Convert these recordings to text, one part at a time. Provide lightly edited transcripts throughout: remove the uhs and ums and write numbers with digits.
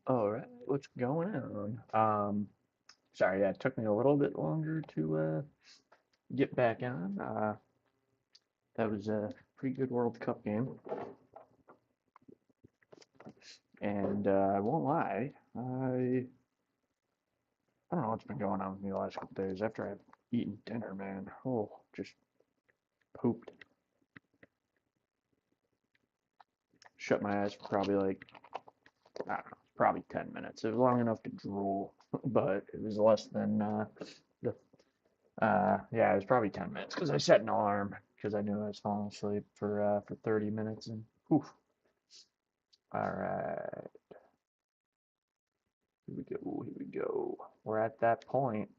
All right, what's going on? Sorry, yeah, it took me a little bit longer to get back on. That was a pretty good World Cup game, and I won't lie, I don't know what's been going on with me the last couple days. After I've eaten dinner, man, oh, just pooped. Shut my eyes for probably like I don't know, probably 10 minutes. It was long enough to drool, but it was less than the yeah, it was probably 10 minutes because I set an alarm because I knew I was falling asleep for 30 minutes and whew. All right, here we go. Here we go. We're at that point.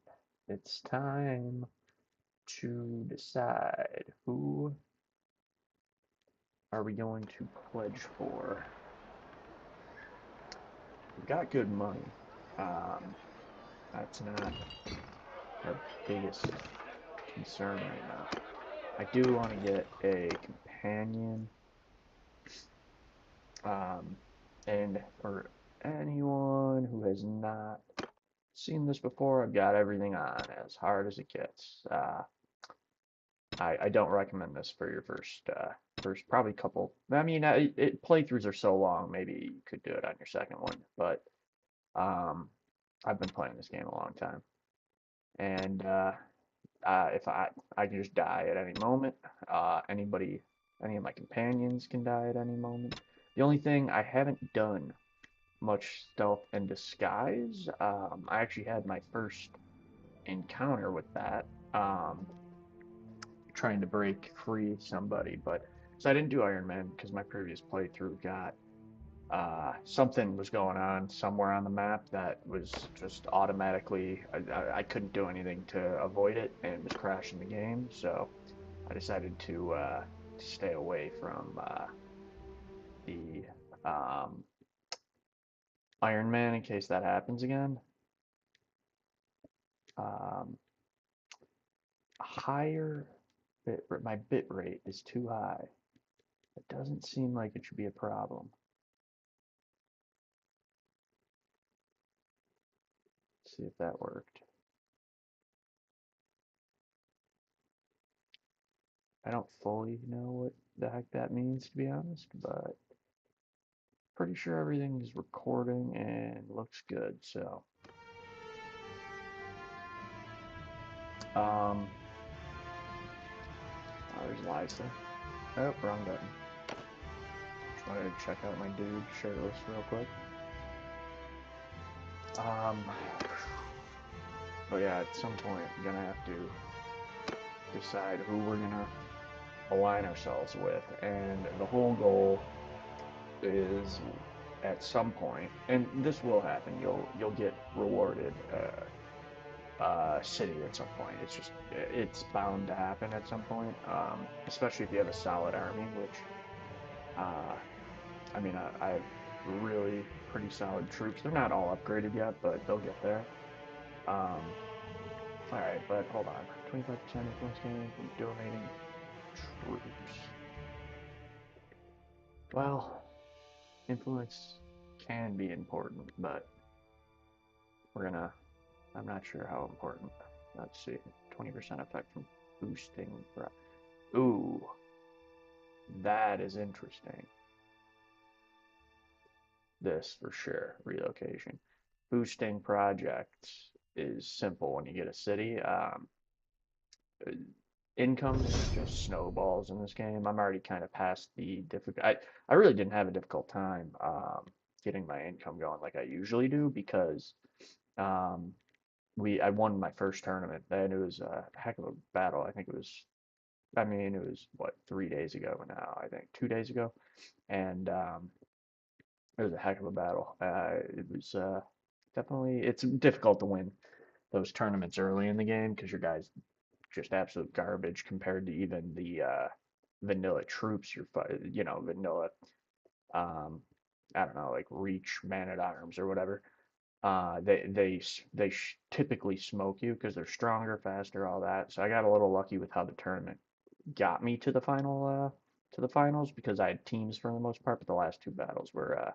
It's time to decide who are we going to pledge for. We've got good money. Um, that's not our biggest concern right now. I do want to get a companion, um, and for anyone who has not seen this before, I've got everything on as hard as it gets. I don't recommend this for your first probably couple. I mean, playthroughs are so long, maybe you could do it on your second one, but um, I've been playing this game a long time, and if I can just die at any moment. Anybody, any of my companions can die at any moment. The only thing I haven't done much stealth and disguise. I actually had my first encounter with that, trying to break free somebody, but so I didn't do Iron Man because my previous playthrough got something was going on somewhere on the map that was just automatically I couldn't do anything to avoid it and it was crashing the game, so I decided to stay away from the um, Iron Man in case that happens again. Um, higher my bit rate is too high. It doesn't seem like it should be a problem. Let's see if that worked. I don't fully know what the heck that means to be honest, but pretty sure everything is recording and looks good. So, um, oh, there's Liza. Oh, wrong button. Just wanted to check out my dude shirtless real quick. Um, but yeah, at some point, I'm gonna have to decide who we're gonna align ourselves with, and the whole goal is at some point, and this will happen. You'll get rewarded city at some point. It's bound to happen at some point. Especially if you have a solid army, which uh, I mean I have really pretty solid troops. They're not all upgraded yet, but they'll get there. Um, all right, but hold on. 25% influence gain from donating troops. Well, influence can be important, but we're gonna. I'm not sure how important. Let's see. 20% effect from boosting. Ooh, that is interesting. This for sure. Relocation. Boosting projects is simple when you get a city. Uh, Income just snowballs in this game. I'm already kind of past the difficult. I really didn't have a difficult time getting my income going like I usually do because um, I won my first tournament and it was a heck of a battle. I think it was I mean it was what 3 days ago now I think 2 days ago and it was a heck of a battle. It was definitely it's difficult to win those tournaments early in the game because your guys just absolute garbage compared to even the vanilla troops vanilla um I don't know like Reach Man at Arms or whatever. They typically smoke you because they're stronger, faster, all that. So I got a little lucky with how the tournament got me to the finals because I had teams for the most part, but the last two battles were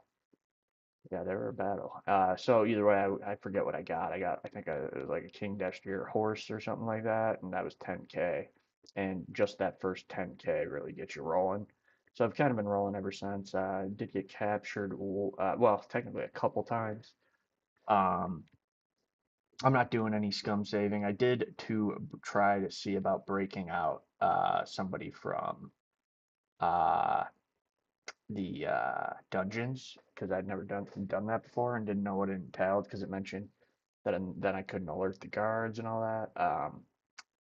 Yeah, they were a battle. So either way, I forget what I got. I think it was like a King Destrier horse or something like that, and that was 10K. And just that first 10K really gets you rolling. So I've kind of been rolling ever since. Did get captured, well, technically a couple times. Um, I'm not doing any scum saving. I did to try to see about breaking out somebody from uh, the dungeons because I'd never done that before and didn't know what it entailed because it mentioned that then I couldn't alert the guards and all that.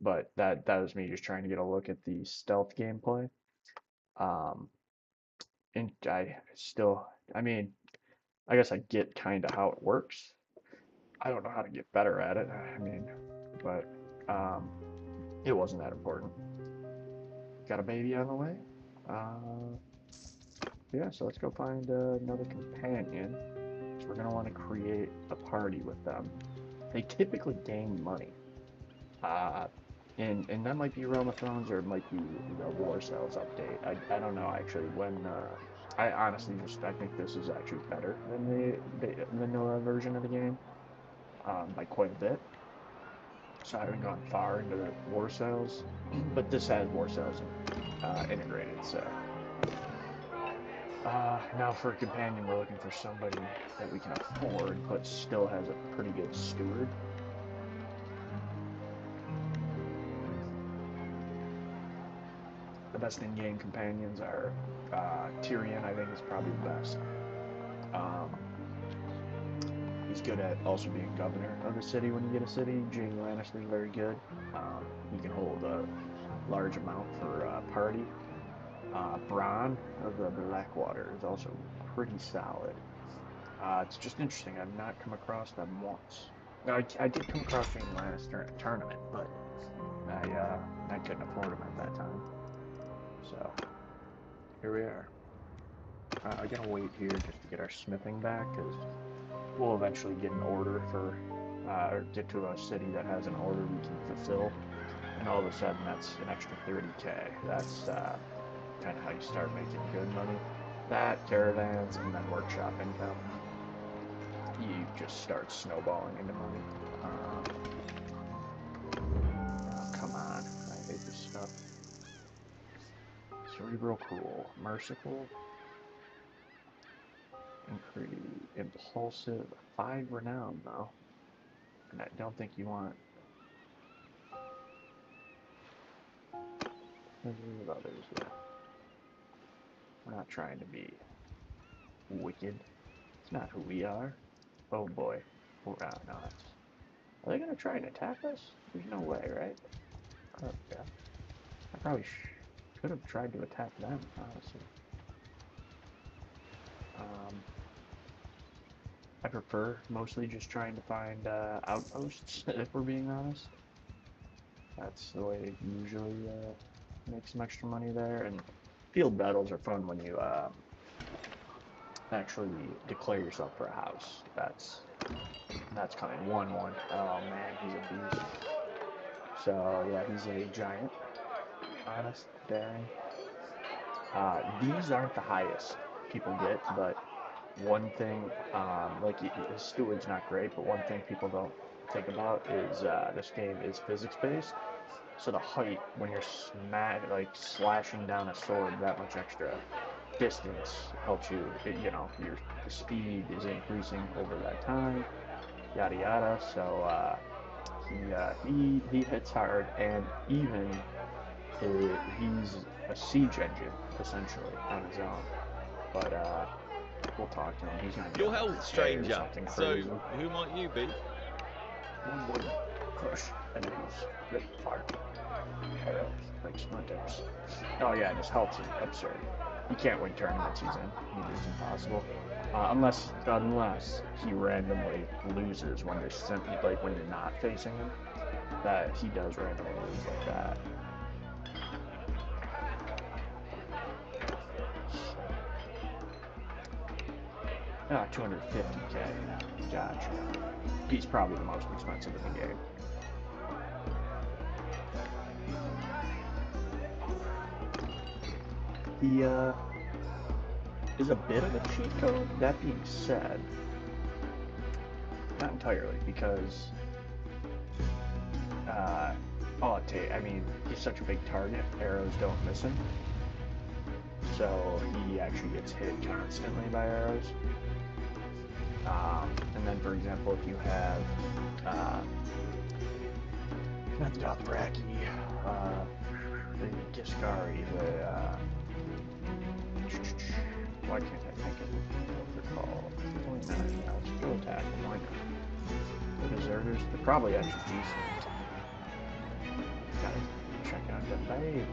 But that was me just trying to get a look at the stealth gameplay. Um, and I mean, I guess I get kind of how it works. I don't know how to get better at it. I mean, but um, it wasn't that important. Got a baby on the way. Uh, yeah, so let's go find another companion. So we're gonna want to create a party with them. They typically gain money. Uh, and that might be Realm of Thrones or it might be the War Cells update. I don't know actually when. I honestly I think this is actually better than the vanilla version of the game by quite a bit. So I haven't gone far into the War Cells, but this has War Cells integrated. So now for a companion, we're looking for somebody that we can afford, but still has a pretty good steward. The best in-game companions are Tyrion. I think is probably the best. Um, he's good at also being governor of the city when you get a city. Jaime Lannister is very good. He can hold a large amount for party. Bronn of the Blackwater is also pretty solid. It's just interesting. I've not come across them once. No, I did come across Jaime Lannister in a tournament, but I couldn't afford him at that time. So here we are. I gotta wait here just to get our smithing back because we'll eventually get an order for, or get to a city that has an order we can fulfill, and all of a sudden that's an extra 30K. That's kind of how you start making good money. That, caravans, and then workshop income. You just start snowballing into money. Oh, come on. I hate this stuff. Cerebral, cruel, merciful, increase, impulsive, 5 renown though. And I don't think you want misery of others yet. We're not trying to be wicked. It's not who we are. Oh boy. Oh, no, are they gonna try and attack us? There's no way, right? Oh, yeah. I probably could have tried to attack them, honestly. Um, I prefer mostly just trying to find outposts, if we're being honest. That's the way to usually make some extra money there. And field battles are fun when you actually declare yourself for a house. That's coming 1-1. Oh man, he's a beast. So yeah, he's a giant. Honest, daring. These aren't the highest people get, but one thing, like the steward's not great, but one thing people don't think about is this game is physics based. So the height when you're like slashing down a sword that much extra distance helps you. Your speed is increasing over that time. Yada yada. So he hits hard, and even he's a siege engine essentially on his own. But we'll talk to him. He's gonna be Your health, 100K or stranger. something So, crazy. who might you be? One would crush enemies, rip apart arrows like splinters. Oh yeah, and his health's absurd. He can't win tournaments he's in. It's impossible. Unless he randomly loses when like when you're not facing him. That he does randomly lose like that. 250K. Gotcha. He's probably the most expensive in the game. He is a bit of a cheat code. That being said, not entirely, because I mean, he's such a big target, arrows don't miss him, so he actually gets hit constantly by arrows. And then, for example, if you have not the Dothraki, the Giscari, why can't I think of what they're called? Why not? Yeah, let's go attack them. Why not? The deserters, they're probably actually decent. Gotta check out the babe.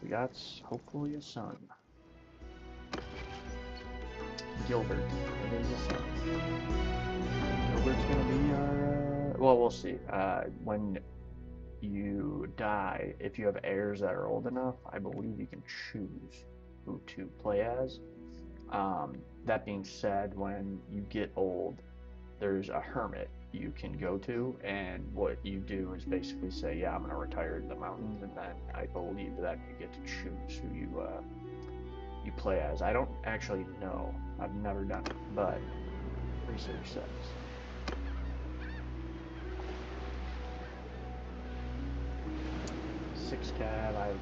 We got hopefully a son. Gilbert. It is a son. Gilbert's gonna be our. Well, we'll see. When you die, if you have heirs that are old enough, I believe you can choose who to play as. That being said, when you get old, there's a hermit you can go to, and what you do is basically say, yeah, I'm going to retire to the mountains, and then I believe that you get to choose who you play as. I don't actually know. I've never done it, but research says. 6 cav, I have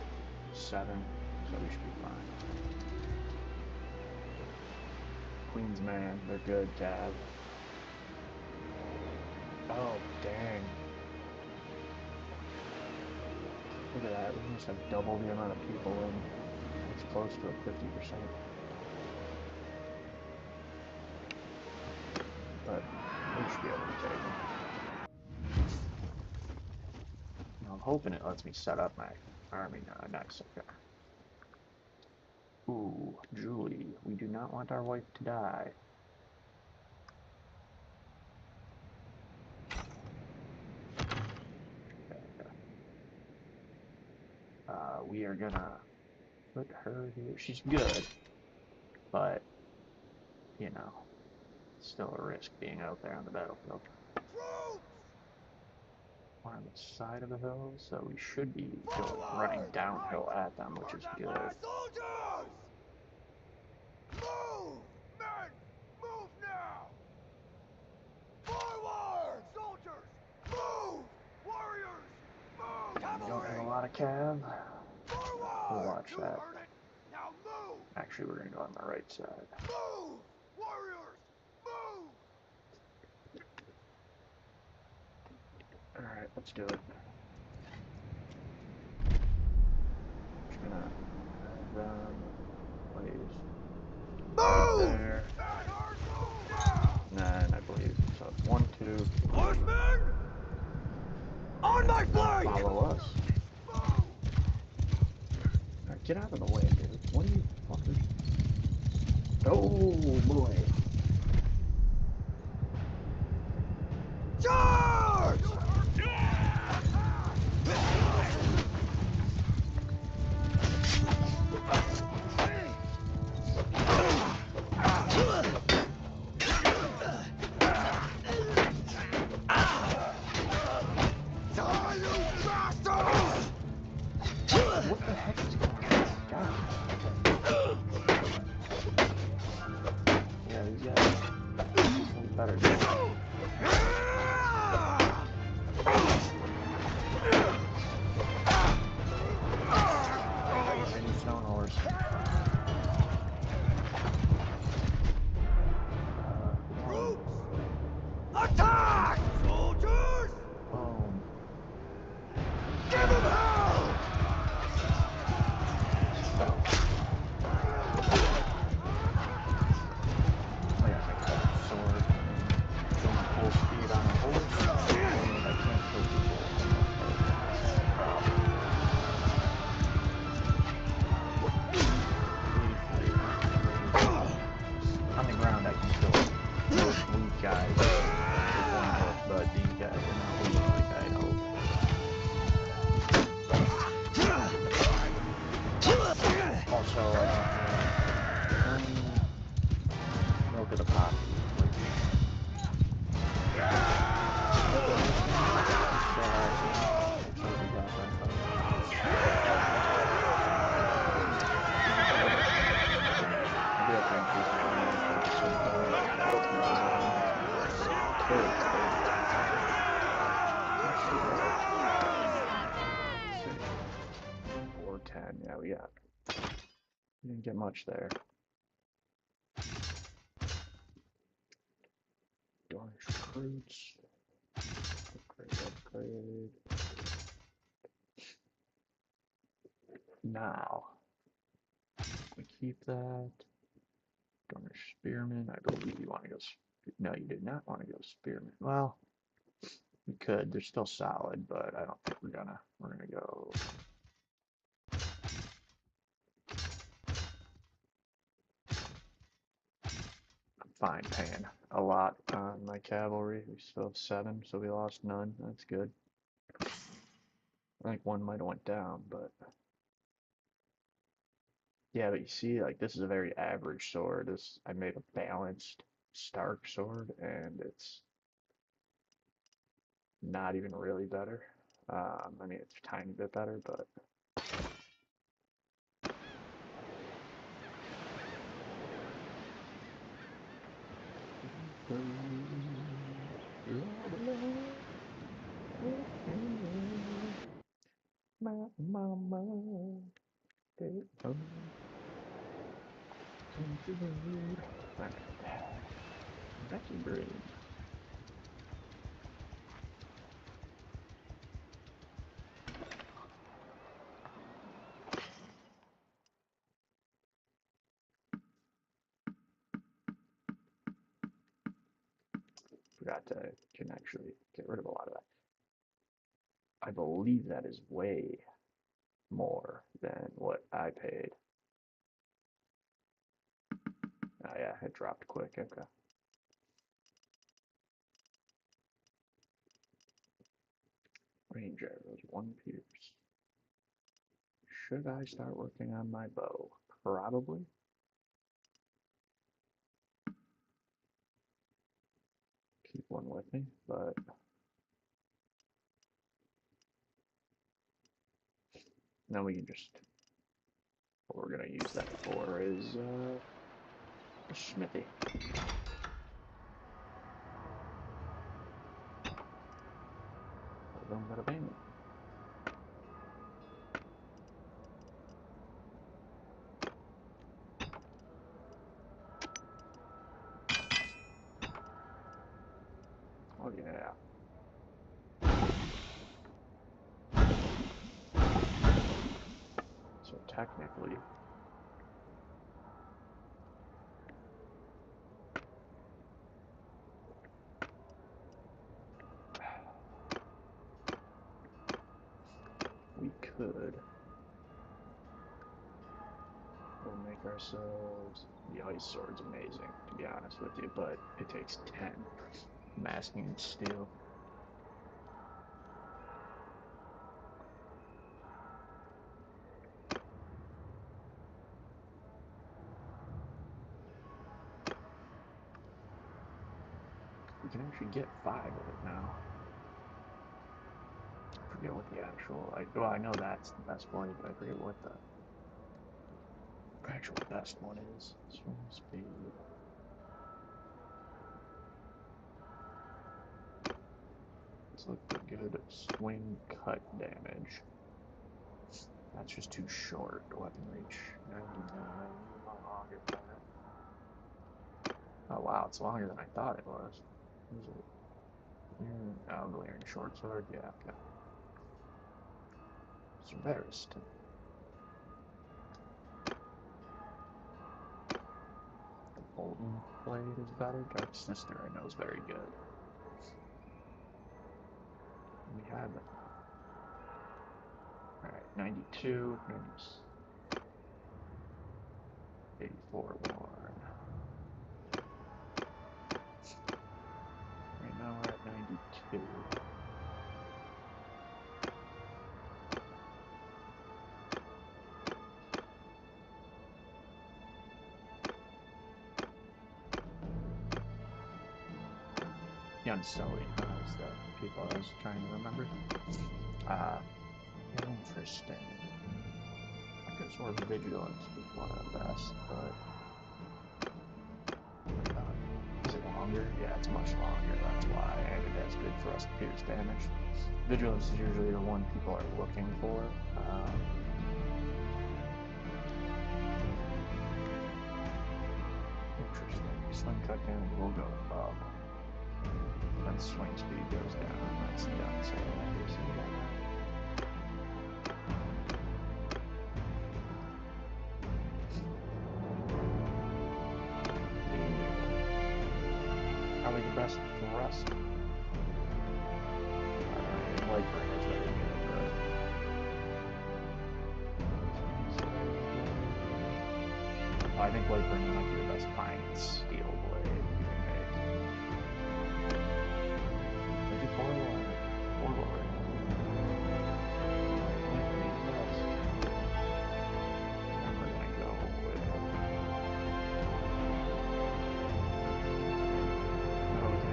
7, so we should be fine. Queen's Man, they're good, cav. Oh, dang. Look at that, we must have double the amount of people in. It's close to a 50%. But we should be able to take them. Now, I'm hoping it lets me set up my army now. Nice, okay. Ooh, Julie, we do not want our wife to die. We are gonna put her here. She's good, but, you know, still a risk being out there on the battlefield. We're on the side of the hill, so we should be running downhill at them, which is good. Move! Men! Move now! Forward! Soldiers! Move! Warriors! Move! We don't have a lot of cav. Forward! We'll watch that. Now move! Actually, we're gonna go on the right side. Move! Warriors! Move! Alright, let's do it. Just gonna have them, please. Move! There. And then I believe, so it's 1, 2. Horsemen! On my flank! Follow us. Alright, get out of the way, dude. What are you fuckers? Oh boy. Charge! What the heck is going on? God. Yeah, these guys. Something better. Any stone horse. Attack! Soldiers! Boom. Give them hell! Oh yeah, I got a sword. Going full speed on a horse. I can't kill people. That's a problem. 83. On the ground, I can kill most weak guys with one hit, but these guys are not weak like I hope. Also, milk of the poppy, which Or 10, yeah, we didn't get much there. Dornish recruits. Upgrade. Now, we keep that. Dornish Spearman. I believe you want to go. No, you did not want to go Spearman. Well, we could. They're still solid, but I don't think we're gonna. We're gonna go. I'm fine paying a lot on my cavalry. We still have 7, so we lost none. That's good. I think one might have went down, but yeah, but you see, like this is a very average sword. I made a balanced Stark sword, and it's not even really better. I mean, it's a tiny bit better, but my mama, Becky Bridge. Forgot to can actually get rid of a lot of that. I believe that is way more than what I paid. Oh yeah, it dropped quick. Okay. Range arrows, 1 pierce. Should I start working on my bow? Probably. Keep one with me, but then we can just, what we're going to use that for is a smithy. Boom, bada bing. Oh yeah. So technically, we could go make ourselves, the ice sword's amazing, to be honest with you, but it takes 10 masking and steel. We can actually get 5 of it now. I forget what the actual, well, I know that's the best blade, but I forget what the actual best one is. Swing speed. Let's look for good swing cut damage. That's just too short. Weapon reach 99. Longer than that. Oh wow, it's longer than I thought it was. Is it? Oh, glaring short sword. Yeah, okay. Severest. The Bolton blade is better. Dark Sister, I know, is very good. We have it. Alright, 92, 84 worn. Right now we're at 92. The Unsullied is the people I was trying to remember. Interesting. I could sort of vigilance with one of the best, but is it long longer? Yeah, it's much longer, that's why, and it has good thrust pierce damage. Vigilance is usually the one people are looking for. Interesting. Swing cut damage will go up. Then swing speed goes down. That's the downside, obviously. Probably the best thrust. Light Bring is very good, but I think Light Bring might be the best Pine Steel blade you can make. Maybe Warlord. Warlord. Might be the best. And we're gonna go with. Okay.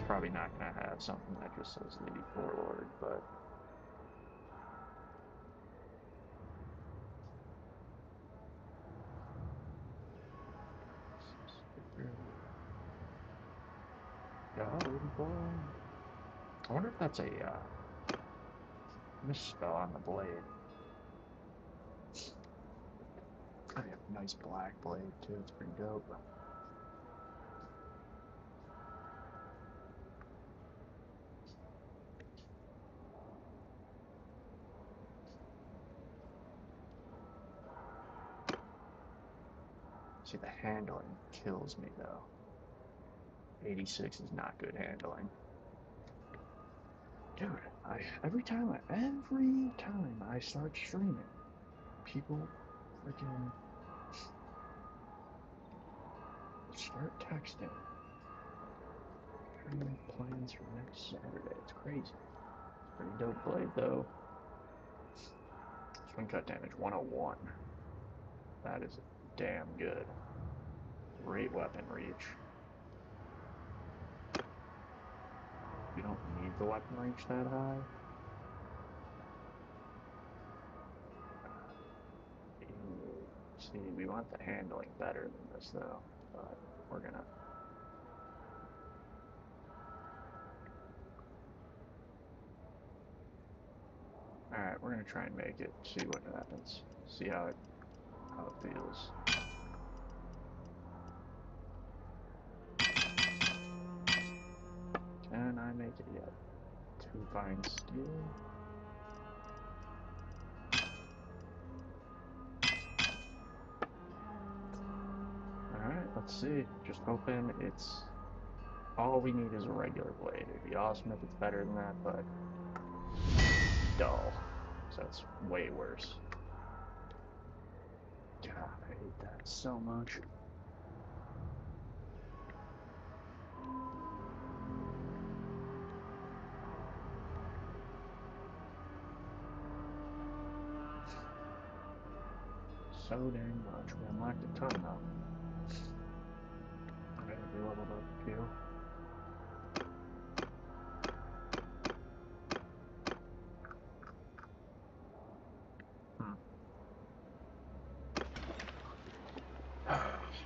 Probably not going to have something that just says Lady Warlord, but yeah, Lady Warlord. I wonder if that's a misspell on the blade. I have a nice black blade too. It's pretty dope. See, the handling kills me though. 86 is not good handling. Dude, every time I start streaming, people freaking start texting. Trying to make plans for next Saturday. It's crazy. It's pretty dope blade though. Swing cut damage 101. That is damn good. Great weapon reach. You don't need the weapon reach that high. See, we want the handling better than this though, but we're gonna. All right, we're gonna try and make it. See what happens. See how it feels. Can I make it yet? 2 fine steel. Alright, let's see. Just hoping it's... All we need is a regular blade. It'd be awesome if it's better than that, but... dull. So it's way worse. God, I hate that so much. So dang much. We unlocked a ton though. Alright, we leveled up a few.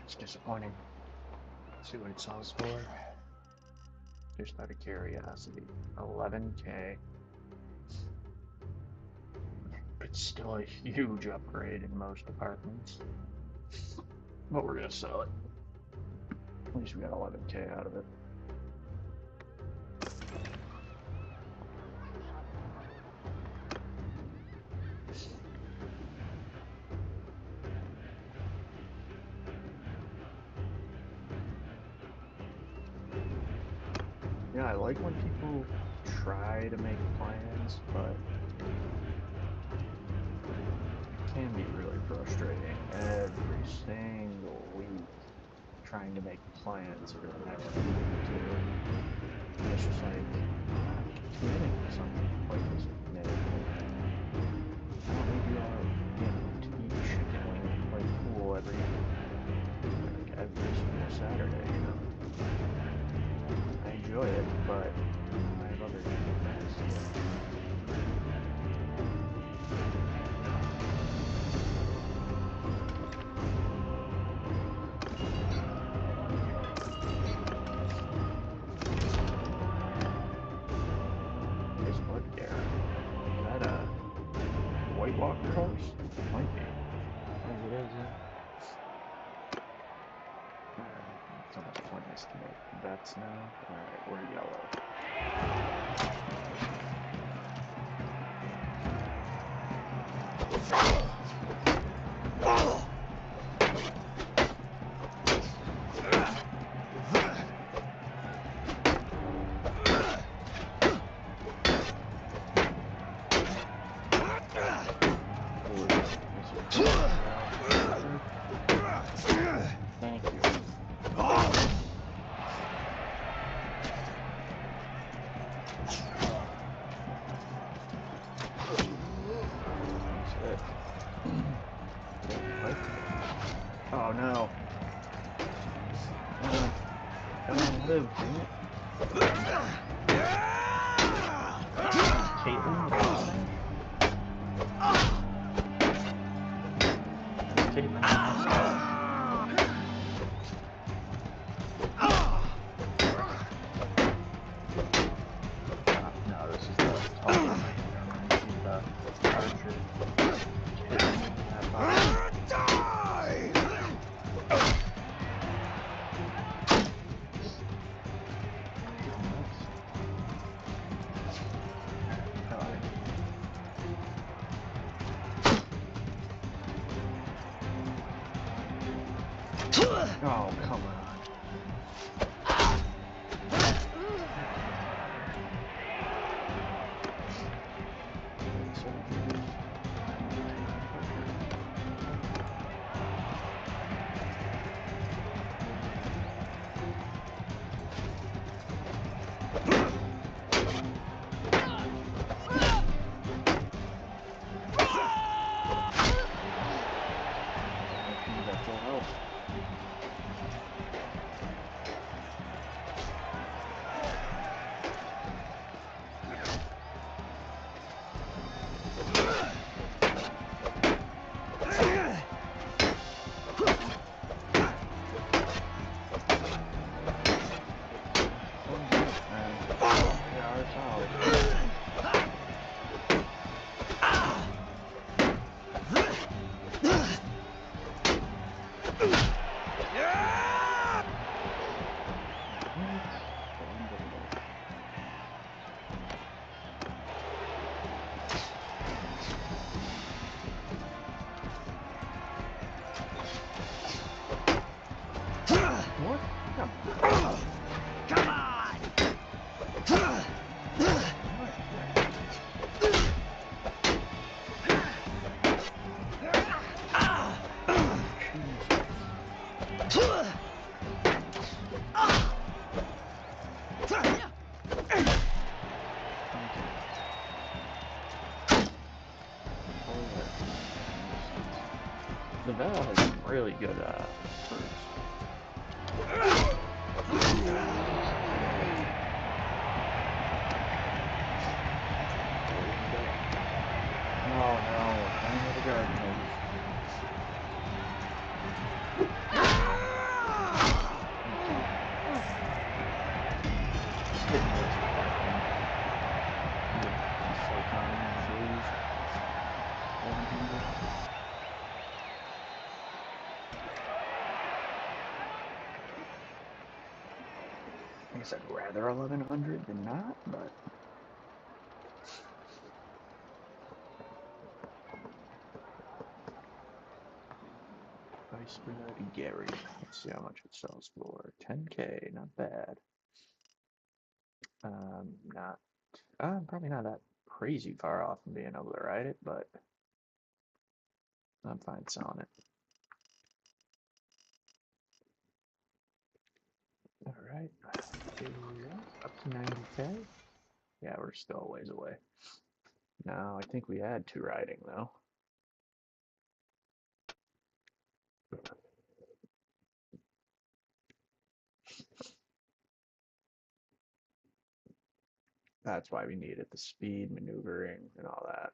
It's disappointing. Let's see what it sells for. Just out of curiosity. 11K. It's still a huge upgrade in most departments. But we're gonna sell it. At least we got 11K out of it. Yeah, I like when people try to make plans, but it can be really frustrating every single week trying to make plans for the next week or two. And it's just like, I'm not committing to something quite this committed. I don't need you all, to eat chicken and play pool every enjoy it, but I have other things to do. There's Mud Gare. Is that a White Walker horse? Might be. Maybe it is, yeah. It's almost pointless to make bets now. Alright, we're yellow. Thank you. That's it. Oh no. I don't live, dang it. Caitlin? Caitlin. No, this is the taller knight. She's the archer. Hitting that bottom. Die! Oh, come on. That will help. What? Come on. Come on! The Val has some really good fruits. Oh no, playing with the garden hose. I guess I'd rather 1100 than not, but Iceberg Gary. Let's see how much it sells for. 10K, not bad. Not probably not that crazy far off from being able to ride it, but I'm fine selling it. All right, up to 90K. Yeah, we're still a ways away. No, I think we had 2 riding though. That's why we needed the speed, maneuvering, and all that.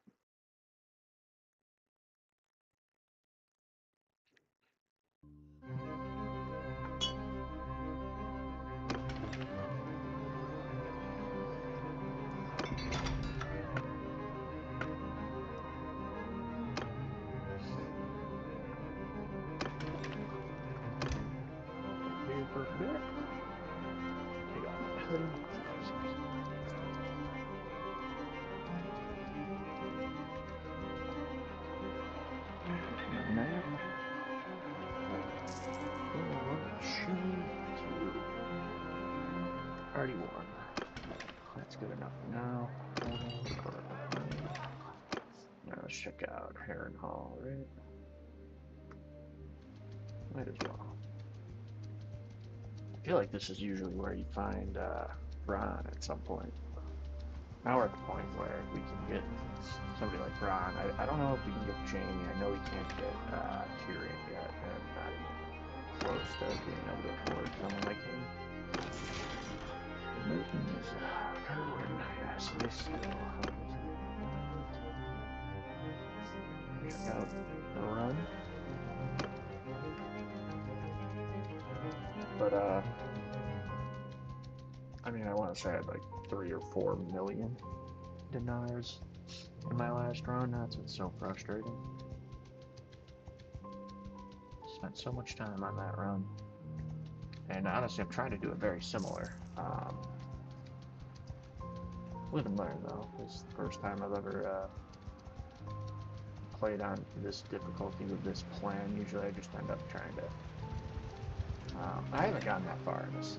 Here for a bit. Take off my hood. Map. Already won. That's good enough for now. Now let's check out Heron Hall, right? Might as well. I feel like this is usually where you find Ron at some point. Now we're at the point where we can get somebody like Ron. I don't know if we can get Jamie. I know we can't get Tyrion yet, and I'm not even close to being able to afford someone like him. Newton's Kerwin, yes, they still check out the run. But I mean, I want to say I had like 3 or 4 million dinars in my last run. That's what's so frustrating. Spent so much time on that run, and honestly, I'm trying to do it very similar. Live and learn, though. This is the first time I've ever played on this difficulty with this plan. Usually, I just end up trying to. I haven't gotten that far in this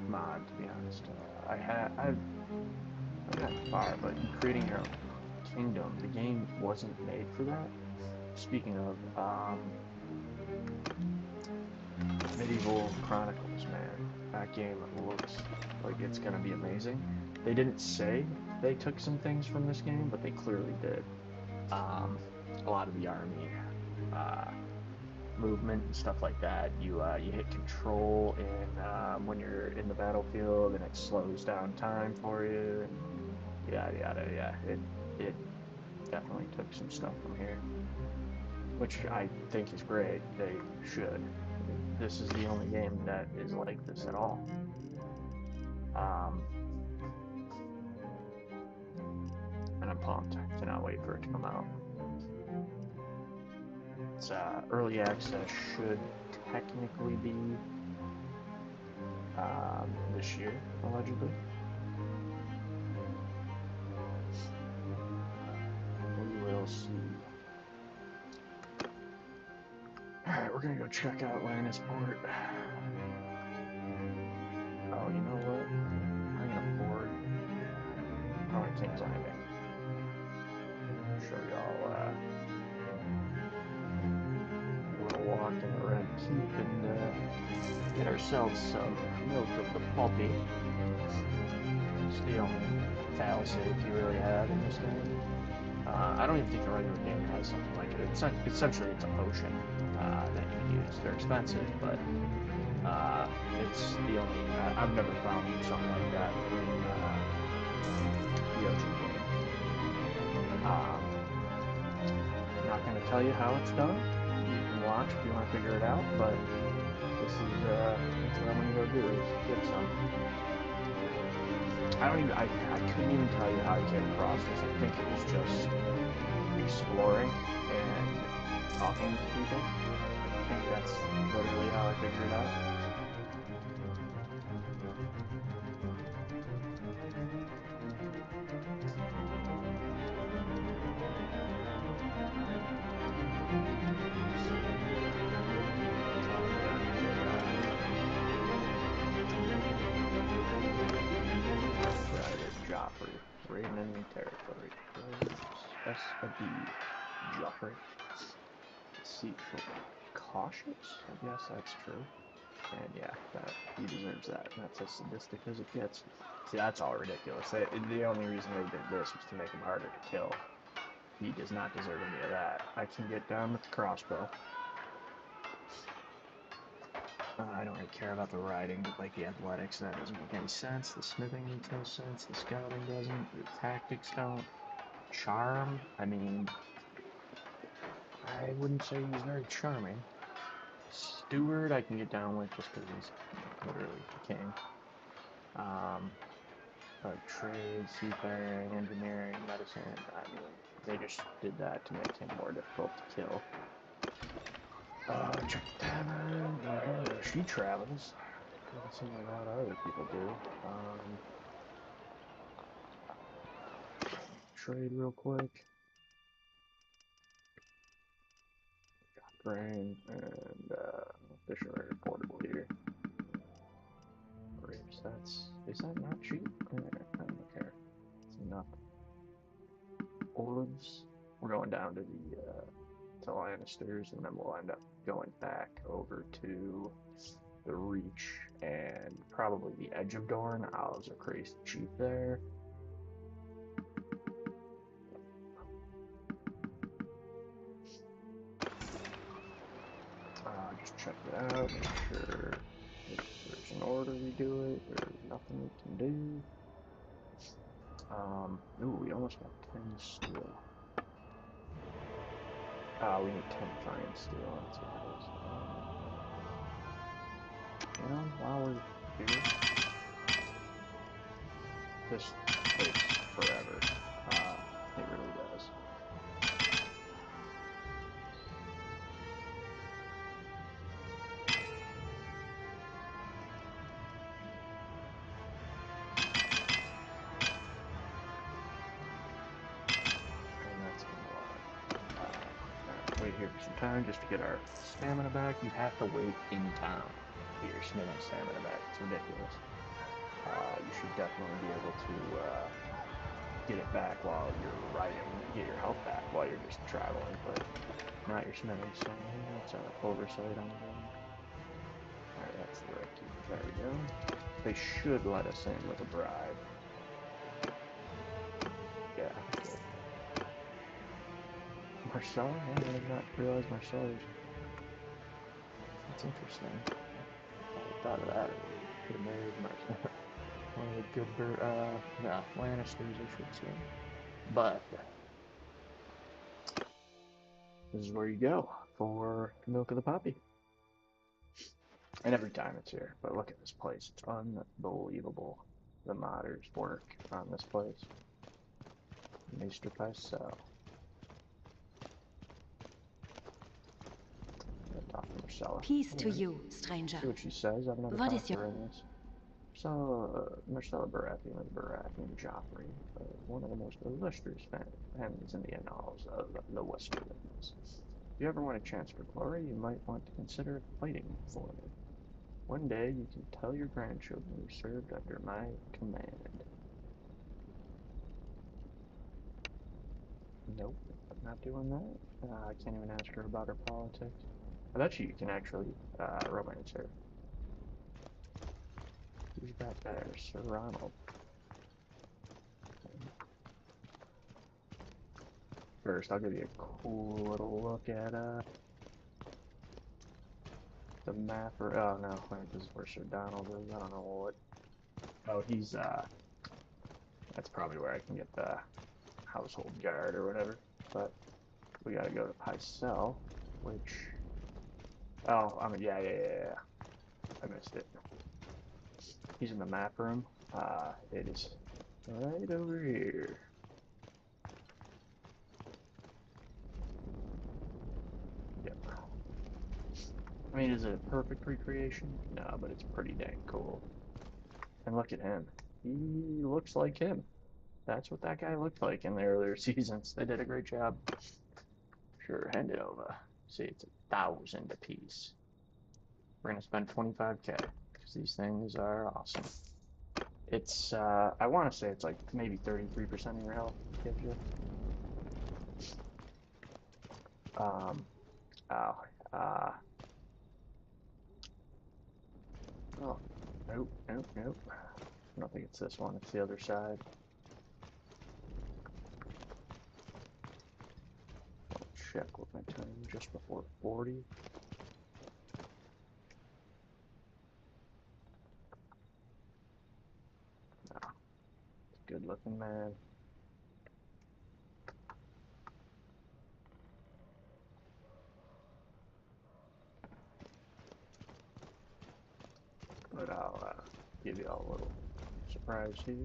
mod, to be honest. I've gotten far, but creating your own kingdom, the game wasn't made for that. Speaking of Medieval Chronicles, man, that game looks like it's gonna be amazing. They didn't say they took some things from this game, but they clearly did. A lot of the army movement and stuff like that. You hit control in when you're in the battlefield, and it slows down time for you. And yada yada. Yeah, it definitely took some stuff from here, which I think is great. They should. This is the only game that is like this at all. Um, and I'm pumped. Cannot wait for it to come out. It's early access, should technically be this year, allegedly. We will see. Alright, we're gonna go check out Lannisport. Oh, you know what? I can afford going to King's Landing. Show y'all a little walk in the Red Keep and get ourselves some milk of the puppy. It's the only fallacy you really have in this game. I don't even think the regular game has something like it. It's essentially it's a potion that you can use. They're expensive, but it's the only. I've never found something like that in the OG game. I'm not going to tell you how it's done. You can watch if you want to figure it out, but this is that's what I'm going to go do is get some. I couldn't even tell you how I came across this. I think it was just exploring and talking to people. I think that's literally how I figured it out. Private Joffrey, raiding enemy territory. S.A.D. Joffrey. Deceitful. Cautious? I guess that's true. And yeah, he deserves that. That's as sadistic as it gets. See, that's all ridiculous. The only reason they did this was to make him harder to kill. He does not deserve any of that. I can get down with the crossbow. I don't really care about the riding, but like the athletics, that doesn't make any sense. The smithing makes no sense. The scouting doesn't. The tactics don't. Charm, I mean, I wouldn't say he's very charming. Steward, I can get down with just because he's literally the king. Um, but trade, seafaring, engineering, medicine, I mean, they just did that to make him more difficult to kill. Check the tavern. Okay, she travels. Doesn't seem like a lot of other people do. Trade real quick. Got grain and fishing very affordable here. Grapes, is that not cheap? I don't care. It's enough. Olives. We're going down to the to Lannisters, and then we'll end up going back over to the Reach and probably the Edge of Dorne. Olives are crazy cheap there. Just check it out, make sure if there's an order we do it, there's nothing we can do. Ooh, we almost got 10 steel. We need 10 fine steel, that's what it is. You know, while we're here, this takes forever. It really does. And that's gonna wait here for some time just to get our stamina back. You have to wait in town to get your smithing stamina back. It's ridiculous. You should definitely be able to get it back while you're riding, get your health back while you're just traveling, but not your smithing. So that's an oversight on the game. Alright, that's the right key. There we go. They should let us in with a bribe. Yeah, okay. Marcella? I did not realize Marcella was... That's interesting. I thought of that. Could have married Marcella. One of the good Lannisters, I should say. But this is where you go for the Milk of the Poppy. And every time it's here. But look at this place. It's unbelievable. The modders work on this place. Maester Pycelle. Talk to Marcella. Peace to you, stranger. See what she says. I've never What is talked to her in this. Marcella Baratheon of Baratheon Joffrey, one of the most illustrious families in the annals of the Westerlands. If you ever want a chance for glory, you might want to consider fighting for me. One day you can tell your grandchildren you served under my command. Nope, I'm not doing that. I can't even ask her about her politics. I bet you can actually romance her. Who's that there? Sir Ronald. First, I'll give you a cool little look at the map. Or oh no, wait, this is where Sir Donald is. I don't know what. Oh, he's that's probably where I can get the household guard or whatever. But we gotta go to Pycelle, which. Oh, I mean, yeah. I missed it. He's in the map room. It is right over here. Yep. I mean, is it a perfect recreation? No, but it's pretty dang cool. And look at him. He looks like him. That's what that guy looked like in the earlier seasons. They did a great job. Sure, hand it over. See, it's 1,000 apiece. We're gonna spend 25k because these things are awesome. It's I want to say it's like maybe 33% of your health gives you. Um, oh, uh, oh, nope. I don't think it's this one. It's the other side. I'll check with my time just before 40. working, man. But I'll give you all a little surprise here.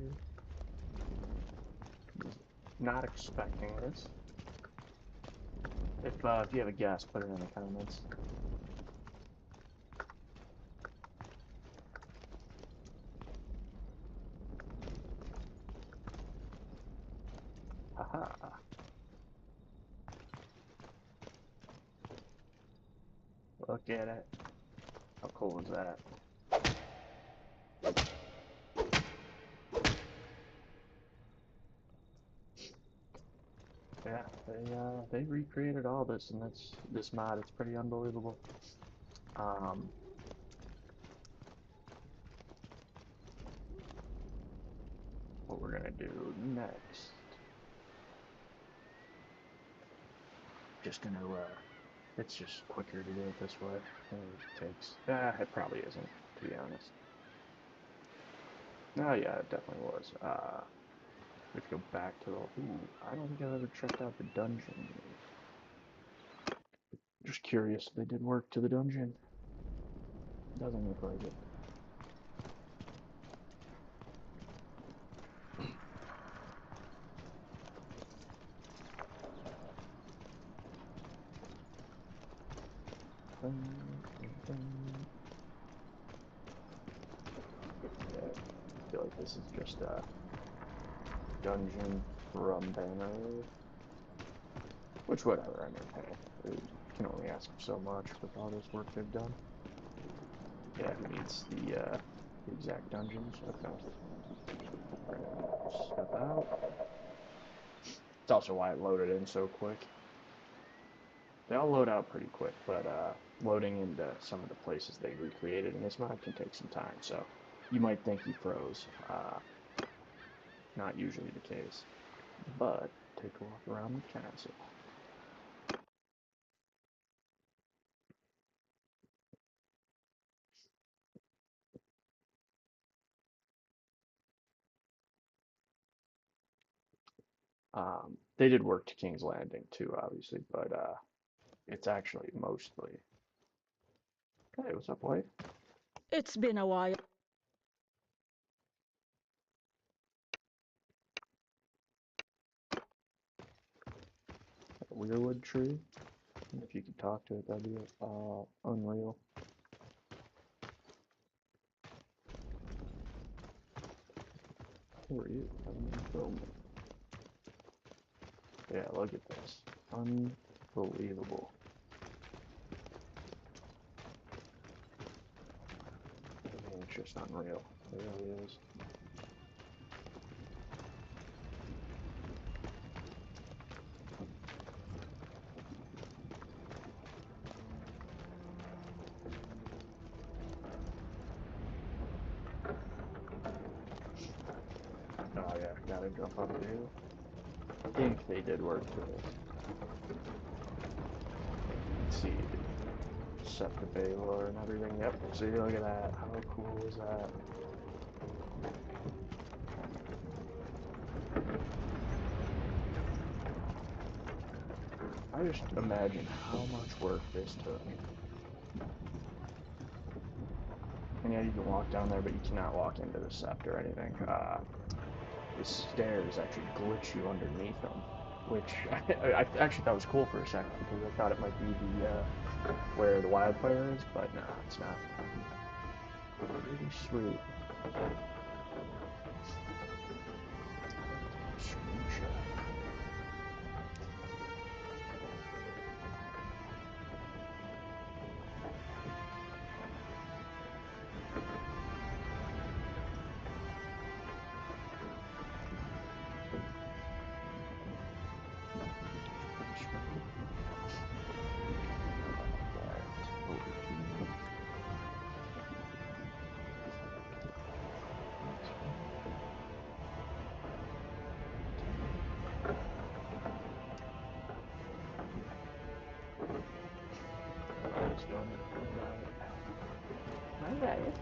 Not expecting this. If you have a guess, put it in the comments. Haha. Look at it. How cool is that? Yeah, they recreated all this, and this mod. It's pretty unbelievable. What we're gonna do next? Just gonna it's just quicker to do it this way. It takes. It probably isn't, to be honest. Oh yeah, it definitely was. We have to go back to the. Ooh, I don't think I've ever checked out the dungeon. Just curious if they did work to the dungeon. Doesn't look like it. Yeah, I feel like this is just a dungeon from Bannerlord. Which, whatever, I mean, hey, you can only ask for so much with all this work they've done. Yeah, who needs the exact dungeons? Okay. We're gonna step out. It's also why it loaded in so quick. They all load out pretty quick, but loading into some of the places they recreated in this mod can take some time, so you might think he froze. Not usually the case. But take a walk around the castle. They did work to King's Landing too, obviously, but it's actually mostly. Hey, what's up, White? It's been a while. Weirwood tree. If you could talk to it, that'd be unreal. Who are you? Film. Yeah, look at this. Unbelievable. I mean, it's just unreal. It really is. Oh yeah, gotta jump up too. I think they did work to this. Let's see. Set the Baylor and everything. Yep, see, look at that. How cool is that? I just imagine how much work this took. And yeah, you can walk down there, but you cannot walk into the sept or anything. The stairs actually glitch you underneath them, which I actually thought was cool for a second because I thought it might be the where the wildfire is, but no, it's not. Pretty sweet. Screenshot. Over here. That's funny. Alright.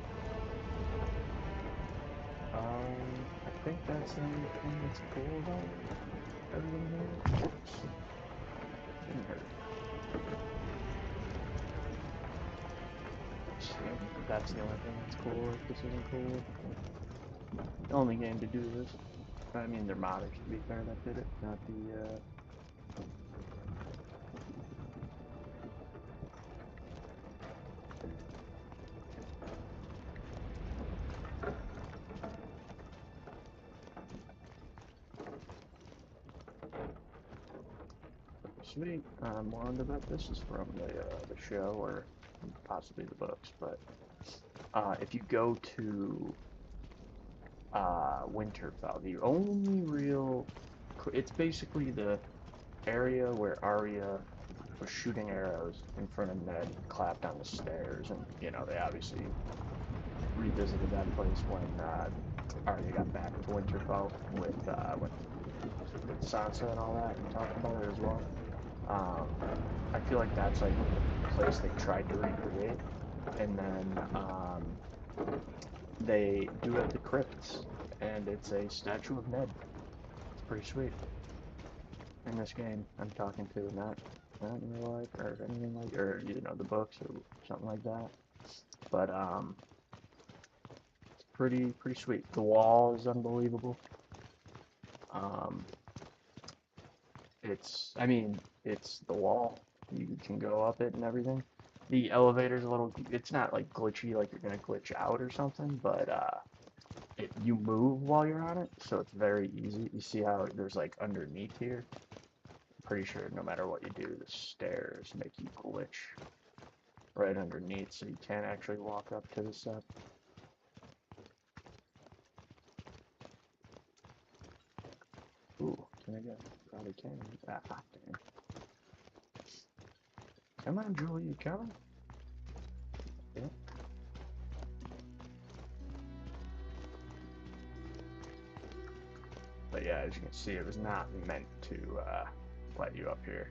think that's the only thing that's cool about everything here. Whoops. Didn't hurt. That's the only thing that's cool. If this isn't cool, the only game to do this. I mean, they're modders, to be fair, that did it, not the, Sweet. I'm willing to bet this is from the show, or possibly the books, but, if you go to, Winterfell, the only real... It's basically the area where Arya was shooting arrows in front of Ned, clapped on the stairs, and, you know, they obviously revisited that place when, Arya got back to Winterfell with Sansa and all that, and talked about it as well. I feel like that's like the place they tried to recreate, and then they do it at the crypts, and it's a statue of Ned. It's pretty sweet. In this game, I'm talking to, not in real life or anything like, or you know, the books or something like that. But it's pretty sweet. The wall is unbelievable. I mean, it's the wall. You can go up it and everything. The elevator's a little, it's not like glitchy, like you're gonna glitch out or something, but you move while you're on it, so it's very easy. You see how there's like underneath here? I'm pretty sure no matter what you do, the stairs make you glitch right underneath, so you can't actually walk up to the set. Ooh, can I get? Probably can. Ah, damn. Come on, Julie, you coming? Yeah. But yeah, as you can see, it was not meant to let you up here.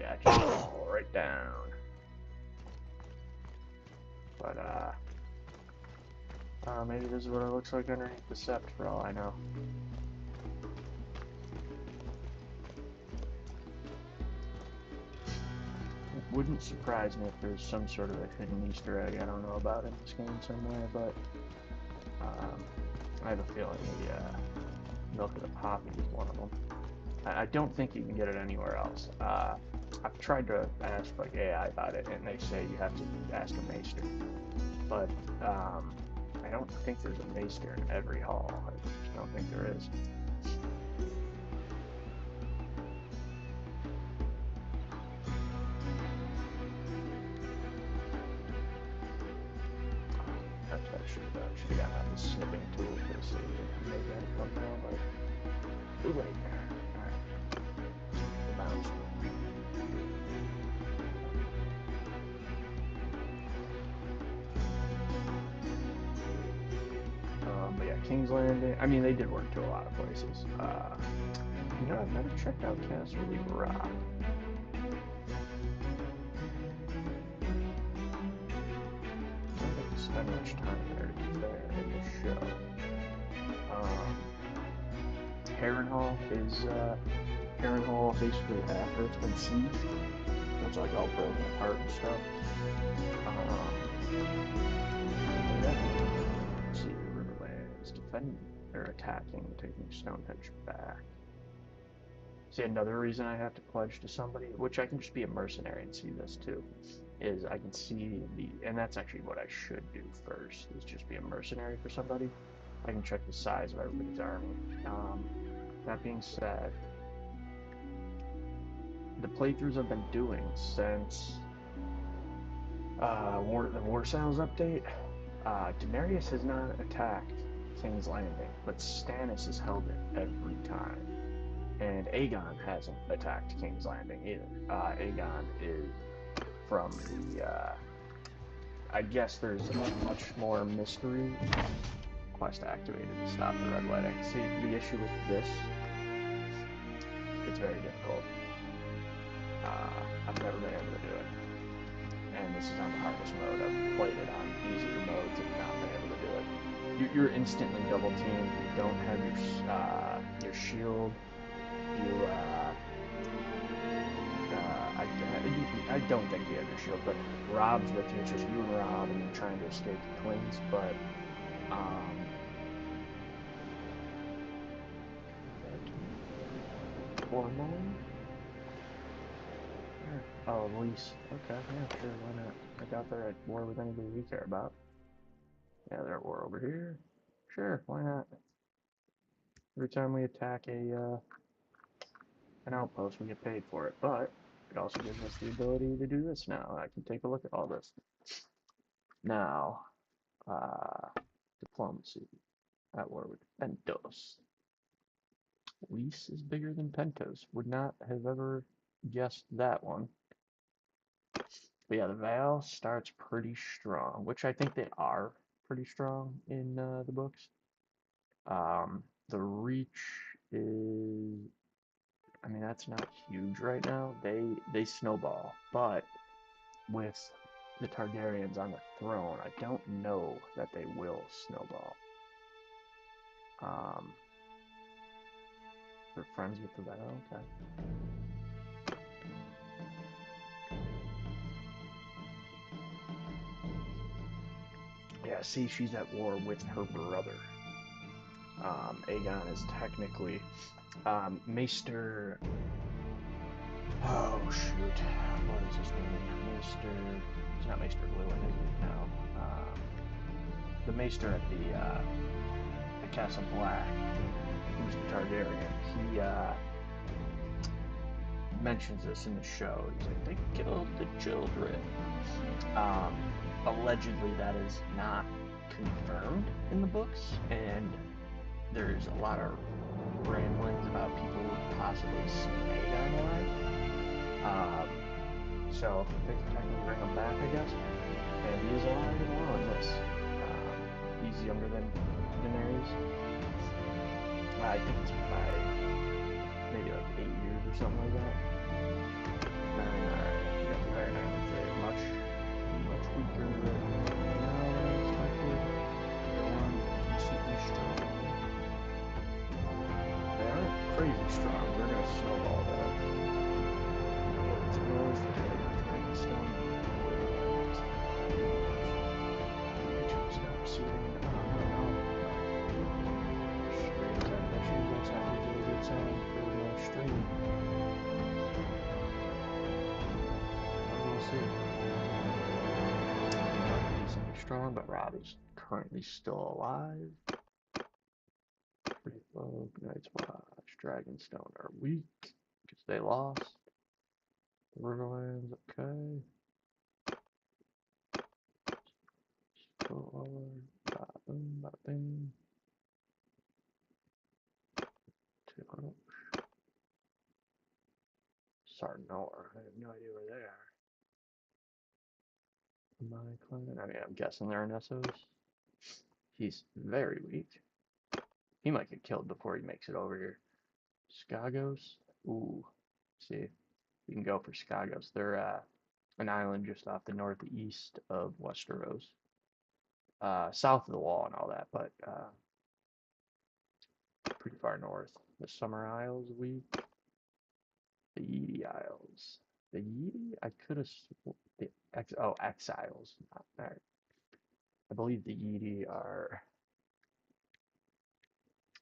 Yeah, just fall right down. But maybe this is what it looks like underneath the sept for all I know. It wouldn't surprise me if there's some sort of a hidden Easter egg I don't know about in this game somewhere, but I have a feeling the Milk of the Poppy is one of them. I don't think you can get it anywhere else. I've tried to ask like AI about it, and they say you have to ask a maester. But I don't think there's a maester in every hall. I just don't think there is. That's what I should have done. Should have gotten out the snipping tool to see if it made that come down, but too late. Alright. The bounce. But yeah, King's Landing. I mean, they did work to a lot of places. You know, I've never checked out Casterly Rock. I don't think we spend much time there, to be fair, in the show. Harrenhal is, Harrenhal basically after it's been sieged. It's like all broken apart and stuff. Yeah. Let's see, Riverlands defending, they're attacking, taking Stonehenge back. See, another reason I have to pledge to somebody, which I can just be a mercenary and see this too, is I can see and that's actually what I should do first, is just be a mercenary for somebody. I can check the size of everybody's army. That being said, the playthroughs I've been doing since the War Sounds update, Daenerys has not attacked King's Landing, but Stannis has held it every time. And Aegon hasn't attacked King's Landing either. Aegon is from the, I guess there's a much more mystery quest activated to stop the Red Wedding. See, the issue with this, it's very difficult. I've never been able to do it. And the this is on the hardest mode. I've played it on easier modes and not been able to do it. You're instantly double teamed. You don't have your shield. You I don't think you have your shield, but Rob's with you. It's just you and Rob, and you're trying to escape the twins. But hormone. Oh, Elise. Okay, yeah, sure, why not? I doubt they're at war with anybody we care about. Yeah, they're at war over here. Sure, why not? Every time we attack an outpost, we get paid for it, but it also gives us the ability to do this now. I can take a look at all this. Now, diplomacy. At war with Pentos. Lise is bigger than Pentos. Would not have ever guessed that one. But yeah, the Val starts pretty strong, which I think they are pretty strong in the books. The Reach is, I mean, that's not huge right now. They snowball, but with the Targaryens on the throne, I don't know that they will snowball. They're friends with the Val, okay. Yeah, see, she's at war with her brother. Aegon is technically Maester. Oh shoot, what is his name? Maester. It's not Maester Lewin, is it? No. The Maester at the Castle Black, who's the Targaryen. He mentions this in the show. He's like, they killed the children. Allegedly, that is not confirmed in the books, and there's a lot of ramblings about people who possibly seen Aegon alive. So they can technically bring him back, I guess. And he is alive and well in this. He's younger than Daenerys. I think it's by maybe like 8 years or something like that. And you got the Iron Islands. They're much weaker. Now than expected. They weren't decently strong. They aren't crazy strong. They're gonna snowball though. It's yours to take Dragonstone. Stop shooting. Oh no. Streams ambitions. That's not usually a good sign for the stream. We'll see. Decently strong, but Rob is currently still alive. Free Flow, Night's Watch, Dragonstone are weak because they lost. The Riverlands, okay. Bada boom, bada bing. Sarnor, I have no idea where they are. My clan, I mean, I'm guessing they're in Essos. He's very weak. He might get killed before he makes it over here. Skagos, ooh, see, you can go for Skagos. They're an island just off the northeast of Westeros. South of the wall and all that, but pretty far north. The Summer Isles weak. The Yeedy Isles. The Yeedy? I could have. The Exiles. Alright. I believe the Yeedy are.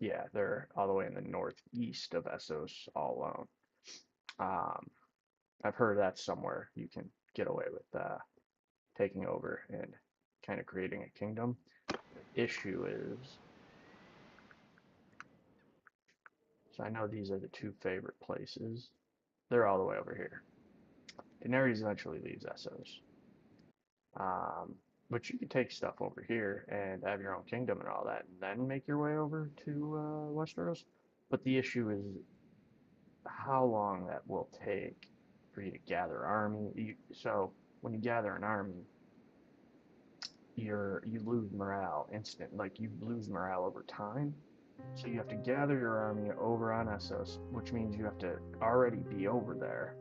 Yeah, they're all the way in the northeast of Essos, all alone. I've heard that somewhere you can get away with taking over and kind of creating a kingdom. The issue is, so I know these are the two favorite places. They're all the way over here. Daenerys eventually leaves Essos. But you could take stuff over here and have your own kingdom and all that, and then make your way over to Westeros. But the issue is how long that will take for you to gather army. So when you gather an army, you lose morale instant. Like you lose morale over time. So you have to gather your army over on Essos, which means you have to already be over there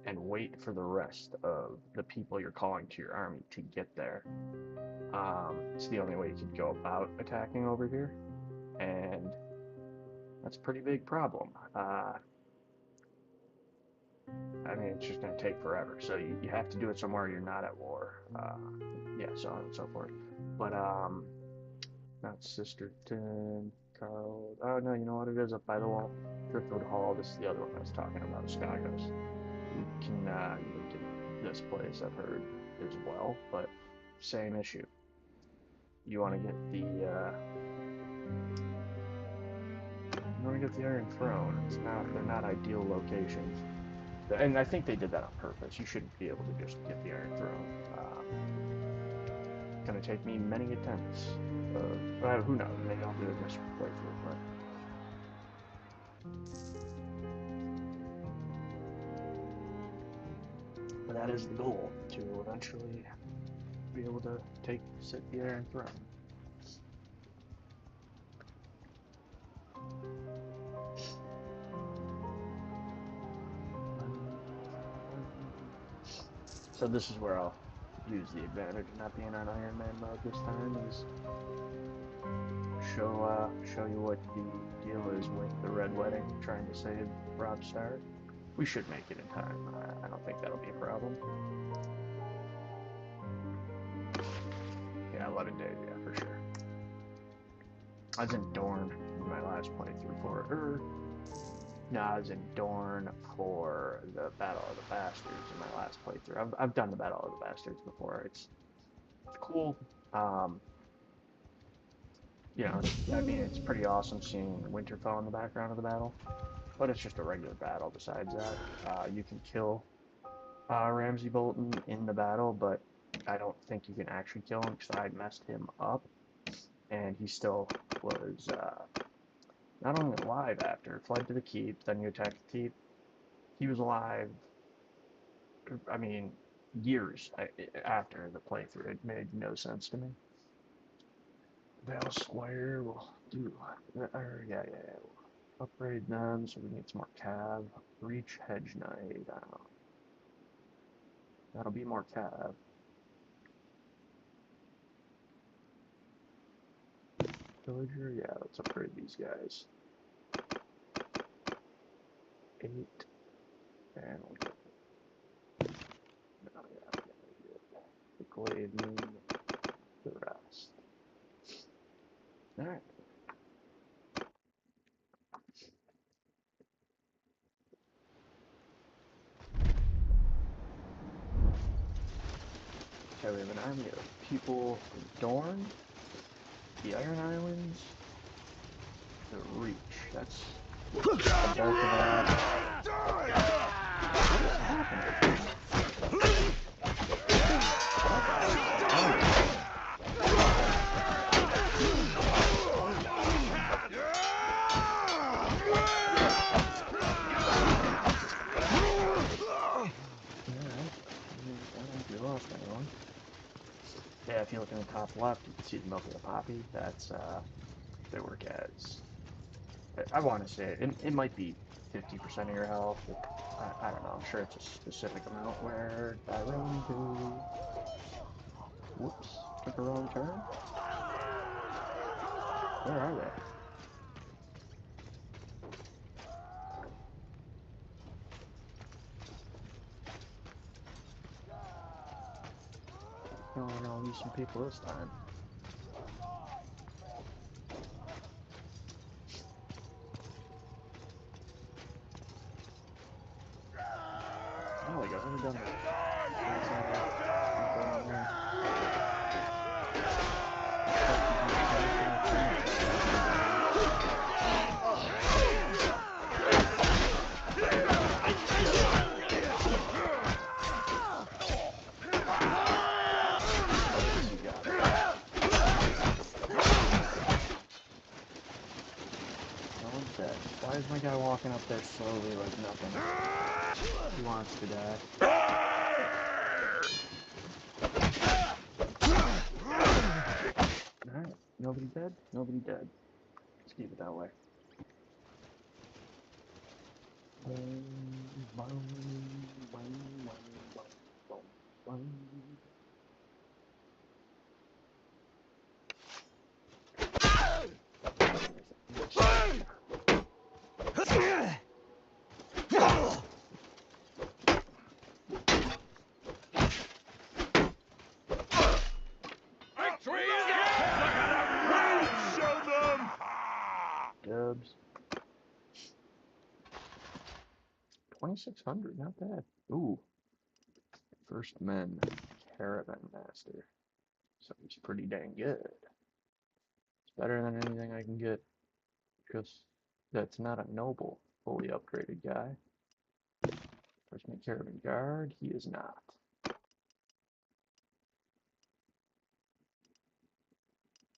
and wait for the rest of the people you're calling to your army to get there. It's the only way you could go about attacking over here, and that's a pretty big problem. I mean, it's just going to take forever, so you have to do it somewhere you're not at war. Yeah, so on and so forth. But, not Sisterton, Carl. Oh, no, you know what it is up by the wall? Driftwood Hall. This is the other one I was talking about, Skagos. You can get this place, I've heard, as well, but same issue. You want to get the Iron Throne. They're not ideal locations, and I think they did that on purpose. You shouldn't be able to just get the Iron Throne. It's gonna take me many attempts. Who knows? Maybe I'll do it this playthrough, but that is the goal, to eventually be able to sit the Iron Throne. So this is where I'll use the advantage of not being on Iron Man mode this time, is show you what the deal is with the Red Wedding trying to save Robb Stark. We should make it in time. I don't think that'll be a problem. Yeah, 11 days, yeah, for sure. I was in Dorne in my last playthrough I was in Dorne for the Battle of the Bastards in my last playthrough. I've done the Battle of the Bastards before. It's cool. You know, I mean, it's pretty awesome seeing Winterfell in the background of the battle, but it's just a regular battle. Besides that, you can kill Ramsay Bolton in the battle, but I don't think you can actually kill him because I messed him up, and he still was not only alive after, fled to the keep, then you attack the keep. He was alive, I mean, years after the playthrough. It made no sense to me. Vale Squire will do, yeah. Upgrade them, so we need some more cav. Reach Hedge Knight, that'll be more cav. Villager, yeah, let's upgrade these guys. 8, and we'll get the glaive moon, the rest. Alright. Okay, we have an army of people from Dorne, the Iron Islands, the Reach. That's the bulk of that. What's happening? Yeah, if you look in the top left, you can see the milk of the poppy. That's, they work as, I want to say, it might be 50% of your health. I don't know, I'm sure it's a specific amount. Where did I run to? Whoops, took a wrong turn. Where are they? Oh, we're gonna lose some people this time. Oh, we go. We're done. Why is my guy walking up there slowly like nothing? He wants to die. Alright, nobody dead? Nobody dead. Let's keep it that way. 2600, not bad. Ooh, first men, caravan master. So he's pretty dang good. It's better than anything I can get, because that's not a noble, fully upgraded guy. First man caravan guard, he is not.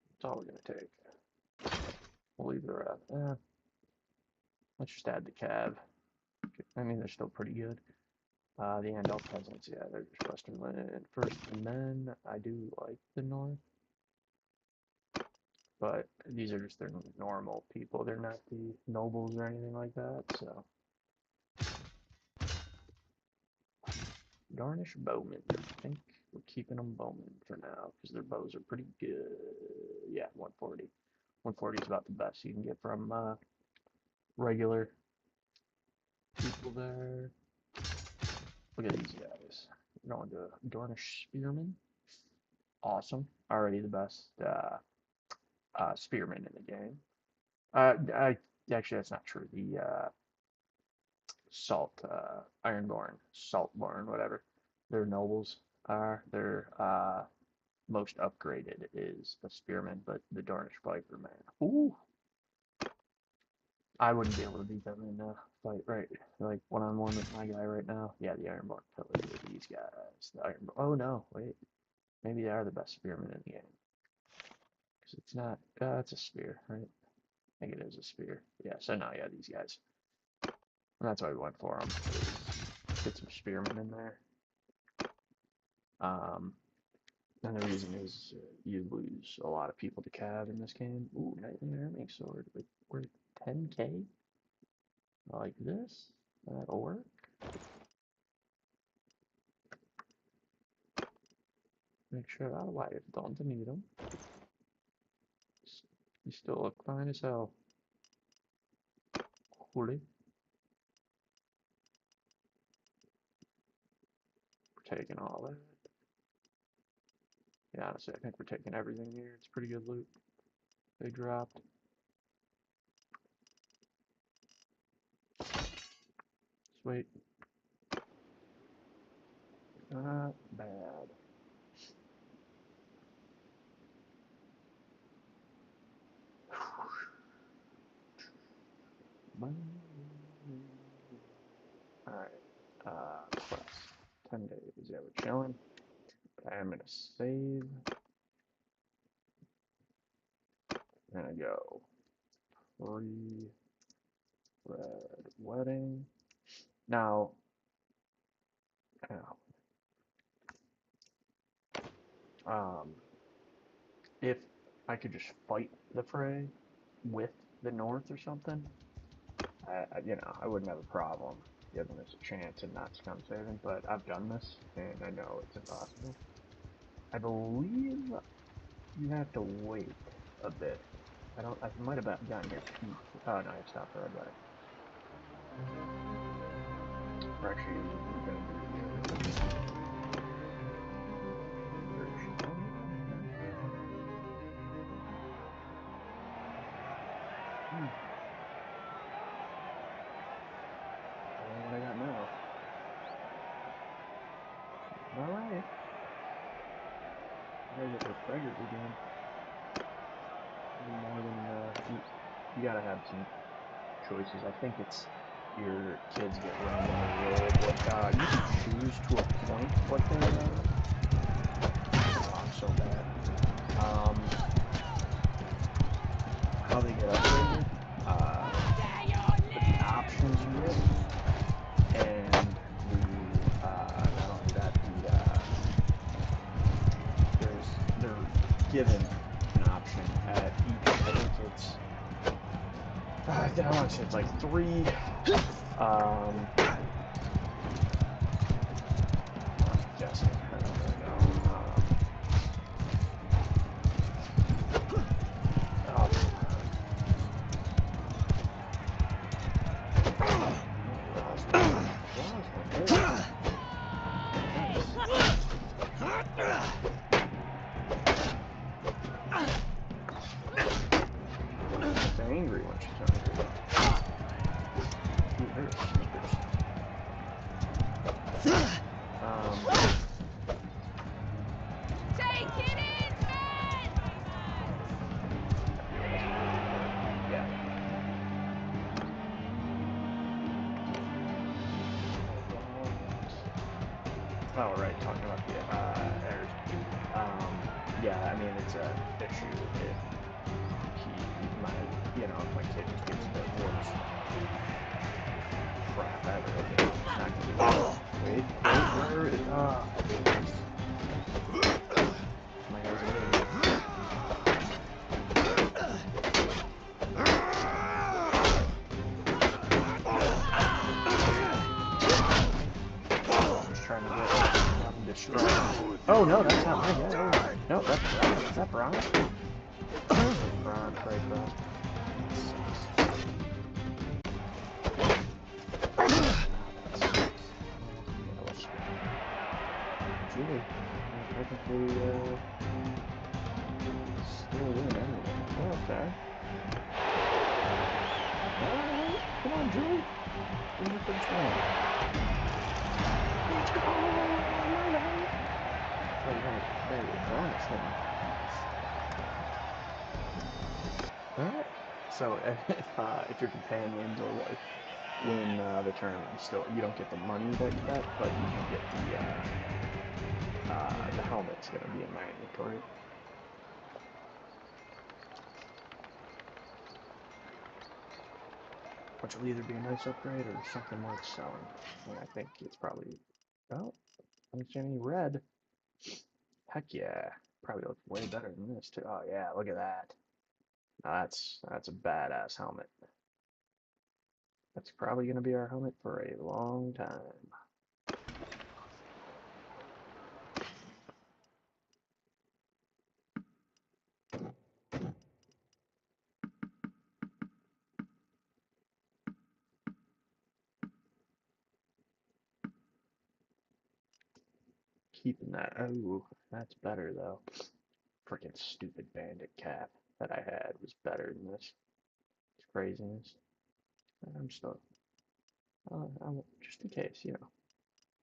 That's all we're gonna take. We'll leave the rest. Let's just add the cav. I mean, they're still pretty good. The Andal peasants, yeah, they're just Western land. First men, I do like the North. But these are just their normal people. They're not the nobles or anything like that, so. Garnish bowmen. I think we're keeping them bowmen for now, because their bows are pretty good. Yeah, 140. 140 is about the best you can get from regular people there. Look at these guys. We're going to Dornish Spearmen. Awesome. Already the best spearmen in the game. Actually, that's not true. The Ironborn, Saltborn, whatever. Their nobles are. Their most upgraded is the spearmen, but the Dornish Viper, man. Ooh. I wouldn't be able to beat them in a fight, right? Like one-on-one with my guy right now. Yeah, the Ironborn Pillars are these guys. The Ironborn. Oh no, wait. Maybe they are the best spearmen in the game. Because it's not. It's a spear, right? I think it is a spear. Yeah, so no, yeah, these guys. And that's why we went for them. Get some spearmen in there. And the reason is you lose a lot of people to cav in this game. Ooh, Knightly Arming Sword. We're 10k? Like this? That'll work. Make sure our wife don't need them. You still look fine as hell. Holy. We're taking all that. Yeah, honestly, I think we're taking everything here. It's pretty good loot. They dropped. Sweet. Not bad. Alright. Plus 10 days. Yeah, we're chilling. I'm gonna save. I'm gonna go. Free red wedding. Now, if I could just fight the fray with the North or something, I wouldn't have a problem giving this a chance and not scum saving. But I've done this, and I know it's impossible. I believe you have to wait a bit. I might have gotten your peak. Oh no, I stopped right back. We're actually gonna do the what I got now. Alright. I gotta get those predators again. More than you gotta have some choices. I think it's your kids get randomly rolled. But you can choose to appoint what they're. Oh, I'm so bad. How they get upgraded. The options you get, and not only that, they're given an option at each. I think it's. I don't want to say it's like 3. I'm guessing. I don't really know. Angry when she's angry. Ooh, there's sneakers. Take it in, man! Yeah. Oh, right, talking about the errors. Yeah, I mean, it's a issue if my kid just gets the worst crap ever. It's not gonna be wait, where is, my guy's amazing. Trying to get him distracted. Oh no, that's not my guy. No, that's Brian. Is that Brian? Brian, Craig, Brian. Julie, technically, still in anyway. Oh, okay. Alright, come on, Julie. Where's your first one? Let's go! Oh, you gotta carry your bonus, Alright. So, if your companions or like win the tournament, you don't get the money that you bet, but you can get the helmet's gonna be in my inventory. Which will either be a nice upgrade or something worth selling. And I think it's probably, well, I don't see any red. Heck yeah. Probably looks way better than this too. Oh yeah, look at that. Now that's a badass helmet. That's probably gonna be our helmet for a long time. Keeping that. Oh, that's better though. Freaking stupid bandit cap that I had was better than this. It's craziness. I'm still, just in case,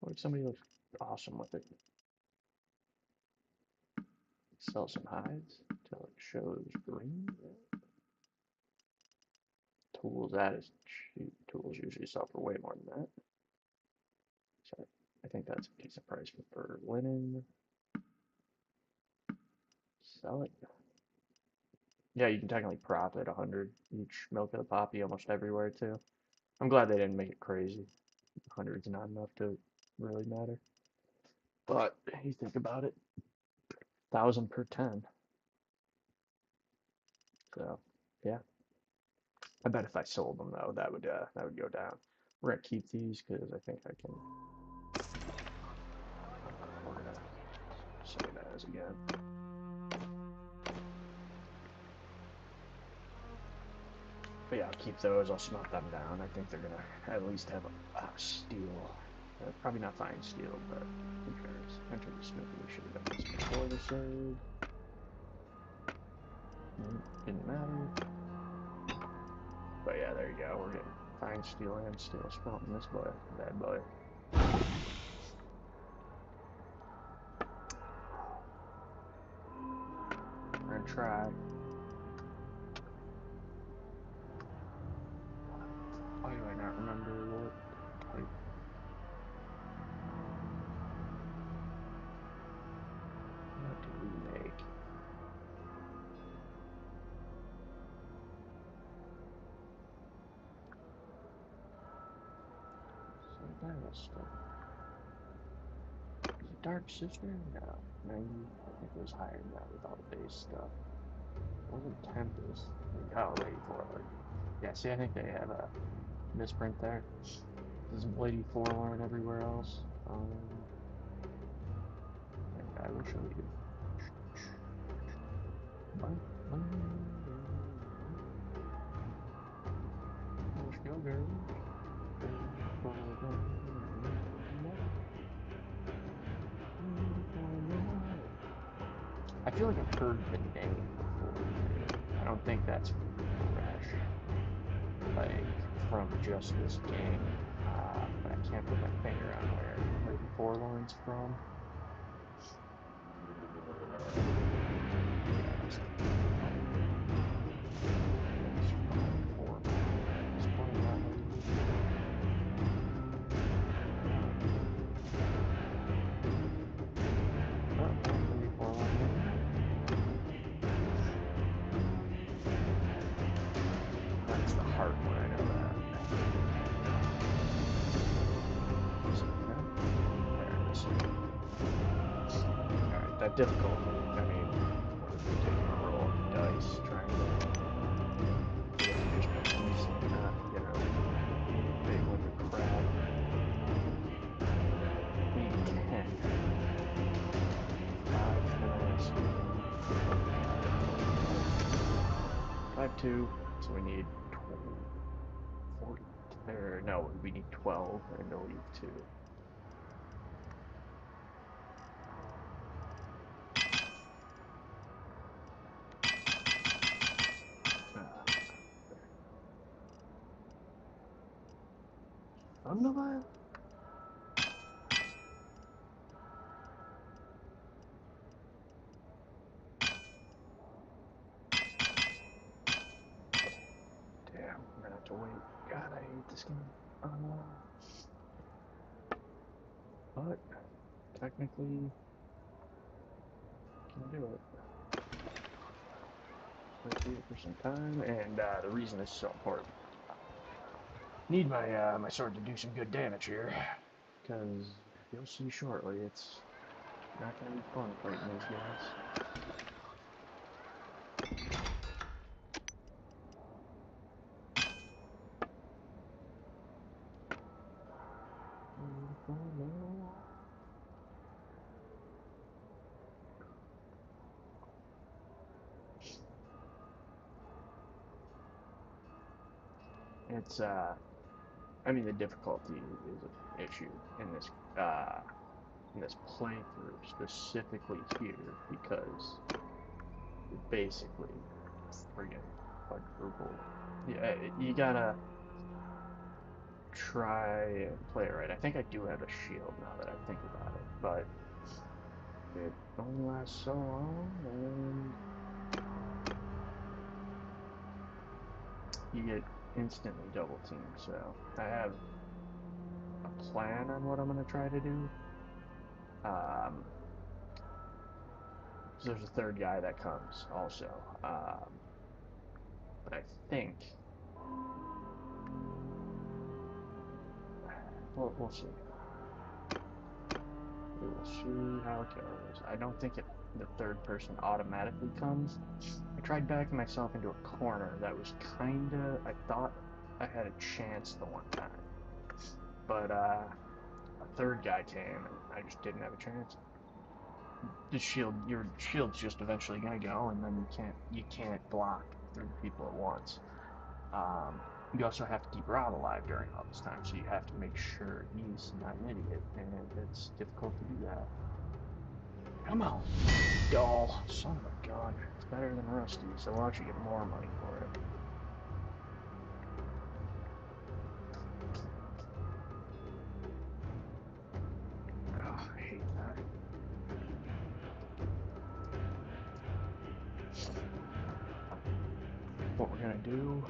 what if somebody looks awesome with it? Sell some hides until it shows green. Tools, that is cheap. Tools usually sell for way more than that. So I think that's a decent price for linen. Sell it. Yeah, you can technically profit 100 each milk of the poppy almost everywhere too. I'm glad they didn't make it crazy. 100's not enough to really matter. But you think about it, 1,000 per 10. So yeah, I bet if I sold them though, that would go down. We're gonna keep these because I think I can. We're gonna save it as again. But yeah, I'll keep those. I'll smelt them down. I think they're gonna at least have a steel. Probably not fine steel, but who cares? Enter the smithy. We should have done this before the save. Didn't matter. But yeah, there you go. We're getting fine steel and steel smelting this boy. Bad boy. We're gonna try. Why do I not remember what type? What did we make? So that was stuff. Is it Dark Sister? No. 90. I think it was higher than that with all the base stuff. It wasn't Tempest. Oh, Lady Forlorn. Yeah, see, I think they have a misprint there. This is Lady Forlorn everywhere else. I will show you. Let's go, girl. I feel like I've heard the name before. I don't think that's fresh, like from just this game, but I can't put my finger on where 4 lines from. Yeah, that's 4 lines. Probably not what you need. Oh, maybe 4 lines. That's the hard one, I know that. Is it right? There it is. Alright, that difficulty, I mean, we're taking a roll of the dice, trying to just becomes not, you know, big with the crap. We need 10. 5, then I ask 5, 2, so we need 40, or no, we need 12 and to leave 2. Underline? Damn, we're gonna have to wait. God, I hate this game. But technically, can do it. 38% time, and the reason this is so important. Need my my sword to do some good damage here, because you'll see shortly, it's not gonna be fun fighting these guys. It's I mean the difficulty is an issue in this playthrough specifically here because it basically friggin' quadruple. Yeah, you gotta try and play it right. I think I do have a shield now that I think about it, but it only lasts so long, and you get instantly double teamed. So I have a plan on what I'm gonna try to do. So there's a third guy that comes also, but I think we'll see. We will see how it goes. I don't think the third person automatically comes. I tried backing myself into a corner that was kinda, I thought I had a chance the one time. But a third guy came and I just didn't have a chance. Your shield's just eventually gonna go, and then you can't block 3 people at once. You also have to keep Rob alive during all this time, so you have to make sure he's not an idiot, and it's difficult to do that. Come on, doll. Son of a gun. It's better than Rusty, so why don't you get more money for it? Oh, I hate that. What we're gonna do...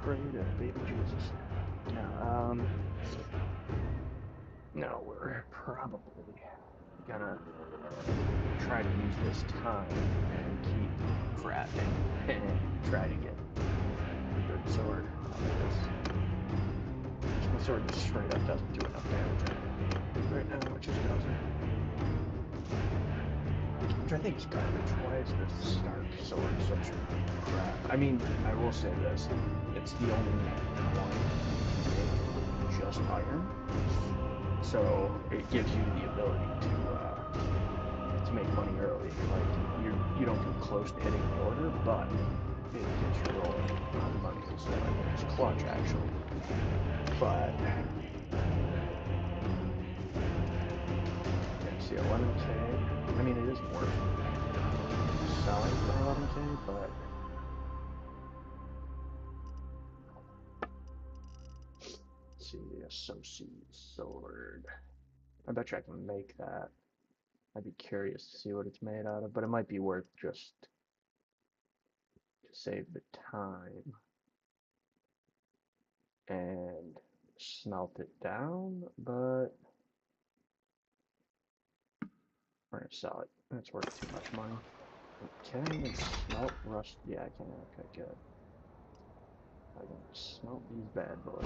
Pray to baby Jesus. No, we're probably gonna try to use this time and keep crafting and try to get a good sword out of this. My sword just straight up doesn't do enough damage right now, it just doesn't. Which I think is garbage. Why is this Stark sword such crap? I mean, I will say this, it's the only one you can make with just iron, so it gives you the ability to make money early. Like, you don't get close to hitting the order, but it gets you rolling on money, so I mean, it's clutch actually. But yeah, see, 11k. I mean, it is worth selling for 11k, but Let's see, the associate sword. I bet you I can make that. I'd be curious to see what it's made out of, but it might be worth just to save the time and smelt it down, but we're gonna sell it. It's worth too much money. Can I even smelt rust? Yeah, I can. Okay, good. I can smelt these bad boys.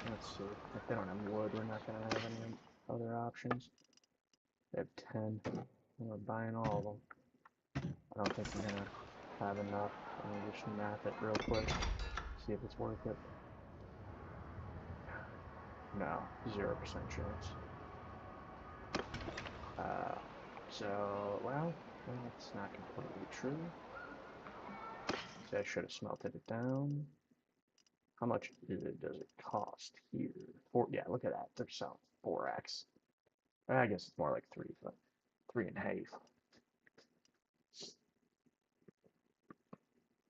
Let's see. If they don't have wood, we're not gonna have any other options. They have 10. And we're buying all of them. I don't think we're gonna have enough. Let me just math it real quick. See if it's worth it. No, 0% chance. Well, that's not completely true. See, I should have smelted it down. How much does it cost here? Yeah, look at that. They're selling 4x. I guess it's more like 3, but 3.5.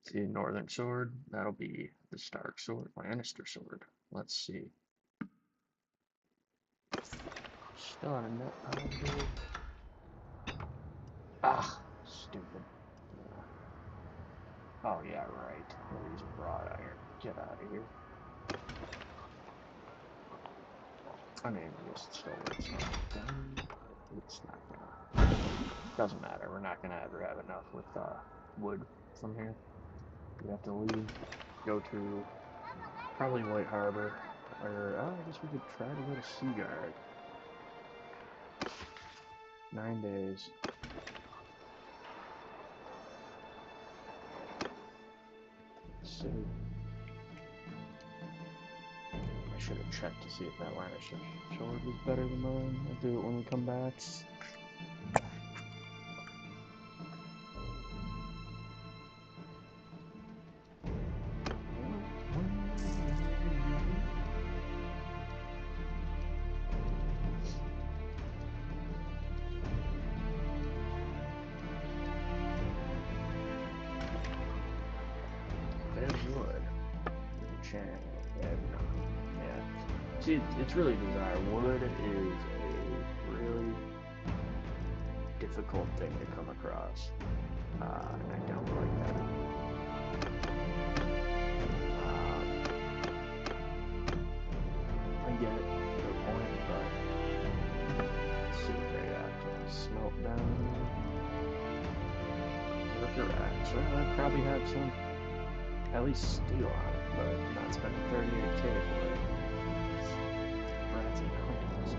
See, Northern Sword, that'll be the Stark Sword, Lannister Sword. Let's see. Still on a net positive. Ah, stupid. Oh, yeah, right. We're using wrought iron. Get out of here. I mean, I guess it's still worth smelting it down. It's not gonna. Doesn't matter. We're not gonna ever have enough with wood from here. We have to leave. Go to probably White Harbor, or I guess we could try to go to Seaguard. 9 days. Let's see. I should have checked to see if that Lannister sword was better than mine. I'll do it when we come back. See, it's really bizarre. Wood is a really difficult thing to come across, and I don't like that. I get it to a point, but let's see what they got. Smelt down. Worker racks. Well, I'd probably have some, at least steel on it, but not spending 38k for it. Rats and homes.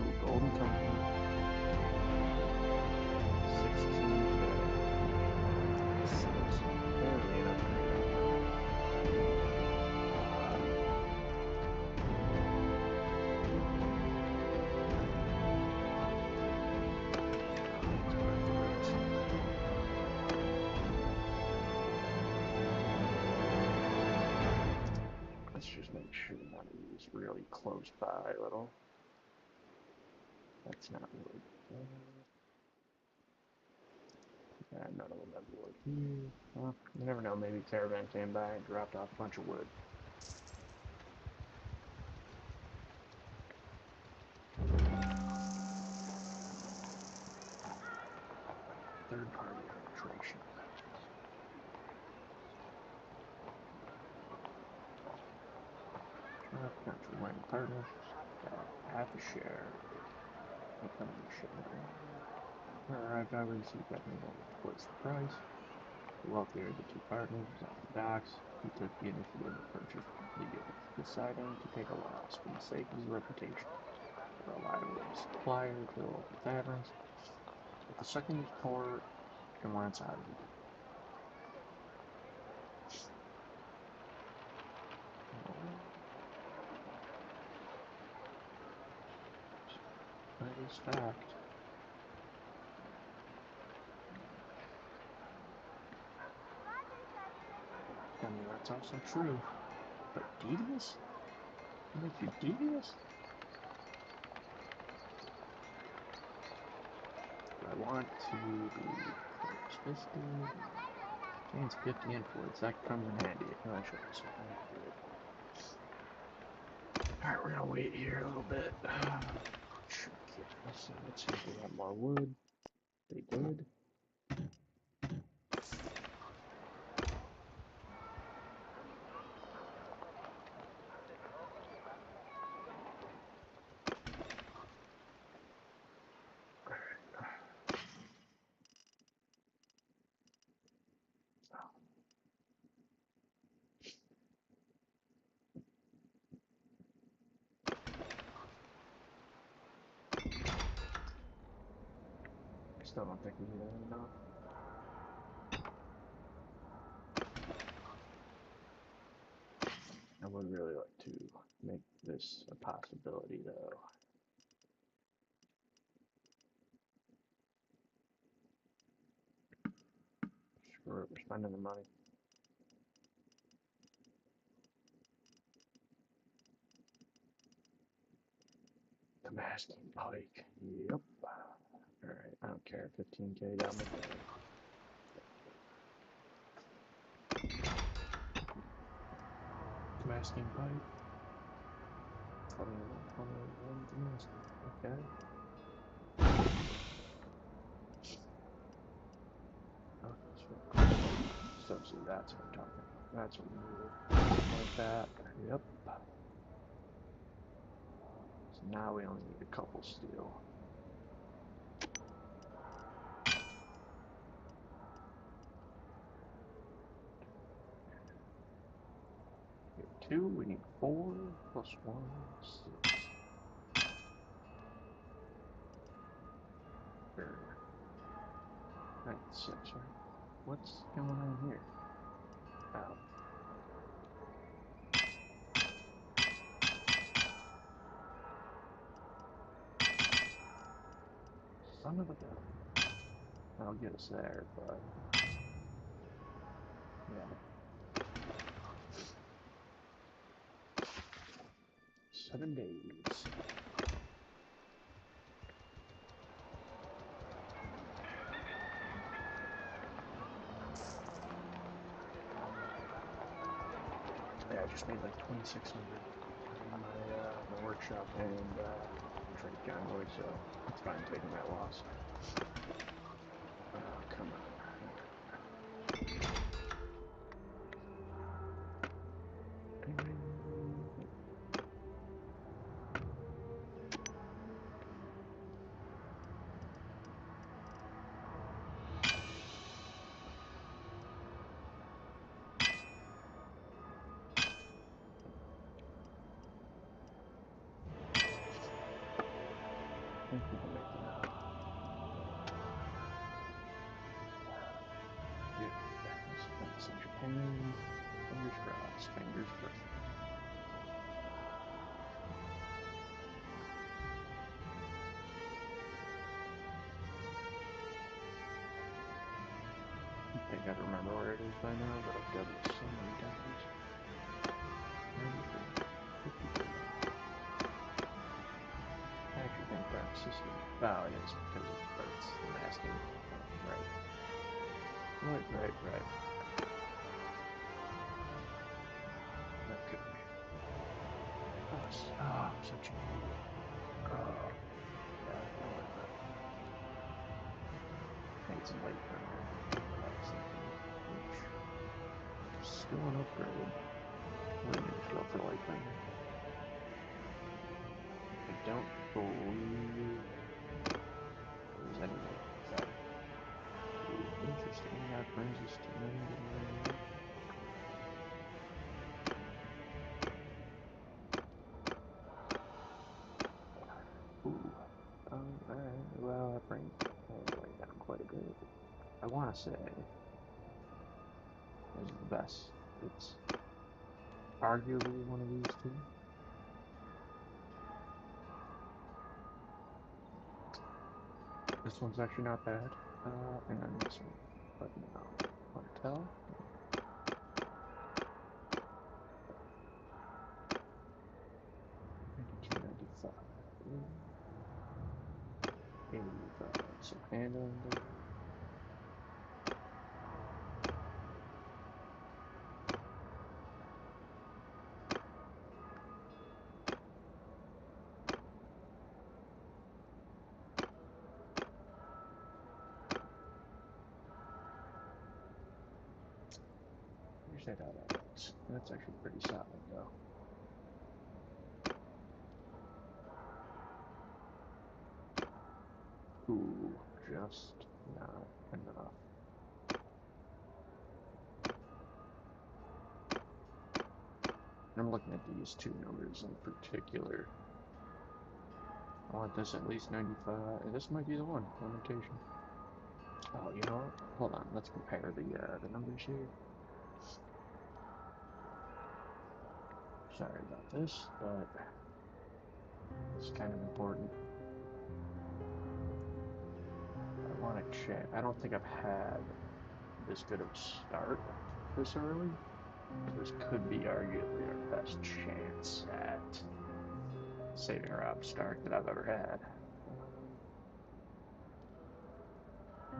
Ooh, golden company. 16k. So it's barely an upgrade. Let's just make sure none of these really close by a little. That's not wood. Yeah, none of them have wood here. Well, you never know, maybe caravan came by and dropped off a bunch of wood. Third-party arbitration. Potential win partners. Half a share. Incoming shipment. Arrived, I received recommendation to close the price. The wealthier of the two partners was on the docks. He took the initiative to purchase the goods, deciding to take a loss for the sake of his reputation. He relied on his supplier to the local taverns, with the second port and went out of it. That is fact. I mean, that's also true. But devious? What makes you devious? want to be close-fisted. Gains 50 influence. That comes in handy eventually, so that's good. Alright, we're gonna wait here a little bit. Should get this. Let's see if they got more wood. They did. Still don't think we need that enough. I would really like to make this a possibility, though. Screw it, we're spending the money. The masking pike. Yep. Alright, I don't care. 15k down the drain. Masking pipe. 21 masking. Okay. Oh, so see, that's what I'm talking about. That's what we needed. Something like that. Yep. So now we only need a couple steel. We have 2, we need 4, plus 1, 6. Right, 6, right? What's going on here? Oh. Son of a gun. That'll get us there, but yeah. 7 days. Yeah, I just made like 2,600 in my workshop and trade convoy, so it's fine taking that loss. Oh, come on. I think we can make it out. Yeah, that's in Japan. Fingers crossed, fingers crossed. I think I'd remember where it is by now, but I've done this so many times. 93, 53. I actually think Dark System. Oh, it is because it's the masking. Right. Right. That could be. Oh, I'm such an idiot. Oh, yeah, I like that. I think it's a late burner. I was thinking, which still an upgrade. I really need to go for light burner. I don't believe there's any more. So, interesting. That brings us to 99. Ooh. Alright. Well, that brings it way down quite a bit. I want to say this is the best. It's arguably one of these two. This one's actually not bad. And this one. But no. Until 92, 95, 85. some handling done. Where's that out at? That's actually pretty solid though. Ooh, just not enough. I'm looking at these two numbers in particular. I want this at least 95. This might be the one. Limitation. Oh, you know what? Hold on. Let's compare the numbers here. Sorry about this, but it's kind of important. I want to check. I don't think I've had this good of a start this early. This could be arguably our best chance at saving a Rob start that I've ever had.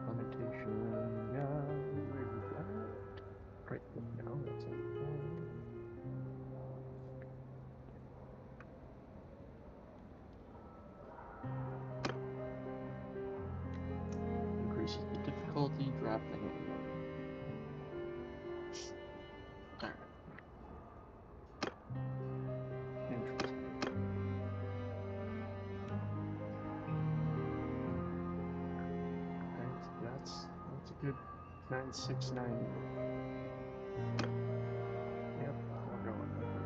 Limitation, where you got it? Right, no, that's it. Increases the difficulty, drop the handling. Alright. Interesting. That's a good 9690. Yep, we're going with it.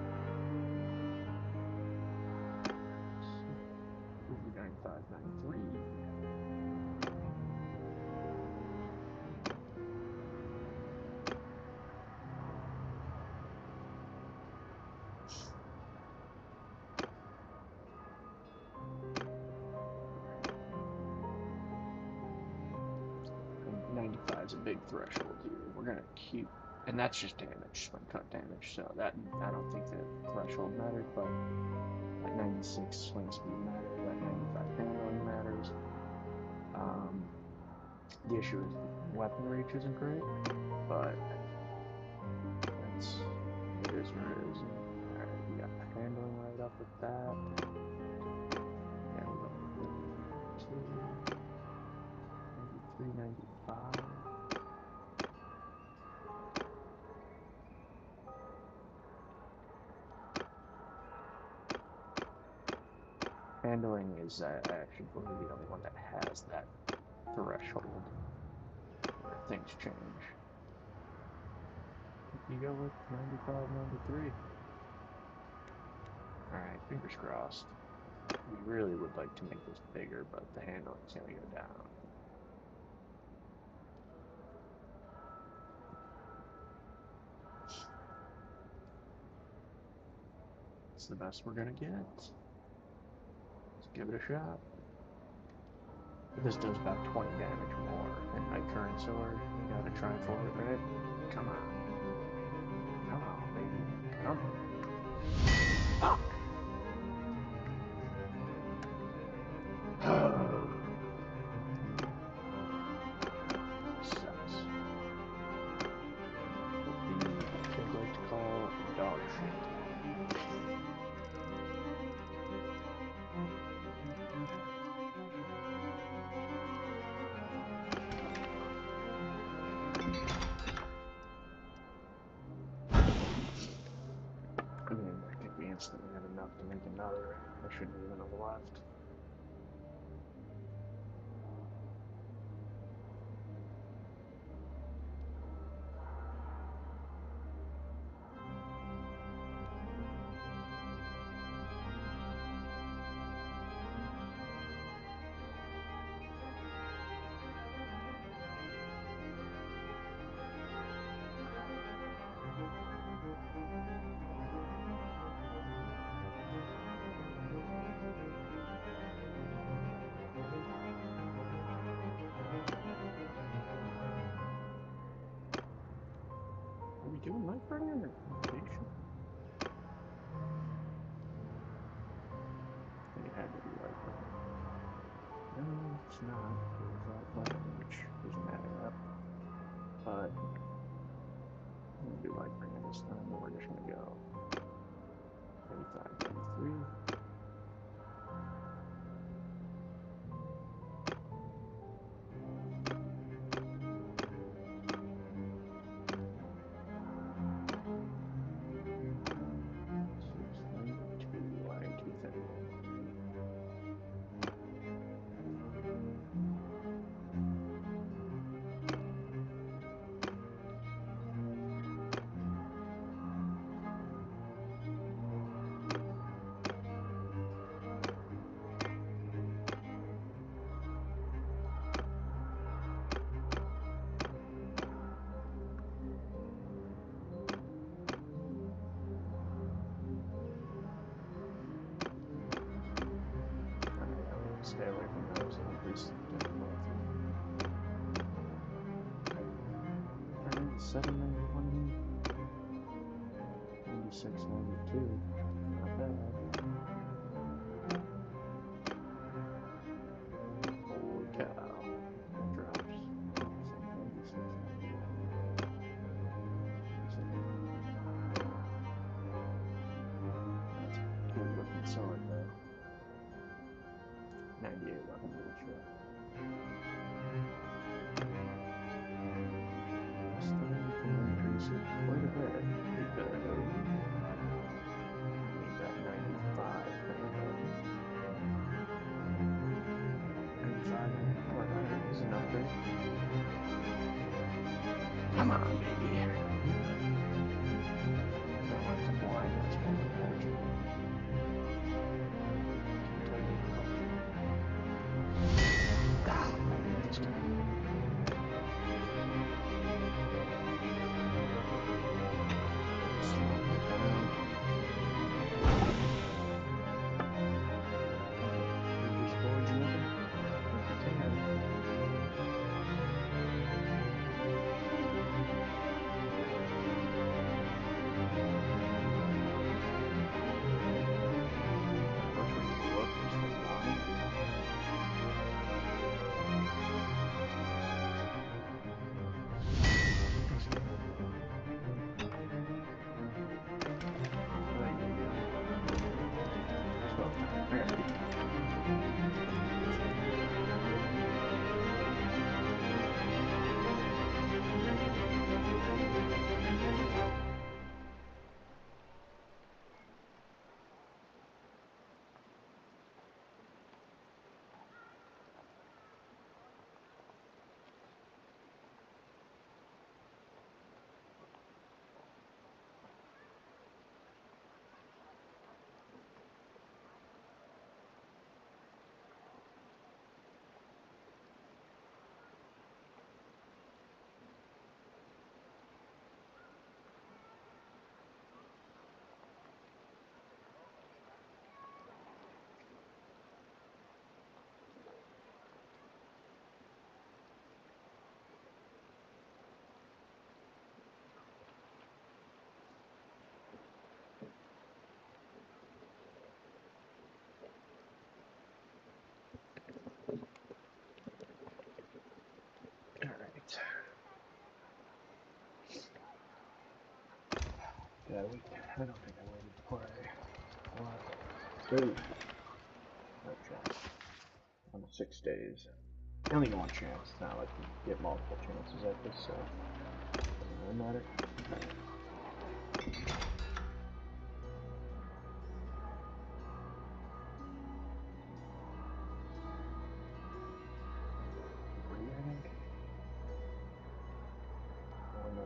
Ooh, 9593. And 95 is a big threshold here. We're gonna keep, and that's just damage, swing cut damage. So that I don't think that threshold matters, but that 96 swing speed matters. That 95 handling matters. The issue is weapon reach isn't great, but it is what it is. Alright, we got handling right up with that. Yeah, we're going with 93, 95. Handling is, I actually believe, the only one that has that threshold where things change. I think you go with 95, 93. Alright, fingers crossed. We really would like to make this bigger, but the handling's gonna go down. It's the best we're gonna get. Let's give it a shot. This does about 20 damage more than my current sword. You gotta try for it, right? Come on. Come on, baby. Come on. Fuck! Oh. Sucks. What the kids like to call dog shit. I mean, I think we instantly have enough to make another. I shouldn't even have left. Are we doing Lightbringer or Invitation? I think it had to be Lightbringer. No, it's not, because this time we're just gonna go 35, 33. Stay away from those, it'll increase difficulty. Alright, 791, 8692, not bad. Holy cow, that drops. 9691. That's a good looking sword though. 9811 shit. This thing can increase it quite a bit. Need that 95 critical. 95, 94, alright, this is an upgrade. Come on, baby. I don't like to blind us when we're patching. Just kidding. Slow it down. Reaper's Forge nothing? First we can look is for blind. Alright. Yeah, I don't think I waited to play. What? Dude. No chance. On 6 days. I only get one chance. It's not like you get multiple chances at this, so doesn't really matter. Alright. Three, I think. Oh no.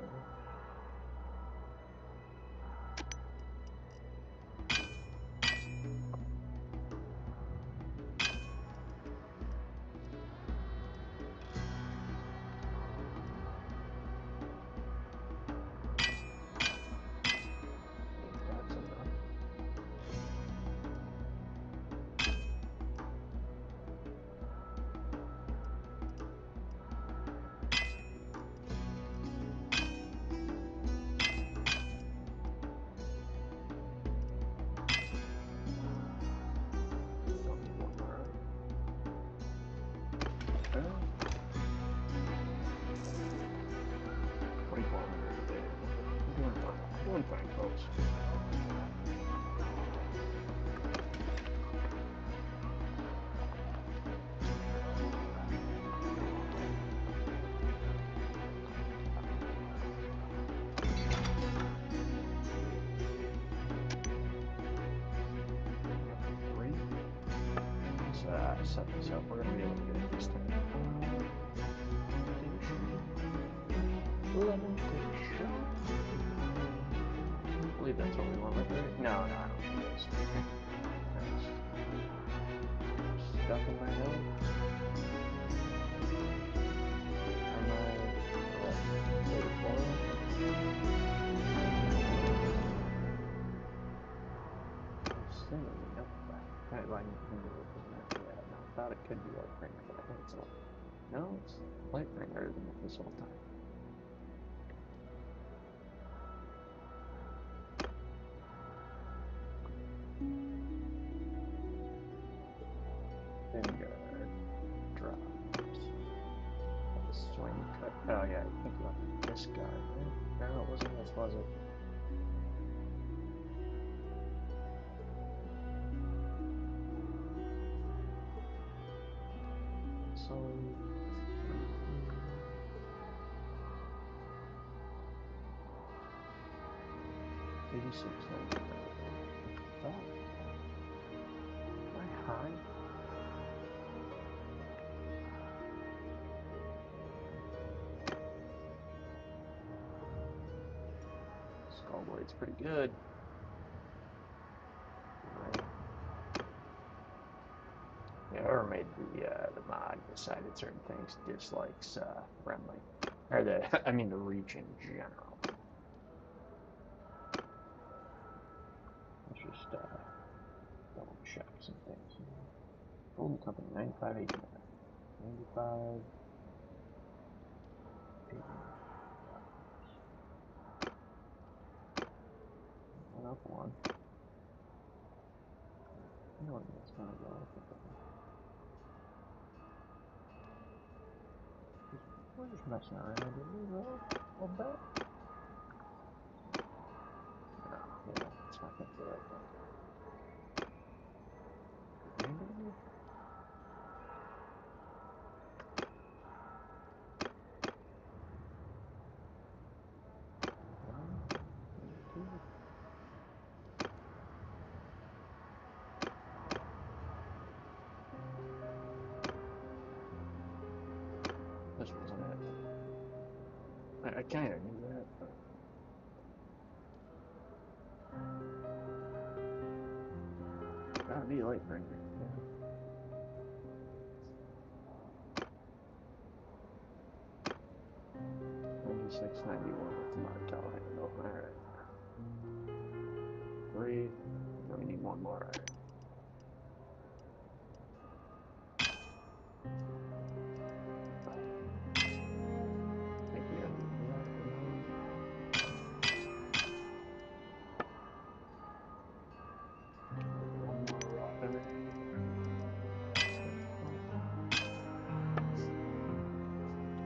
Set this up. We're gonna be able to get this time. Limitation. I believe that's what we went with, right? No, I don't think that's stuck in my head. Am I wait for it? I'm assuming, nope. Alright, well, I need to look at that. Yeah, no, I thought it could be Lightbringer, but I think it's no, it's Lightbringer than this whole time. Vanguard drops. Swing cut. Oh yeah, I think you want this guy, right? No, it wasn't this, was it? So 86. Oh, am I high? Skullblade's pretty good. Right. Yeah, whoever made the mod decided certain things dislikes friendly, or the I mean the reach in general. Let's just double check some things. Golden Company 95.89, 95. Went up one. I know it's gonna go up a bit. We're just messing around a little bit. No, yeah, it's not gonna do it. Maybe? One, maybe two. This wasn't it. I kind of knew that, but gotta be Lightbringer. Yeah. 96.91 with the Martel handle. Alright. 3. Then we need one more. Alright. I think we gotta do that. One more weapon.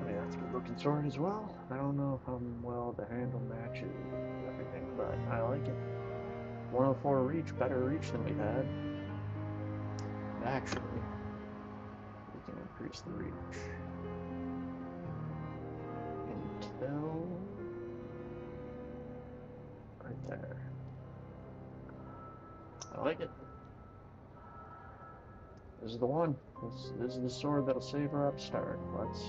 Oh yeah, that's a good looking sword as well. I don't know how well the handle matches everything, but I like it. 104 reach, better reach than we had. And actually, we can increase the reach until right there. I like it. This is the one. This is the sword that'll save our upstart. Let's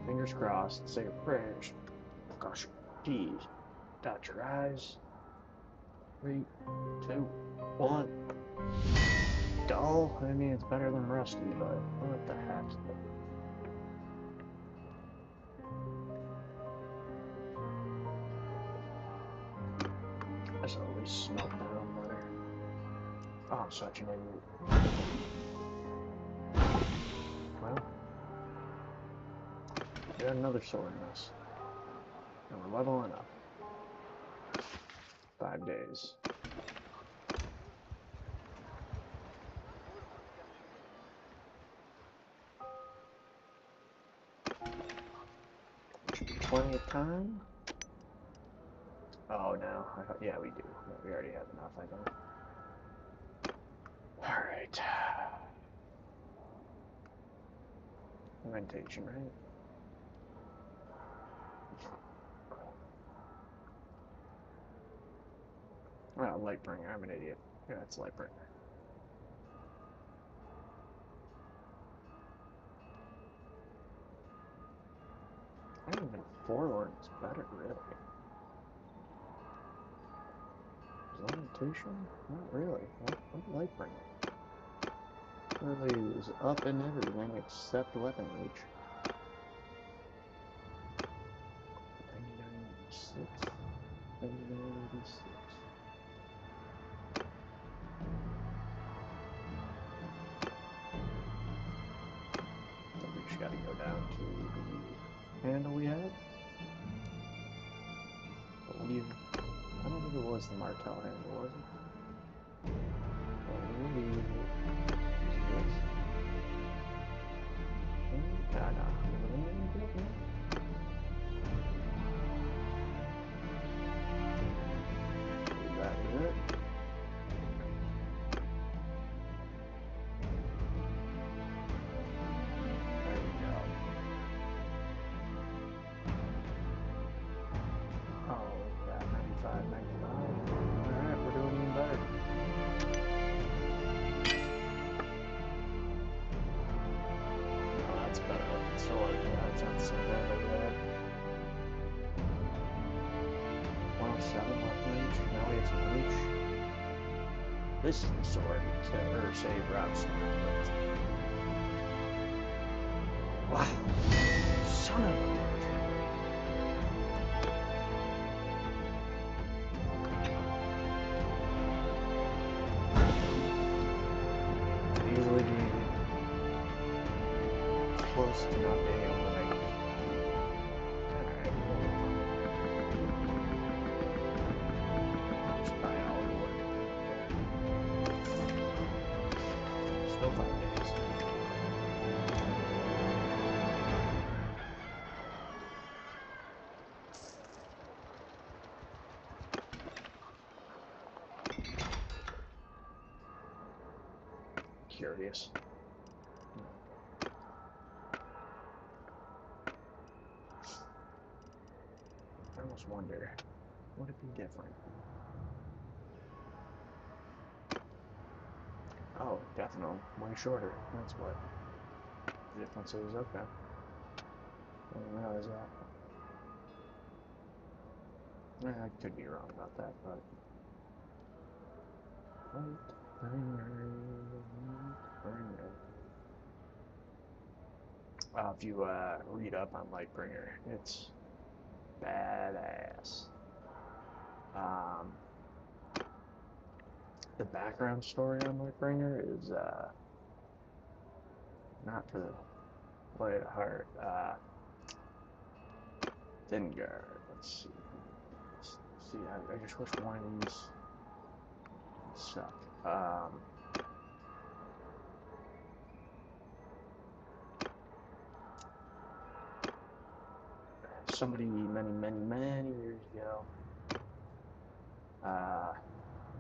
fingers crossed. Say your prayers. Gosh, geez. Dot your eyes. 3, 2, 1. Dull. I mean, it's better than rusty, but what the heck? This will at least smelt down better. Oh, I'm such an idiot. Well, we got another sword in us. And we're leveling up. 5 days. Should be plenty of time. Oh no, yeah we do. Yeah, we already have enough, I think. All right. Inventation, right? Oh, Lightbringer. I'm an idiot. Yeah, it's Lightbringer. I don't even Forlorn is better, really. Lamentation? Not really. What Lightbringer? Literally is up in everything except weapon reach. 9986. 9986. I think we just gotta go down to the handle we had. I don't think it was the Martel handle, was it? I believe it was this. Nah, nah. That is it. There we go. Oh, that 95, 95. Alright, we're doing even better. Oh, that's better looking sword. Yeah, it's not the same handle yet. 107 weapon range. Now we have some reach. This is the sword or save route sword. Wow. Son of a bitch. Could easily be close to not being able to make it. Alright. Just buy hour work. Okay. Still 5 days. Curious. I almost wonder, would it be different? Oh, definitely. Way shorter. That's what the difference is. Okay. I didn't realize that. I could be wrong about that, but... Lightbringer. If you read up on Lightbringer, it's badass. Um, the background story on Lightbringer is not to play it hard. Thingard. Let's see. See, I just wish one of these didn't suck. Somebody many years ago, uh,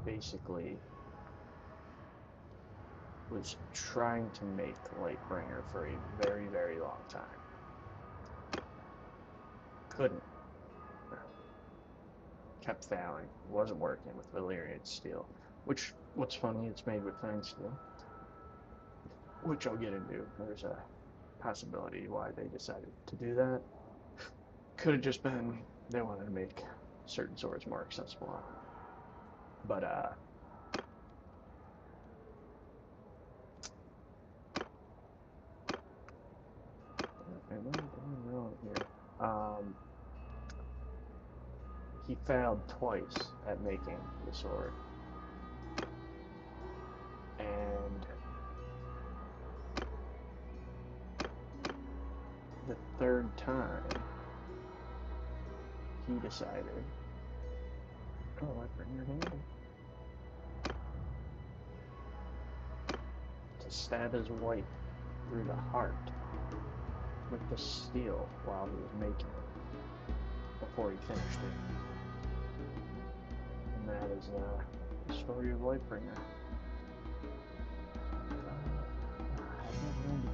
basically was trying to make Lightbringer for a very long time. Couldn't. Kept failing. It wasn't working with Valyrian steel. Which, what's funny, it's made with fine steel. Which I'll get into. There's a possibility why they decided to do that. Could have just been they wanted to make certain swords more accessible. I don't know. But am I doing wrong here? He failed twice at making the sword, and the third time he decided, oh, I bring your handle, to stab his wife through the heart with the steel while he was making it before he finished it. that is the story of Lightbringer.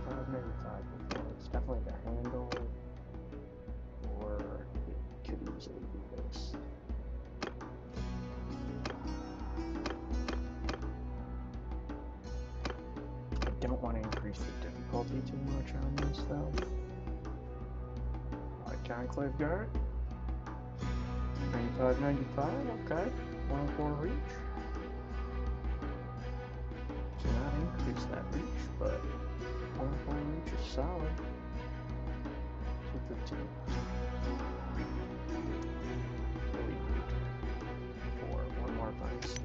I've never 95 before. It's definitely the handle, or it could easily be this. I don't want to increase the difficulty too much on this though. Alright, Conclave Guard. 95, 95, okay. 104 reach. So not increase that reach, but 104 reach is solid. 215. Really good. For one more fine skill.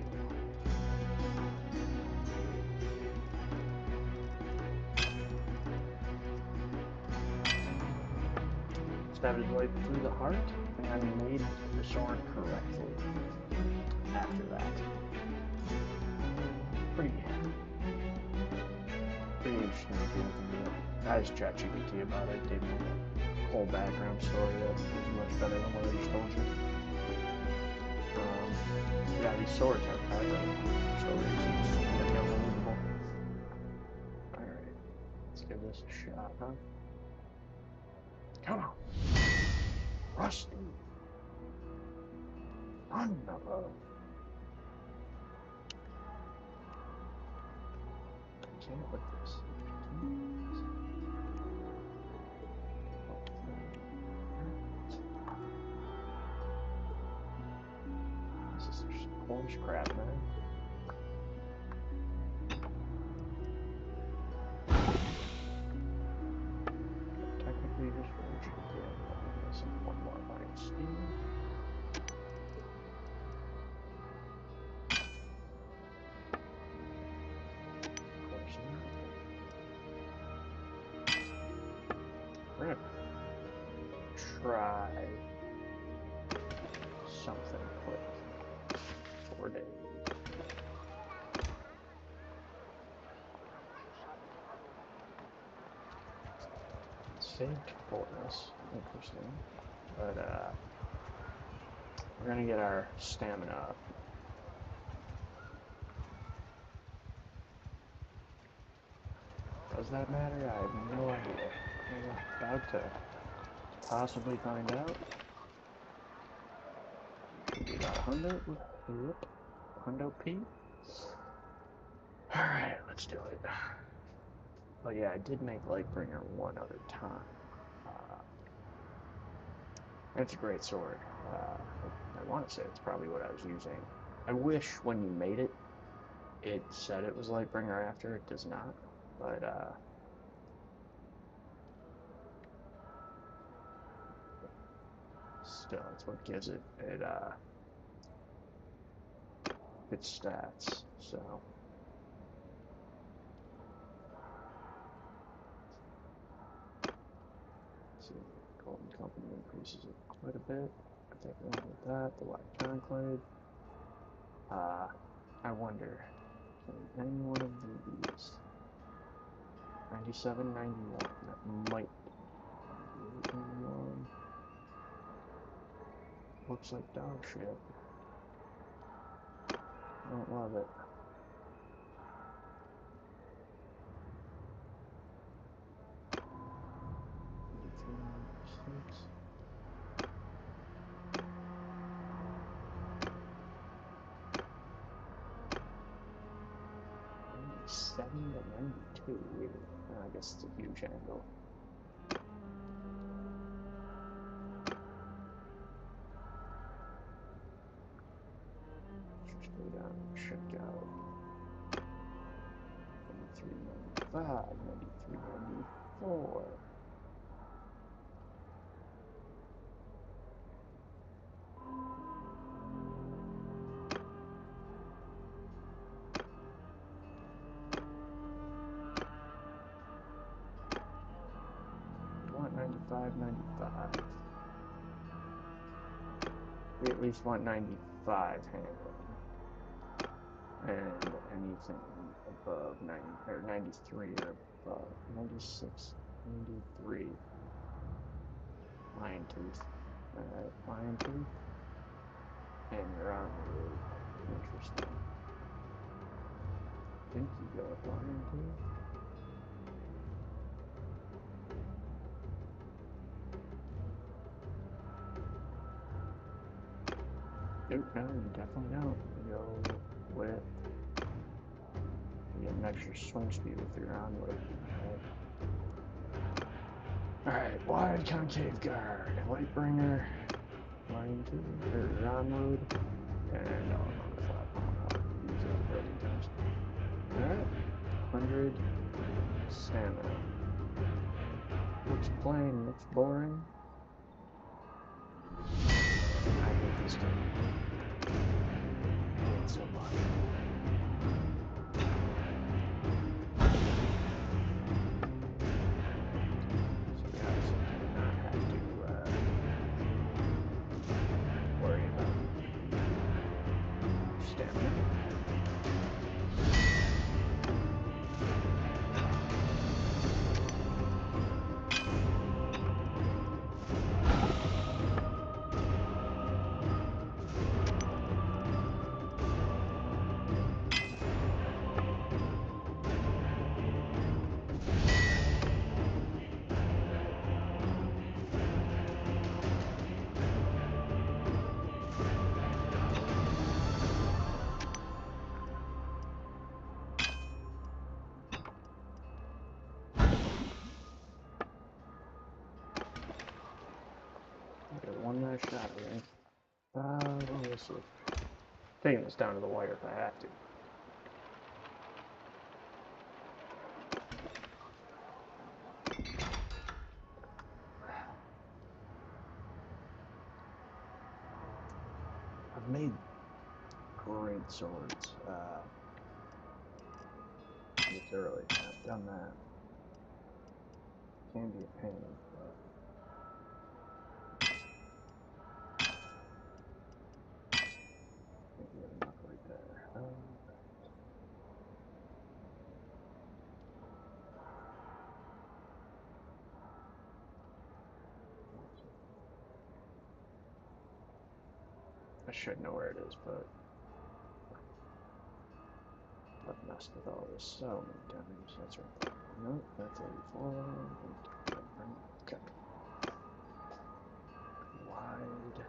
Stabbed his way through the heart and made the sword correctly after that. Pretty interesting. I asked ChatGPT about it, gave me a whole background story that was much better than what I just told you. Yeah, these swords have background stories. It's pretty unbelievable. Alright, let's give this a shot, huh? Come on! Rusty! Another! I can't with this. This is just horse crap, man. Technically, this one should be good, but I'm missing one more fine steel. Of course not. We're gonna try something quick. 4 days. Saved bonus. Interesting. But we're gonna get our stamina up. Does that matter? I have no idea. We're about to possibly find out. Should be about 100. Yep. 100 P. Alright, let's do it. But yeah, I did make Lightbringer one other time. It's a great sword. I want to say it's probably what I was using. I wish when you made it, it said it was Lightbringer after. It does not. But, still, it's what gives it its stats. So, let's see. Golden Company increases it quite a bit. I think we want that. The White Conclave. I wonder, can any one of these 97, 91, that might be 91. Looks like dog shit. I don't love it. Six. 97 to 92. Weird. I guess it's a huge angle. Let's just go down and check out 93, 95, 93, 94. We want 95, 95. We at least want 95 handling. And anything above 90 or 93 or above 96, 93. Lion Tooth. Alright, Lion Tooth. And you're on your Interesting. I think you go with lion too. Nope, no, you definitely don't. You go with. You get an extra swing speed with your onward. Alright, wide concave guard, Lightbringer, line 2, or onward, and on the flat one. Use it a billion times. Alright, 100 stamina. Looks plain, looks boring. I hate this game. I hate it so much. Worry about stamina. One last shot, right? We'll see. Taking this down to the wire if I have to. I've made great swords this early. I've done that. Can be a pain, but I think we have enough right there. I should know where it is, but I've messed with all this so many times. That's right. Nope, that's 84. Okay. Wide.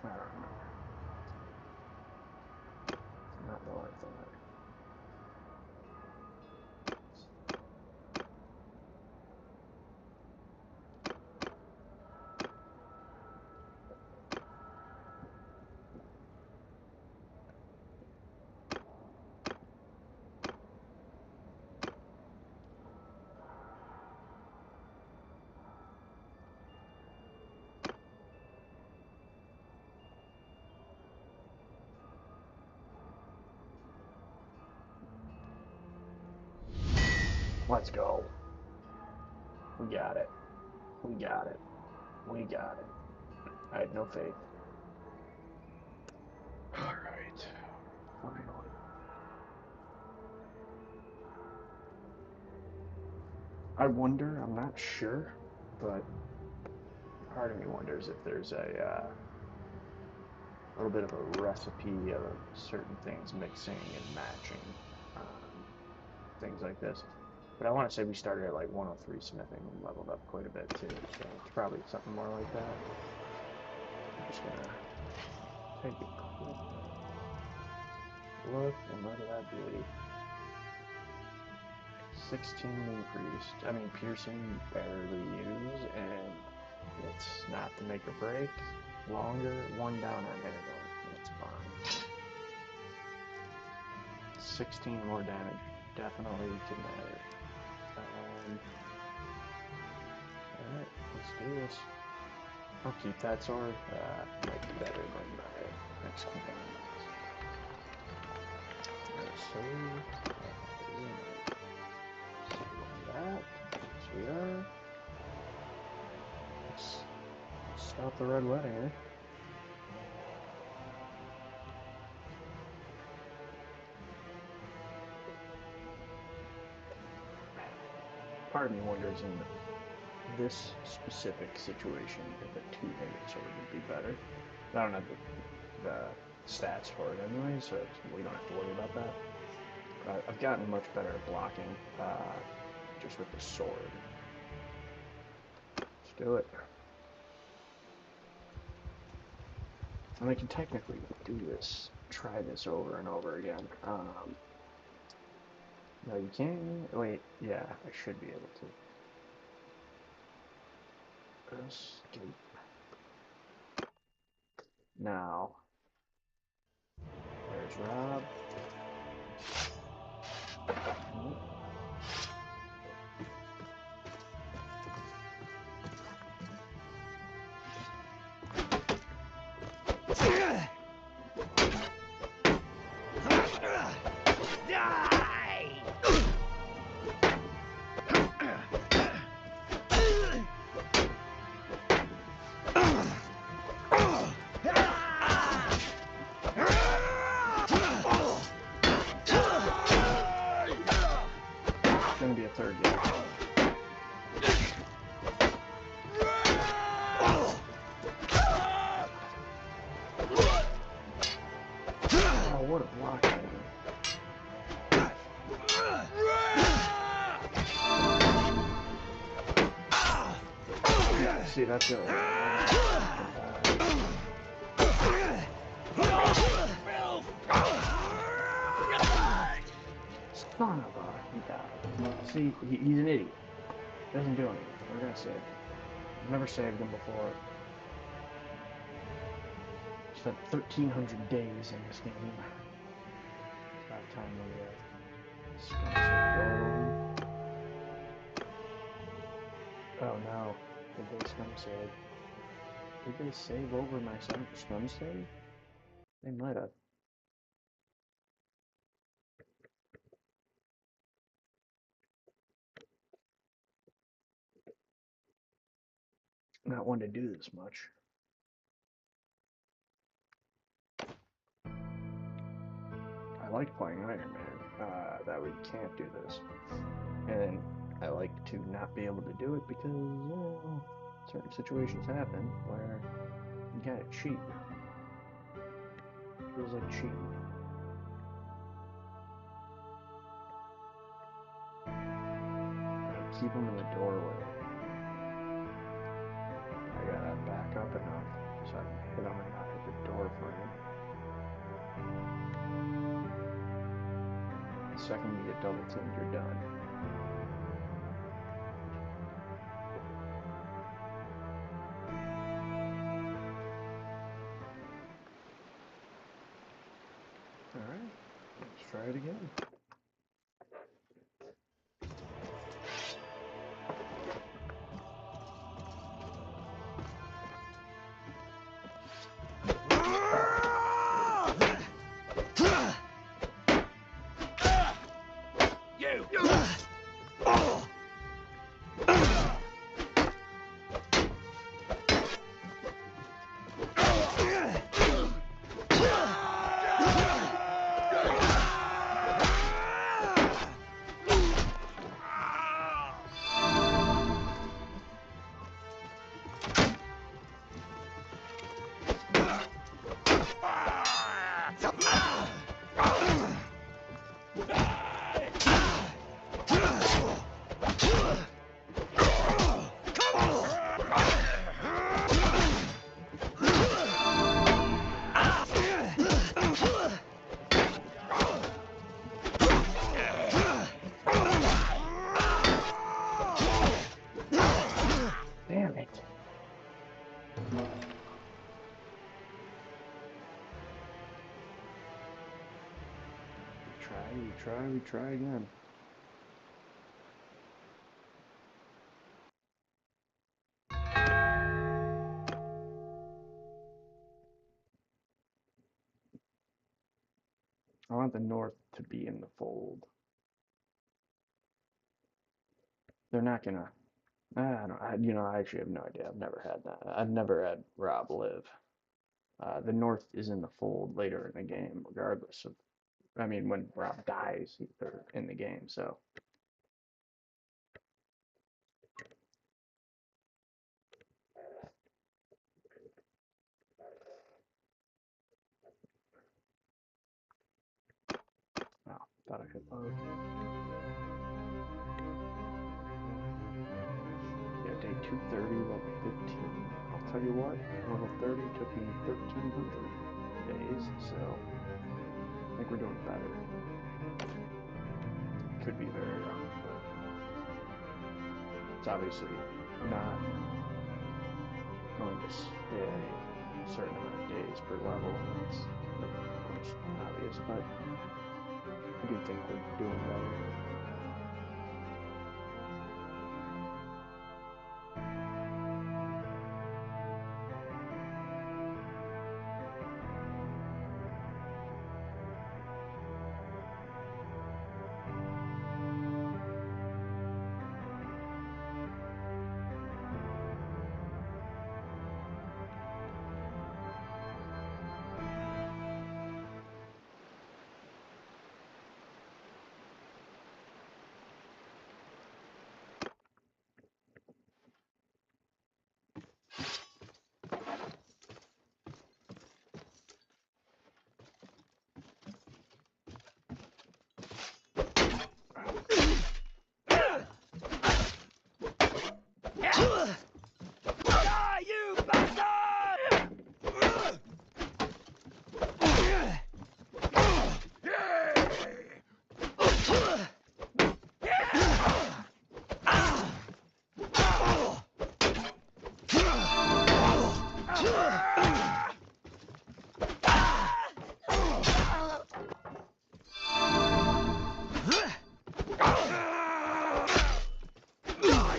I don't remember. Not north, either. Let's go. We got it. We got it. We got it. I had no faith. Alright. Finally. I wonder, I'm not sure, but part of me wonders if there's a little bit of a recipe of certain things mixing and matching, things like this. But I want to say we started at like 103 smithing and leveled up quite a bit too, so it's probably something more like that. I'm just gonna take a quick look and look at that beauty. 16 increased. I mean, piercing barely used, and it's not to make or break. Longer, one down on Bannerlord. That's fine. 16 more damage definitely could matter. Alright, let's do this. I'll keep that sword. Might be better than my next companion. That. Yes, we are. Let's stop the red wedding, eh? part of me wonders in this specific situation if a two-handed sword would be better. I don't have the stats for it anyway, so we don't have to worry about that. I've gotten much better at blocking just with the sword. Let's do it. And I can technically do this, try this over and over again. No, you can't. Wait, yeah, I should be able to. Escape. Now, there's Rob. Nope. It's gonna be a third game. Oh, what a block! See, that's it. Son of a, he died. See, he's an idiot. Doesn't do anything. We're gonna save him. I've never saved him before. Spent 1,300 days in this game. It's about time we oh no. Did they scum save? Did they save over my scum save? They might have. Not one to do this much. I like playing Iron Man, that we can't do this. And I like to not be able to do it because certain situations happen where you gotta cheat. Feels like cheating. Gotta keep them in the doorway. I gotta back up enough so I can hit them and not hit the door frame. The second you get double teamed, you're done. Alright, let's try it again. Damn it. We try again. I want the North to be in the fold. They're not gonna. I don't. I actually have no idea. I've never had that. I've never had Rob live. The North is in the fold later in the game, regardless of. I mean, when Rob dies, they're in the game. So thought I could load. Yeah, day 230, level 15. I'll tell you what, level 30 took me 1,300 days, so I think we're doing better. Could be very wrong, but it's obviously not going to stay a certain amount of days per level. It's of course obvious, but I do think we're doing better. You bastard!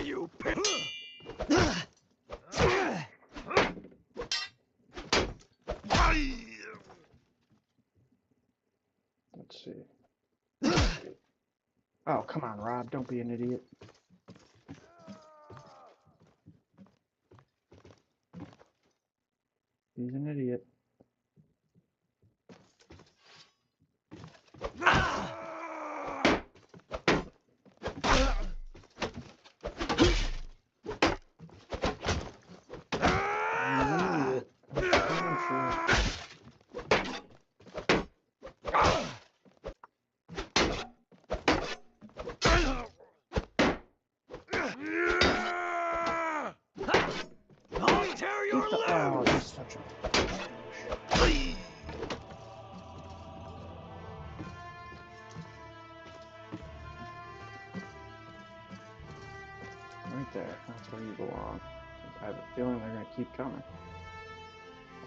You pig! Let's see. Oh, come on, Rob, don't be an idiot. He's an idiot. I'll tear your Oh, limbs! he's such a... Right there, that's where you belong. I have a feeling they're gonna keep coming.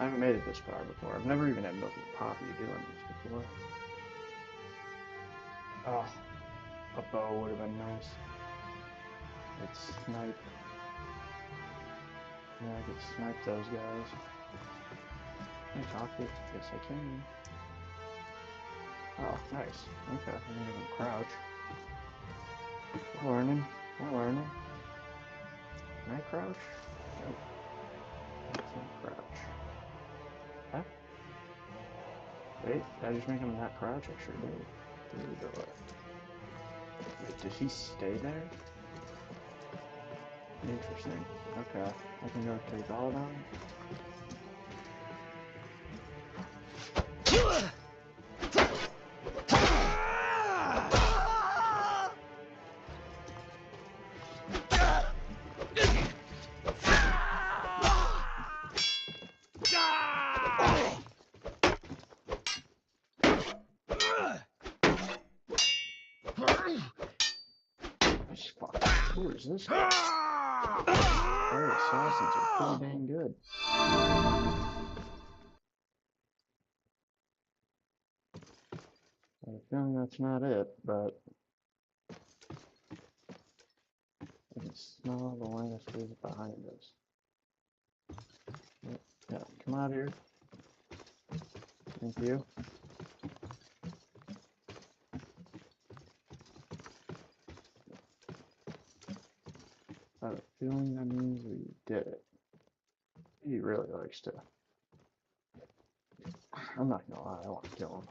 I haven't made it this far before. I've never even had Milky Poppy doing this before. Oh, a bow would have been nice. It's snipe. Yeah, I could snipe those guys. Can I talk to it? Yes, I can. Oh, nice. Okay, I'm gonna even crouch. We're learning. We're learning. Can I crouch? Nope. I can't crouch. Huh? Wait, did I just make him not crouch? I sure did. Through the door. Wait, did he stay there? Interesting. Okay, I can go take all of them. Fuck. Who is this guy? Their assassins are pretty dang good. I have a feeling that's not it, but I can smell the Lannisters behind us. Yeah, come out here. Thank you. I have a feeling that means we did it. He really likes to. I'm not gonna lie, I want to kill him.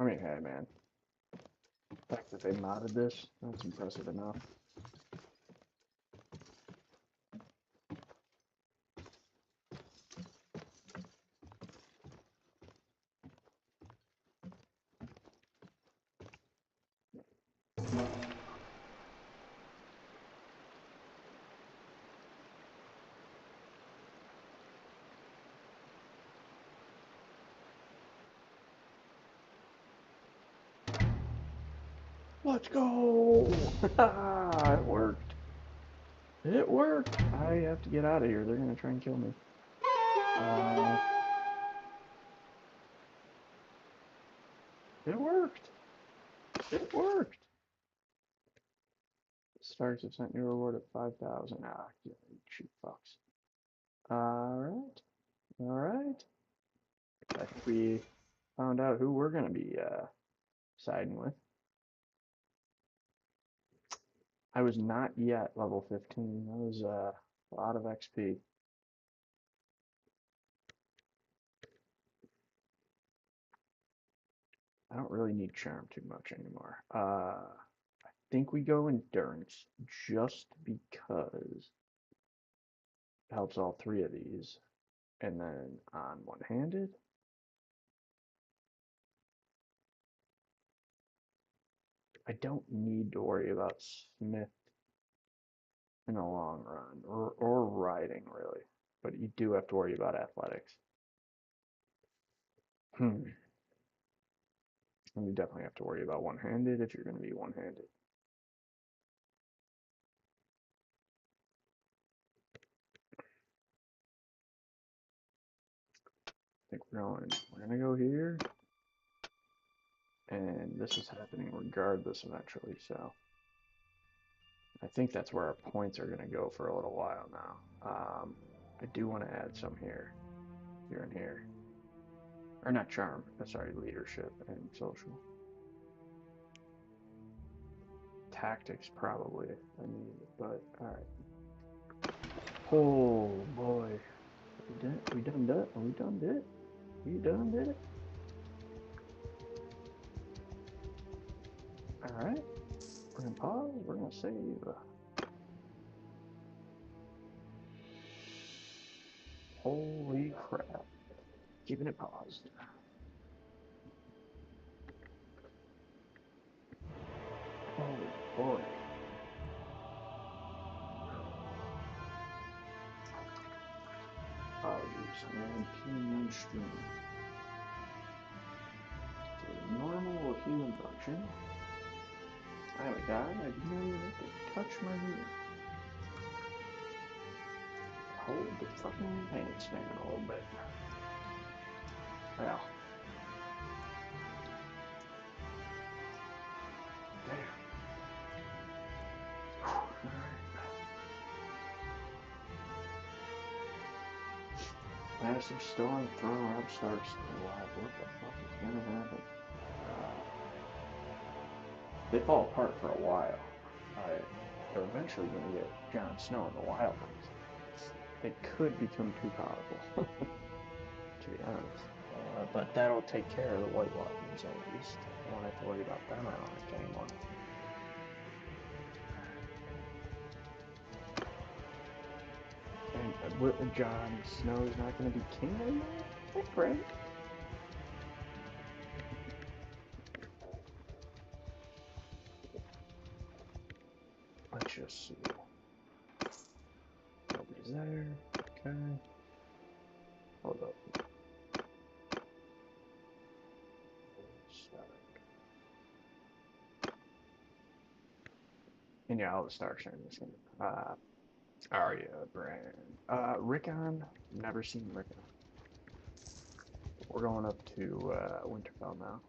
I mean, hey man. The fact that they modded this, that's impressive enough. Let's go! It worked. It worked. I have to get out of here. They're gonna try and kill me. It worked. It worked. Starks have sent you a reward of 5,000. Ah, you cheap fucks. Alright. Alright. I think we found out who we're gonna be siding with. I was not yet level 15. That was a lot of XP. I don't really need charm too much anymore. I think we go endurance just because it helps all three of these. And then on one-handed, I don't need to worry about Smith in the long run, or riding really, but you do have to worry about athletics. And you definitely have to worry about one-handed if you're going to be one-handed. I think we're gonna go here, and this is happening regardless eventually, so I think that's where our points are gonna go for a little while now. I do want to add some here and here. Or not charm, sorry, leadership and social. Tactics probably I need, but alright. Oh boy. We done did it. We done did it. We done did it. Alright. We're gonna pause. We're gonna save. Holy crap. Keeping it paused. Oh boy. Apologies, man. Team stream. Okay, normal healing function. I have a guy. I didn't even have to touch my healer. Hold the fucking pants down a little bit. Well. Damn. Massive storm throwing up Starks alive. What the fuck is gonna happen? They fall apart for a while. They're eventually gonna get Jon Snow in the wildlands. They could become too powerful, to be honest. But that'll take care of the White Walkers at least. I don't have to worry about them, I don't think, anymore. And Jon Snow's not going to be king anymore? That's great. Let's just see. Nobody's there. Okay. Hold up. And yeah, all the Starks are in this game. Arya, Bran. Rickon. Never seen Rickon. We're going up to Winterfell now.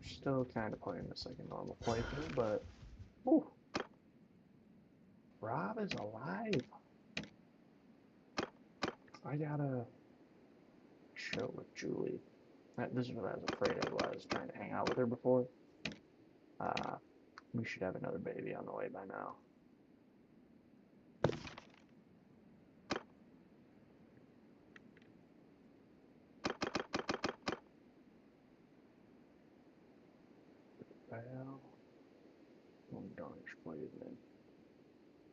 Still kind of playing this like a normal playthrough, but ooh, Rob is alive. I gotta chill with Julie. This is what I was afraid of while I was trying to hang out with her before. We should have another baby on the way by now. Well, Garnish Blazeman.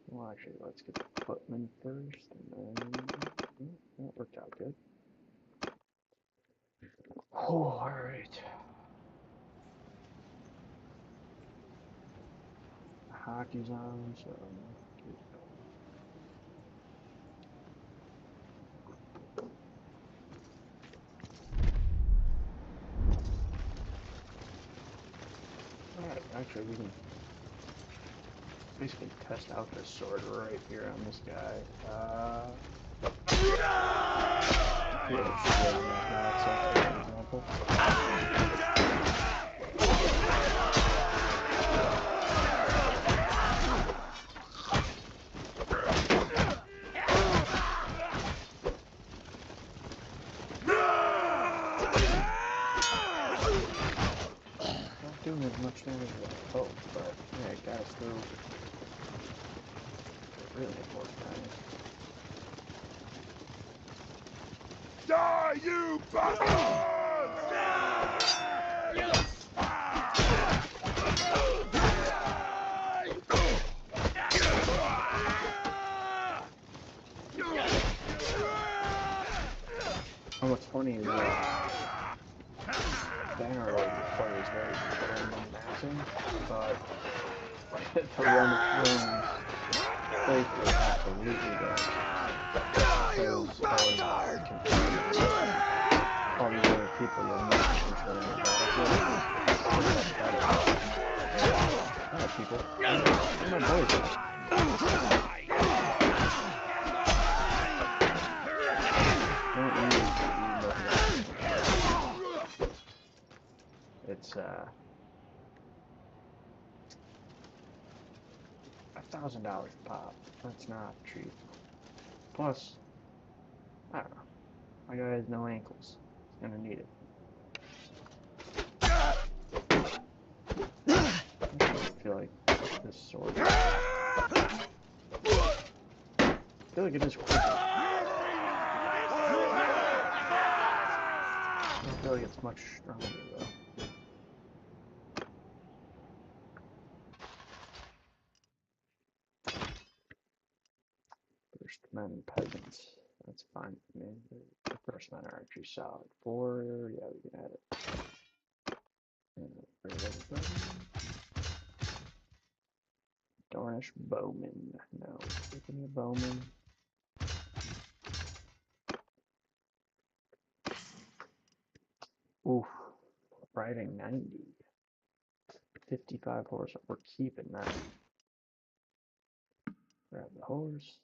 Well, actually, let's get the footman first, and then that worked out good. Oh, all right. Hockey's on, so Actually, we can basically test out this sword right here on this guy. Yeah, it's right in that guy, so for example. Not doing as much damage as I hoped, but yeah, it got us through a really important time. Die, you bastards! And what's funny is Bannerlord requires very little massing, but the run playthrough absolutely does. Because all these other people you'll meet usually on the battlefield. Alright, people. Where my boys at? Don't use the It's $1,000 a pop. That's not cheap. Plus, I don't know. My guy has no ankles. He's gonna need it. I feel like this sword. I feel like it is quick. I don't feel like it's much stronger though. First men, peasants. That's fine. I mean, the first men are actually solid. 4, yeah, we can add it. Dornish bowman. No, give me a bowman. Oof, riding 90. 55 horse. We're keeping that. Grab the horse.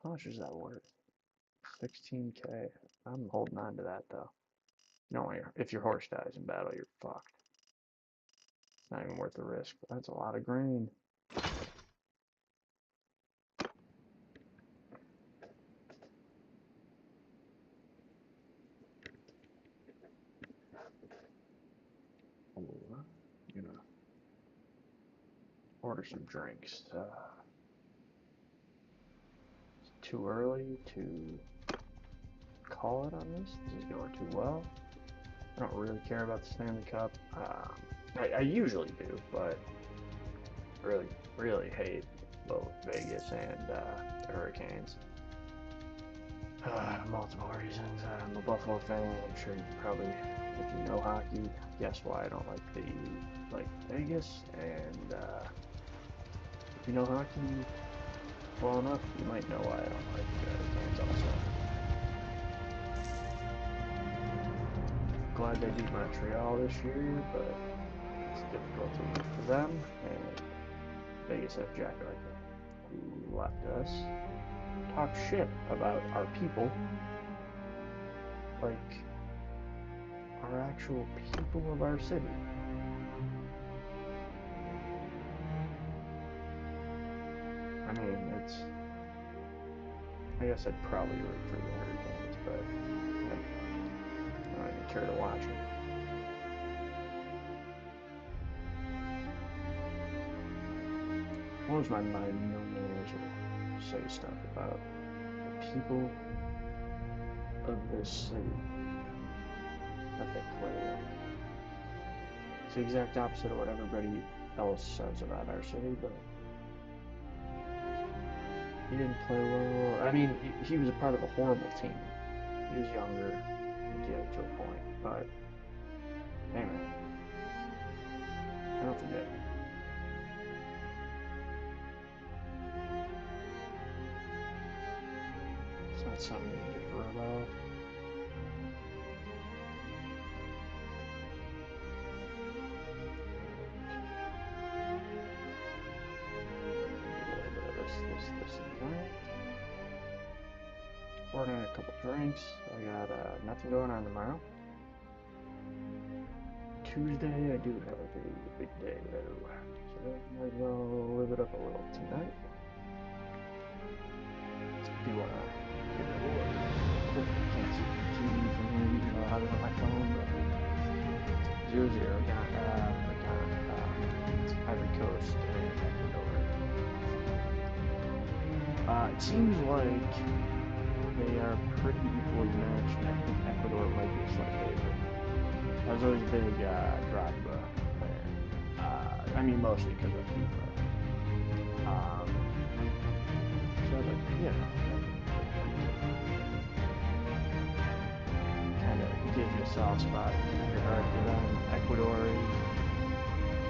How much is that worth? 16k. I'm holding on to that though. No, if your horse dies in battle, you're fucked. It's not even worth the risk. That's a lot of grain. You know, order some drinks. It's too early to call it on this. This is going too well. I don't really care about the Stanley Cup. I usually do, but I really hate both Vegas and the Hurricanes. Multiple reasons. I'm a Buffalo fan. I'm sure you probably, if you know hockey, guess why I don't like Vegas. And if you know hockey well enough, you might know why I don't like the Hurricanes also. Glad they beat Montreal this year, but it's difficult to root for them. And Vegas have Jack Eichel, who left us. Talk shit about our people, like our actual people of our city. I mean, I guess I'd probably root for the Hurricanes, but I don't even care to watch it. Blows my mind no one say stuff about the people of this city that they play with. It's the exact opposite of what everybody else says about our city, but he didn't play well. I mean, he was a part of a horrible team. He was younger, to get to a point, but hey man, I don't forget. It's not something you can just rub off. this and that. Ordering a couple drinks. I got nothing going on tomorrow. Tuesday, I do have a big day though, so might as well live it up a little tonight. Do get a quick, can't see the TV from here, even though I have it on my phone. But 0-0 got Ivory Coast and Ecuador. It seems like they are pretty equally matched. I think Ecuador might be a slight favorite. I was always a big Drogba fan. I mean, mostly because of FIFA. So, but, you know, kind of gives you a soft spot in regard to them. Ecuador is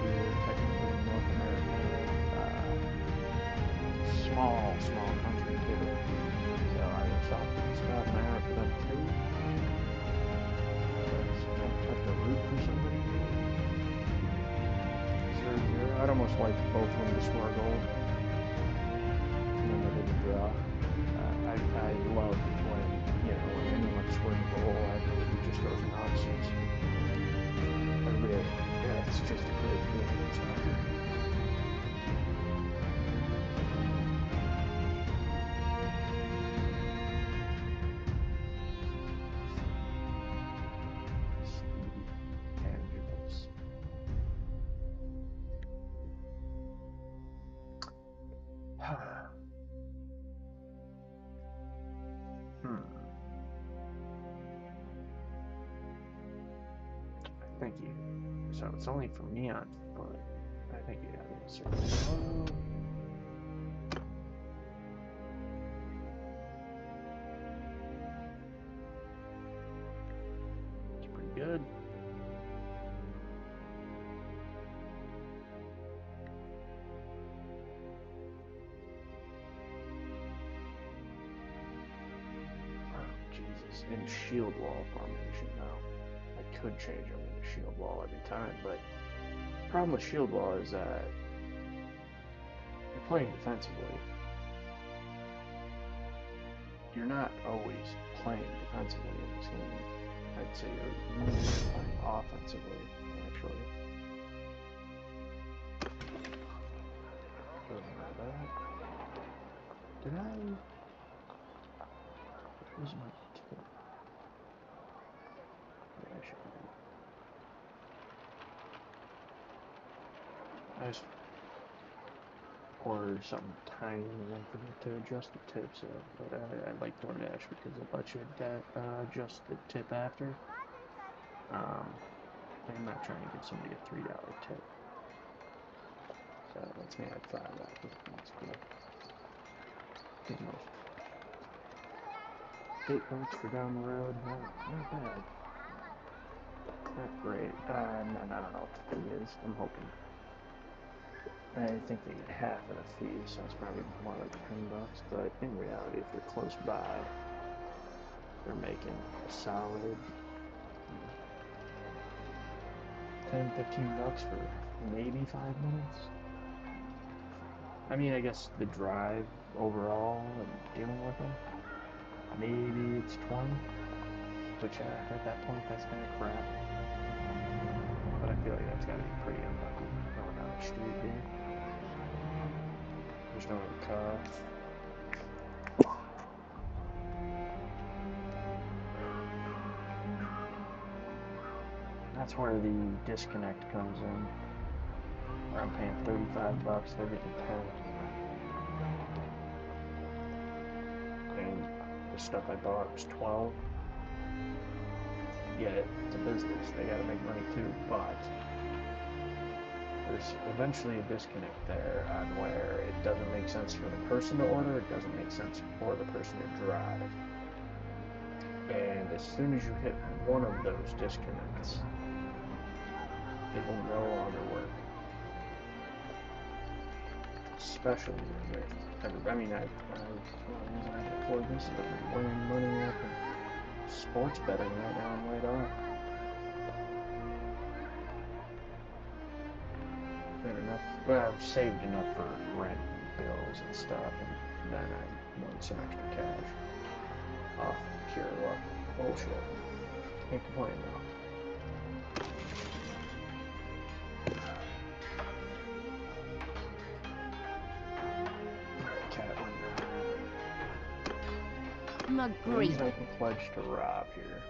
here, technically in North America. Small country too. So I was soft spot in my heart for them too. Have to root for somebody. 0-0. I'd almost like both of them to score a goal. And then they didn't draw. I love when, when anyone scores a goal, everybody just goes nuts. It's just a great feeling. So. Thank you. So it's only for neon, but I think you have a certain tomorrow. It's pretty good. Oh, Jesus. In shield wall formation now. I could change them into shield wall every time, but the problem with shield wall is that you're playing defensively. You're not always playing defensively in this game. I'd say you're usually playing offensively, actually. Doesn't matter that. Did I? Where's my tip? Yeah, I should be. I just ordered something tiny and then forget to adjust the tip, so, but I like DoorDash because it lets you adjust the tip after. I'm not trying to give somebody a $3 tip. So that's me at $5. That's cool. $8 for down the road, not bad. Not great. I don't know what the fee is. I'm hoping. I think they get half of the fee, so it's probably more like $10. But in reality, if you're close by, they're making a solid $10-15 for maybe 5 minutes. I mean, I guess the drive overall and dealing with them, maybe it's 20, which at that point, that's kind of crap. But I feel like that's got to be pretty unlucky going down the street here. There's no other car. That's where the disconnect comes in. Where I'm paying $35, they're getting 10. And the stuff I bought was 12. Yeah, it's a business. They gotta make money too, but there's eventually a disconnect there on where it doesn't make sense for the person to order, it doesn't make sense for the person to drive. And as soon as you hit one of those disconnects, it will no longer work. Especially with everybody. I mean, the only reason I can afford this is I've been weighing money up and sports betting right now. I'm laid off. Got enough. Well, I've saved enough for rent and bills and stuff, and then I won some extra cash off pure luck. Bullshit. Can't complain though. Alright, cat one. Things I can pledge to Rob here.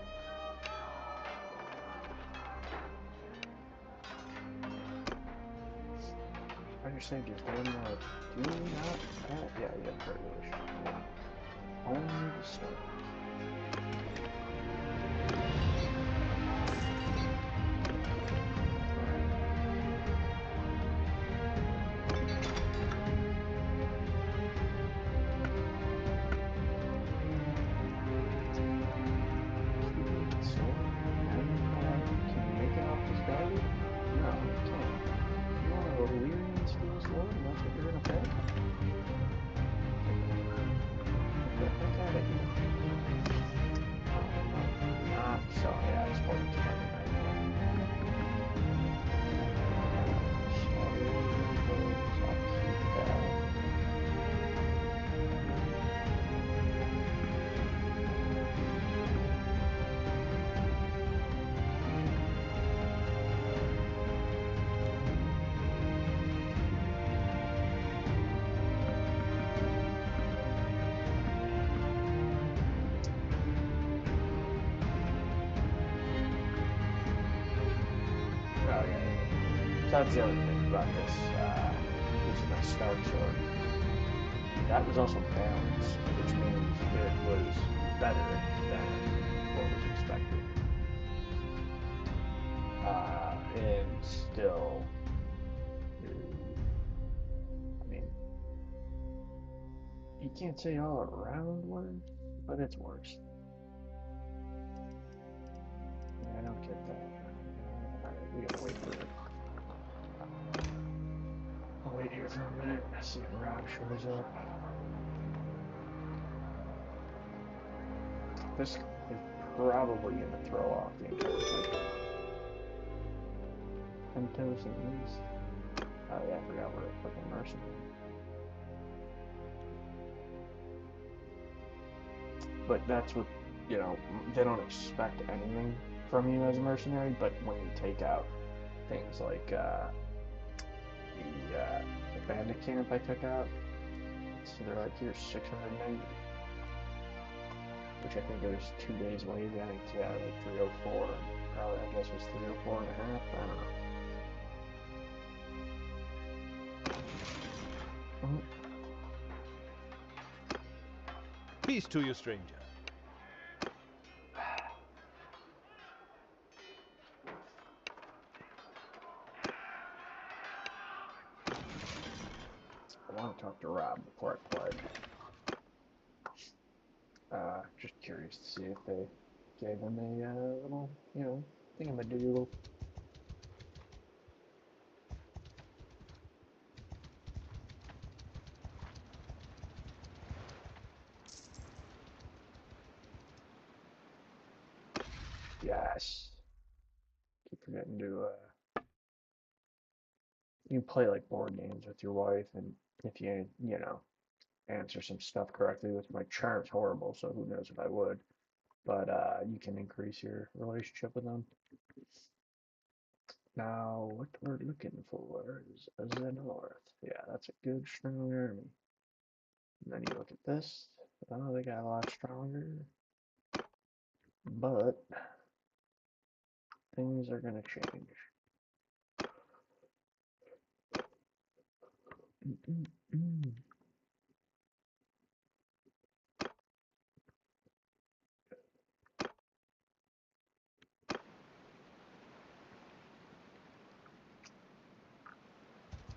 I just saved your phone. Do not. Yeah, you have privilege. Yeah. Only the stuff. That's the other thing about this. This is my Star Sword. That was also balanced, which means it was better than what was expected. And still, I mean, you can't say all around worse, but it's worse. I don't get that. Alright, we gotta wait for it. I'll wait here for a minute, see if Rob shows up. This is probably going to throw off the entire thing. Pentos at least. Oh yeah, I forgot we're fucking mercenary. But that's what, you know, they don't expect anything from you as a mercenary, but when you take out things like the bandit camp I took out, so they're like, here's 690. Which I think it was 2 days later. I think, yeah, like 304. Probably, I guess it was 304 and a half. I don't know. Peace to you, stranger. I want to talk to Rob before I pledge. Just curious to see if they gave him a little, you know, thingamadoodle. Yes. Keep forgetting to, you play like board games with your wife, and if you, you know, answer some stuff correctly, which my charm's horrible, so who knows if I would. But you can increase your relationship with them. Now, what we're looking for is a North. Yeah, that's a good, strong army. And then you look at this. Oh, they got a lot stronger. But things are going to change.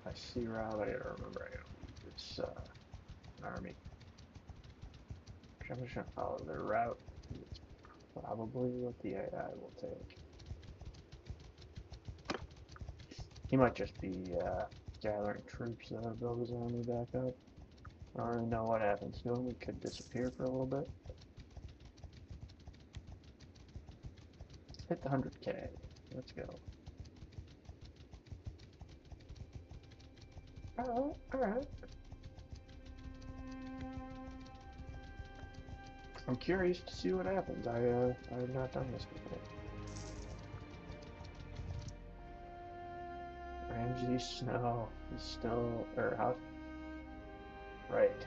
I see Rob. I gotta remember I gotta leave this army. I'm just gonna follow their route. It's probably what the AI will take. He might just be gathering troops to build his army back up. I don't really know what happens to him. He could disappear for a little bit. Hit the 100K. Let's go. Alright, alright. I'm curious to see what happens. I have not done this before. Ramsey Snow. He's still, or how? Right.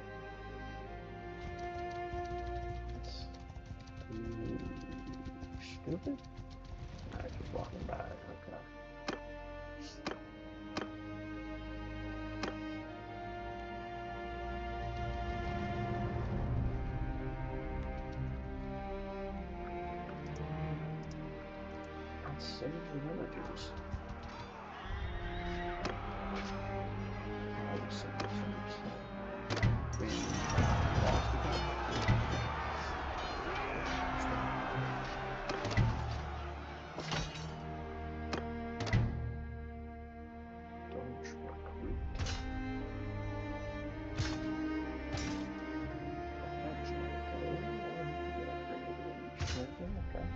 That's too stupid. I keep walking by. Okay. Let's save the villagers. I'll just save the villagers. We lost again. Don't recruit. Okay.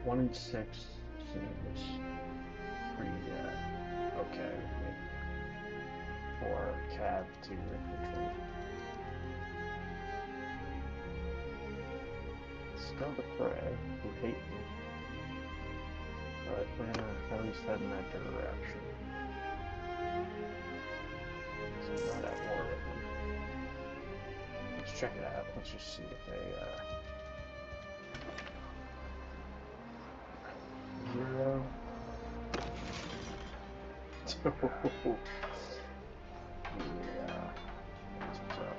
One in six seems pretty okay with me for cav to infantry. Still the prey who hate me, but we're gonna at least head in that direction. So I'm not at war with them. Let's check it out. Let's just see if they 0. Yeah, that's what's up.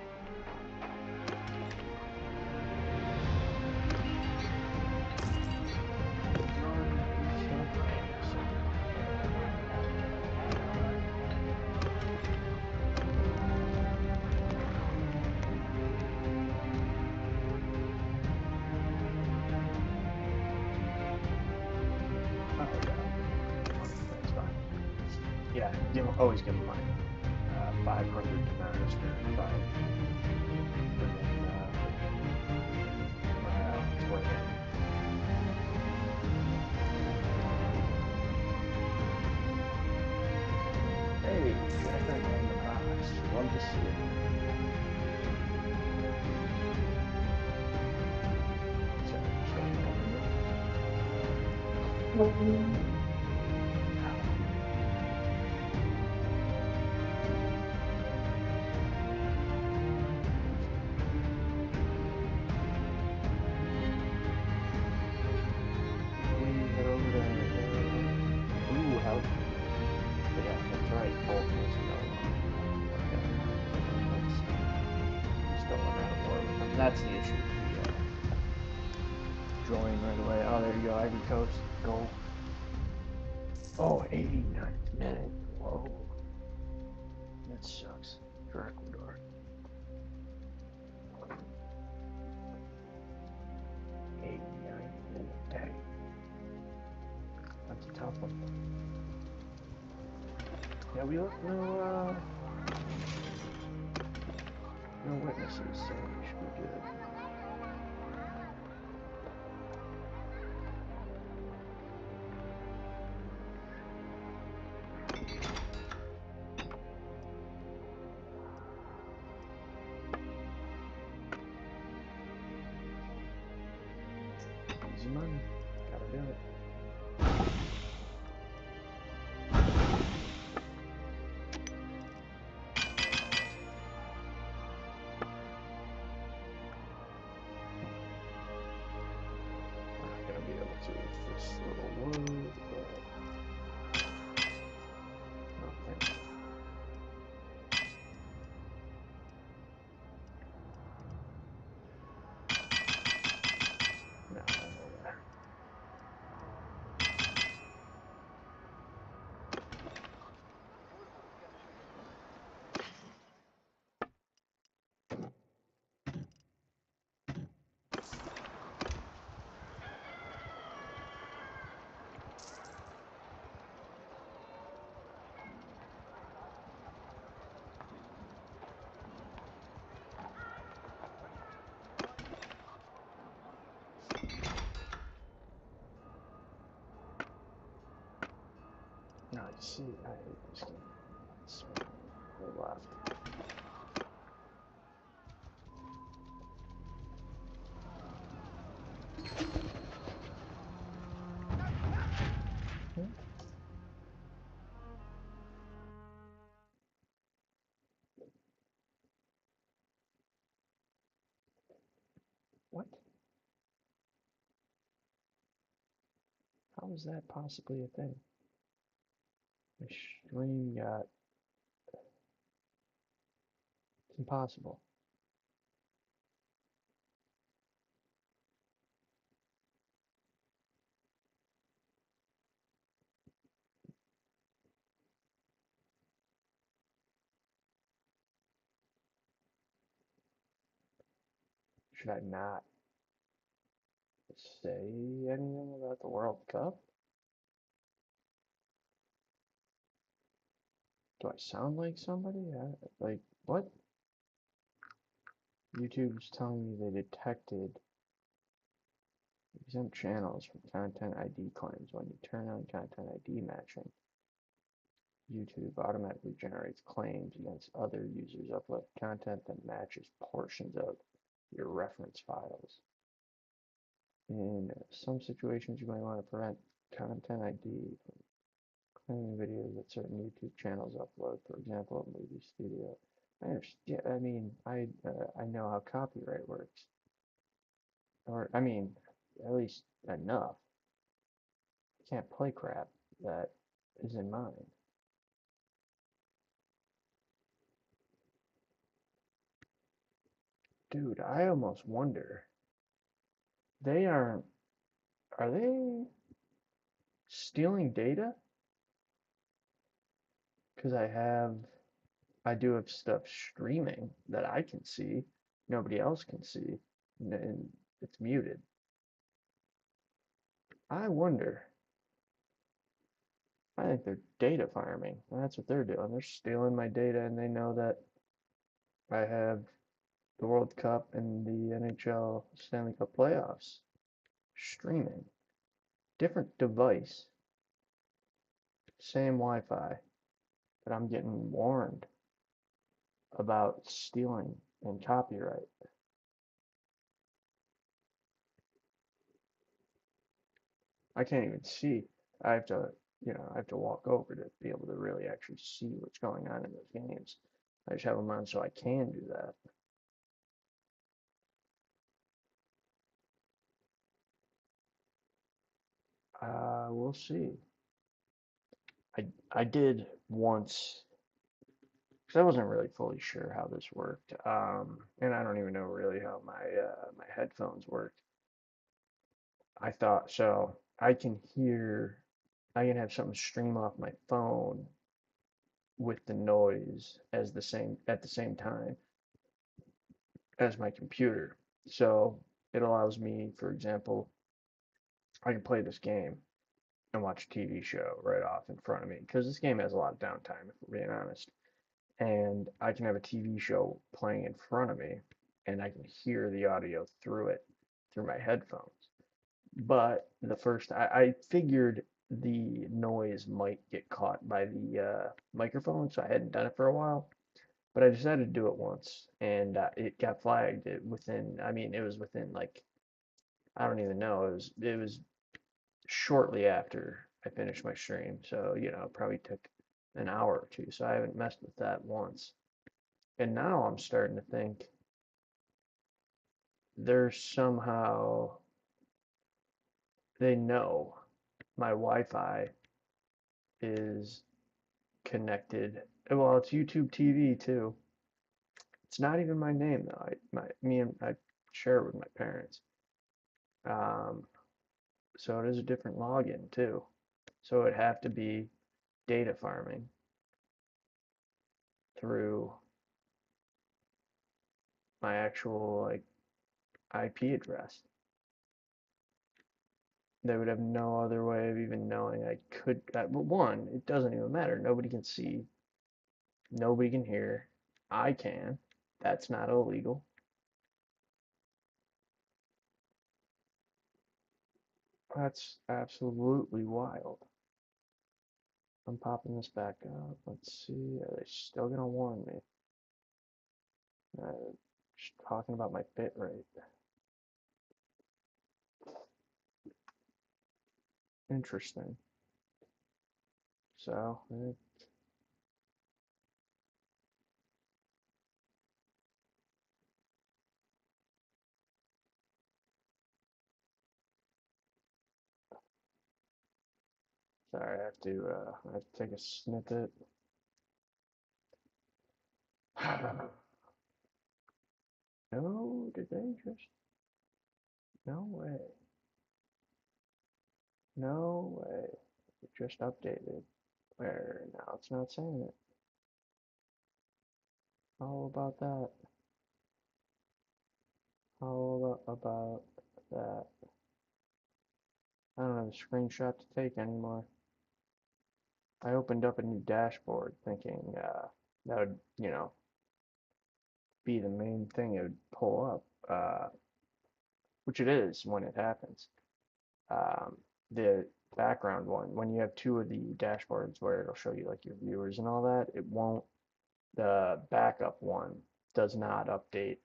Yeah, always give them money. 500 to Master, 5. And then, morale, 20. Hey, Jennifer and the Cox. Love to see it. Head over to Ooh, how? Yeah, that's right. Bolton is no longer. Okay. Let's still run out of war with them. That's the issue. Yeah. Join right away. Oh, there you go. Ivory Coast. Go. Oh, 89th minute. Whoa. That sucks for Ecuador. 89th minute. Dang. That's a tough one. Yeah, we left no witnesses, so we should be good. Easy money. Gotta do it. We're not gonna be able to with this little wood, but okay. No, no way. See, I hate this game. It's way left. What? How is that possibly a thing? My stream got... It's impossible. Should I not say anything about the World Cup? Do I sound like somebody? Like, what? YouTube's telling me they detected exempt channels from content ID claims. When you turn on content ID matching, YouTube automatically generates claims against other users upload content that matches portions of your reference files. In some situations, you might want to prevent content ID from claiming videos that certain YouTube channels upload, for example, a movie studio. I understand. I mean, I know how copyright works, or I mean, at least enough. I can't play crap that isn't mine. Dude, I almost wonder. They aren't. Are they stealing data? Because I do have stuff streaming that I can see, nobody else can see, and it's muted. I wonder. I think they're data farming. That's what they're doing. They're stealing my data, and they know that I have the World Cup and the NHL Stanley Cup playoffs streaming. Different device, same Wi-Fi, but I'm getting warned about stealing and copyright. I can't even see. I have to, I have to walk over to be able to really actually see what's going on in those games. I just have them on so I can do that. We'll see. I did once because I wasn't really fully sure how this worked, and I don't even know really how my headphones worked. I thought so. I can have something stream off my phone with the noise as the same at the same time as my computer. So it allows me, for example, I can play this game and watch a TV show right off in front of me because this game has a lot of downtime, if we're being honest. And I can have a TV show playing in front of me and I can hear the audio through it through my headphones. But I figured the noise might get caught by the microphone, so I hadn't done it for a while. But I decided to do it once, and it got flagged within. I mean, it was within like I don't even know. It was shortly after I finished my stream, so it probably took an hour or two. So I haven't messed with that once. And now I'm starting to think there's somehow they know my Wi-Fi is connected. Well, it's YouTube TV too. It's not even my name though. I share it with my parents. Um, so it is a different login too. So it'd have to be data farming through my actual like IP address. They would have no other way of even knowing I could. Well, one, it doesn't even matter. Nobody can see. Nobody can hear. I can. That's not illegal. That's absolutely wild. I'm popping this back up. Let's see. Are they still gonna warn me? Just talking about my bit rate. Interesting. So, sorry, I have to take a snippet. No, did they just? No way. No way. It just updated. Where now it's not saying it. How about that? How about that? I don't have a screenshot to take anymore. I opened up a new dashboard thinking that would, be the main thing it would pull up, which it is when it happens. Um, the background one, when you have two of the dashboards where it'll show you like your viewers and all that, it won't, the backup one does not update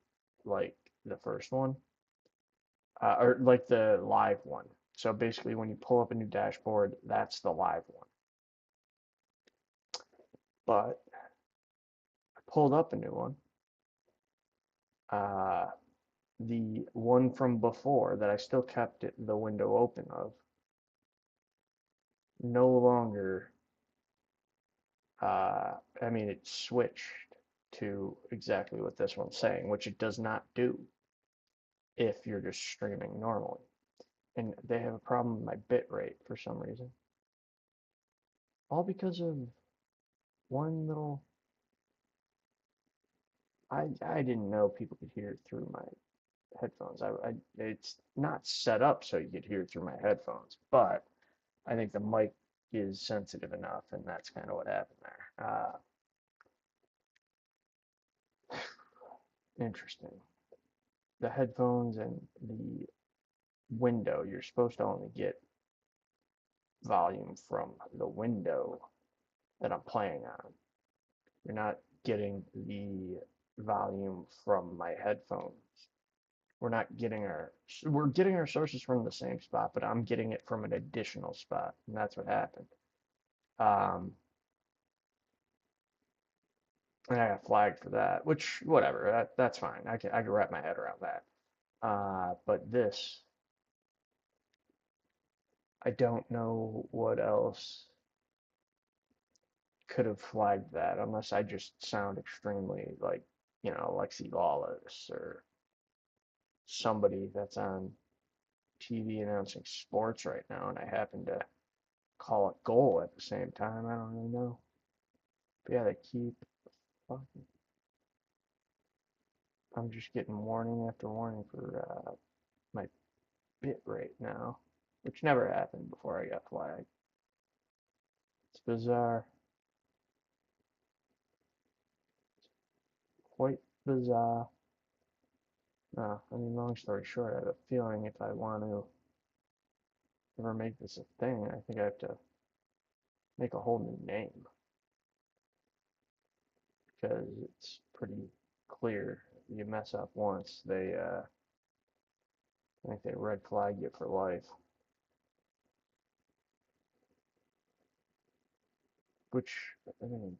like the first one, or like the live one. So basically, when you pull up a new dashboard, that's the live one. But I pulled up a new one. Uh, the one from before that I still kept the window open of no longer, I mean, it switched to exactly what this one's saying, which it does not do if you're just streaming normally. And they have a problem with my bit rate for some reason. All because of one little. I didn't know people could hear it through my headphones. It's not set up so you could hear it through my headphones, but I think the mic is sensitive enough, and that's kind of what happened there. Interesting. The headphones and the window, you're supposed to only get volume from the window that I'm playing on. You're not getting the volume from my headphones. We're getting our sources from the same spot, but I'm getting it from an additional spot, and that's what happened. Um, and I got flagged for that, which whatever, that's fine. I can wrap my head around that. But this, I don't know what else could have flagged that unless I just sound extremely like, Lexi Lawless or somebody that's on TV announcing sports right now, and I happen to call it goal at the same time. I don't really know. But yeah, they keep fucking. I'm just getting warning after warning for my bit rate now, which never happened before I got flagged. It's bizarre. Quite bizarre. I mean, long story short, I have a feeling if I want to ever make this a thing, I think I have to make a whole new name because it's pretty clear. You mess up once, I think they red flag you for life. Which, I mean,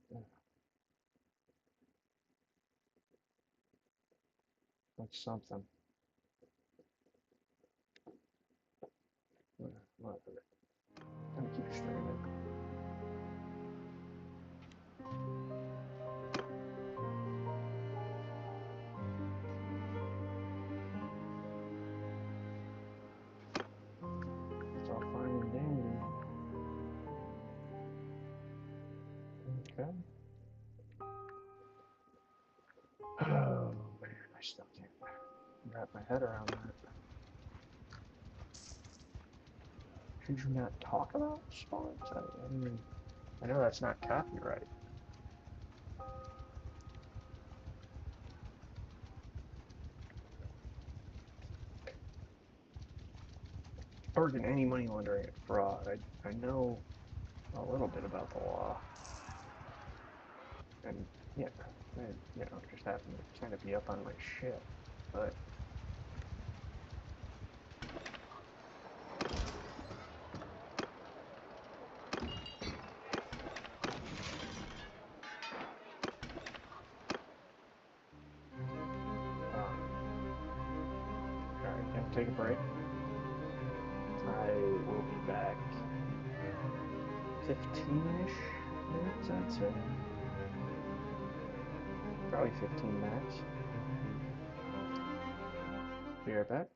that's something. Whatever. I'm gonna keep streaming. It's all fine and dandy. Okay. Oh man, I still can't wrap my head around that. Should you not talk about sports? I mean, I know that's not copyright. Or can any money laundering and fraud? I know a little bit about the law, and yeah, just happen to kind of be up on my shit, but. Alright, gonna take a break. I will be back 15-ish minutes, I'd say. Probably 15 max. Be right back.